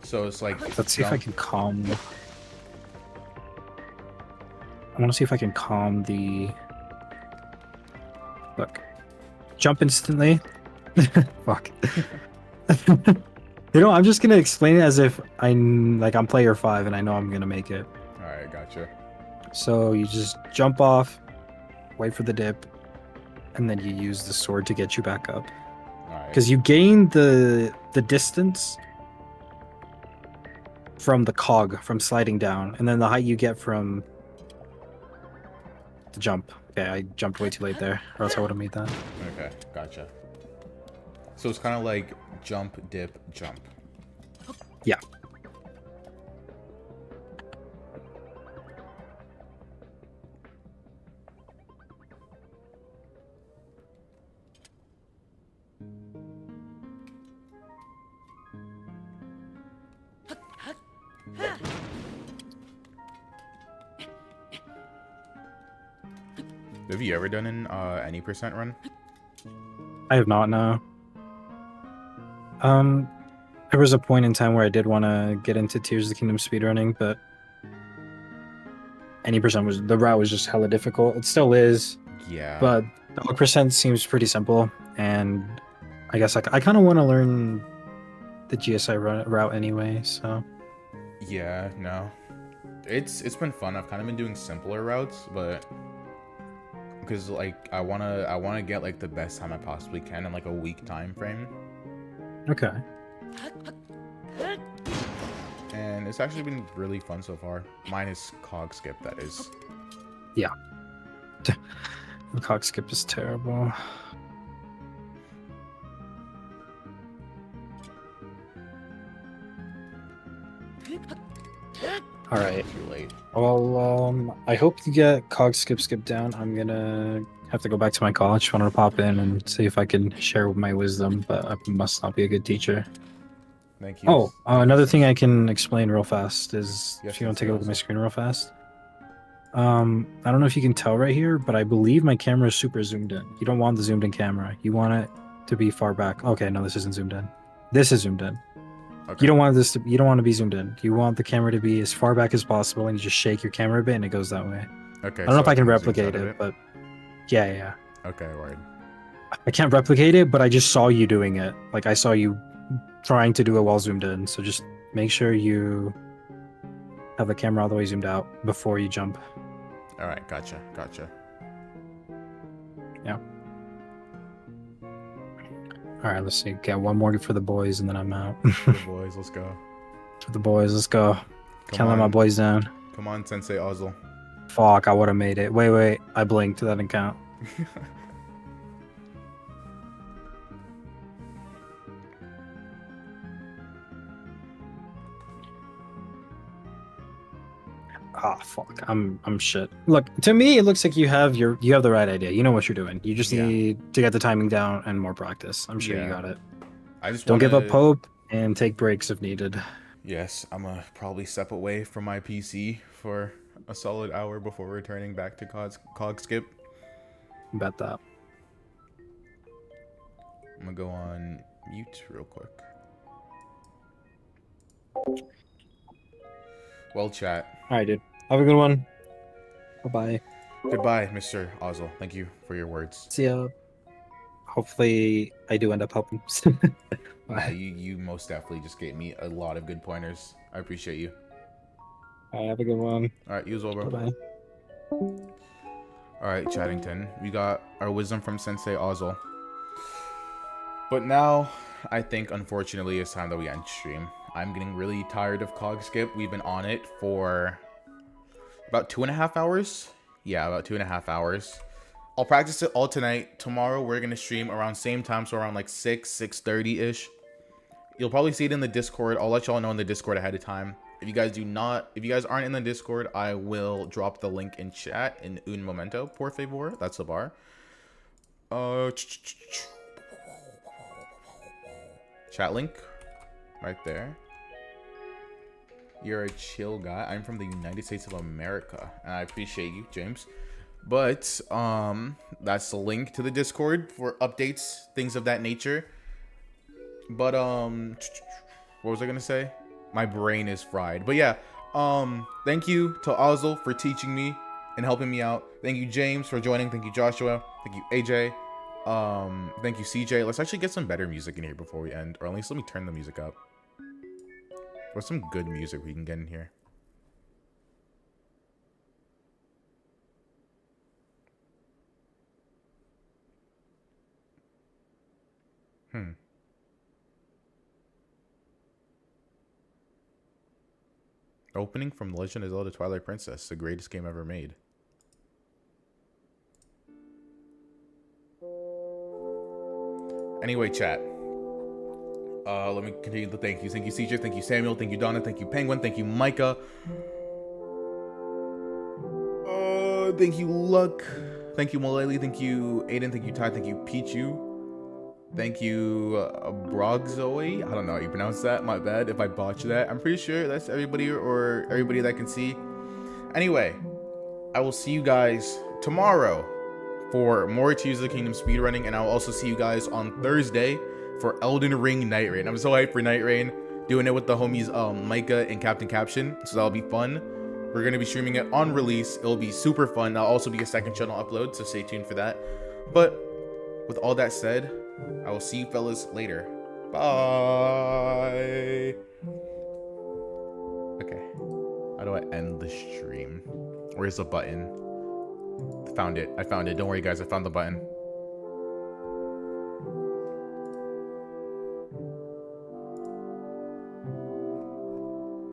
So it's like. Let's see if I can calm. I want to see if I can calm the. Look. Jump instantly. Fuck. You know, I'm just gonna explain it as if I'm player 5 and I know I'm gonna make it. All right, gotcha. So you just jump off, wait for the dip, and then you use the sword to get you back up. Because you gain the distance from the cog, from sliding down, and then the height you get from the jump. Okay, I jumped way too late there, or else I would have made that. Okay, gotcha. So it's kind of like jump, dip, jump. Yeah. Have you ever done an any percent run? I have not, no. There was a point in time where I did want to get into Tears of the Kingdom speedrunning, but any percent the route was just hella difficult. It still is. Yeah. But the percent seems pretty simple, and I guess I kind of want to learn the GSI route anyway. So. Yeah. No. It's been fun. I've kind of been doing simpler routes, but because like I wanna get like the best time I possibly can in like a week time frame. Okay. And it's actually been really fun so far. Minus cog skip, that is. Yeah. The cog skip is terrible. All right. Too late. Well, I hope you get cog skip down. I'm gonna have to go back to my college. Wanted to pop in and see if I can share my wisdom, but I must not be a good teacher. Thank you. Oh, another thing I can explain real fast is Yes, if you want yes, to take a look at yes. my screen real fast. I don't know if you can tell right here, but I believe my camera is super zoomed in. You don't want the zoomed in camera. You want it to be far back. Okay, no, this isn't zoomed in. This is zoomed in. Okay. You don't want to be zoomed in. You want the camera to be as far back as possible, and you just shake your camera a bit, and it goes that way. Okay. I don't know if I can zoom replicate out of it, but yeah. Okay, word. I can't replicate it, but I just saw you doing it. Like I saw you trying to do it while zoomed in. So just make sure you have the camera all the way zoomed out before you jump. All right, gotcha. Yeah. All right, let's see. Get one more for the boys, and then I'm out. For the boys, let's go. For the boys, let's go. Come Can't let my on. boys down. Come on, Sensei Ozzel. Fuck, I would have made it. Wait, I blinked. That didn't count. Ah, fuck. I'm shit. Look, to me, it looks like you have the right idea. You know what you're doing. You just Yeah. need to get the timing down and more practice. I'm sure you Yeah. got it. I just Don't give up wanna- hope and take breaks if needed. Yes, I'm gonna probably step away from my PC for a solid hour before returning back to Cog Skip. Bet that. I'm gonna go on mute real quick. Well, chat. All right, dude. Have a good one. Bye-bye. Goodbye, Mr. Ozzel. Thank you for your words. See ya. Hopefully, I do end up helping. Yeah, you most definitely just gave me a lot of good pointers. I appreciate you. All right, have a good one. All right, you as well, bro. Bye-bye. All right, Chattington. We got our wisdom from Sensei Ozzel. But now, I think, unfortunately, it's time that we end stream. I'm getting really tired of Cog Skip. We've been on it for about 2.5 hours. Yeah, about 2.5 hours. I'll practice it all tonight. Tomorrow, we're going to stream around same time, so around like 6:30-ish. You'll probably see it in the Discord. I'll let y'all know in the Discord ahead of time. If you guys aren't in the Discord, I will drop the link in chat in un momento, por favor. That's the bar. Chat link right there. You're a chill guy. I'm from the United States of America, and I appreciate you, James. But that's the link to the Discord for updates, things of that nature. But what was I gonna say? My brain is fried. But yeah, thank you to Ozzel for teaching me and helping me out. Thank you, James, for joining. Thank you, Joshua. Thank you, AJ. Thank you, CJ. Let's actually get some better music in here before we end, or at least let me turn the music up. What's some good music we can get in here? Opening from Legend of Zelda Twilight Princess, the greatest game ever made. Anyway, chat. Let me continue the thank yous. Thank you, CJ. Thank you, Samuel. Thank you, Donna. Thank you, Penguin. Thank you, Micah. Thank you, Luck. Thank you, Malali. Thank you, Aiden. Thank you, Ty. Thank you, Pichu. Thank you, Brogzoe. I don't know how you pronounce that. My bad if I botch that. I'm pretty sure that's everybody or everybody that can see. Anyway, I will see you guys tomorrow for more Tears of the Kingdom speedrunning, and I'll also see you guys on Thursday for Elden Ring Night Rain. I'm so hyped for Night Rain, doing it with the homies Micah and Captain Caption, so that'll be fun. We're going to be streaming it on release. It'll be super fun. That'll also be a second channel upload, so stay tuned for that. But with all that said, I will see you fellas later. Bye. Okay. How do I end the stream? Where's the button? Found it. I found it. Don't worry, guys. I found the button.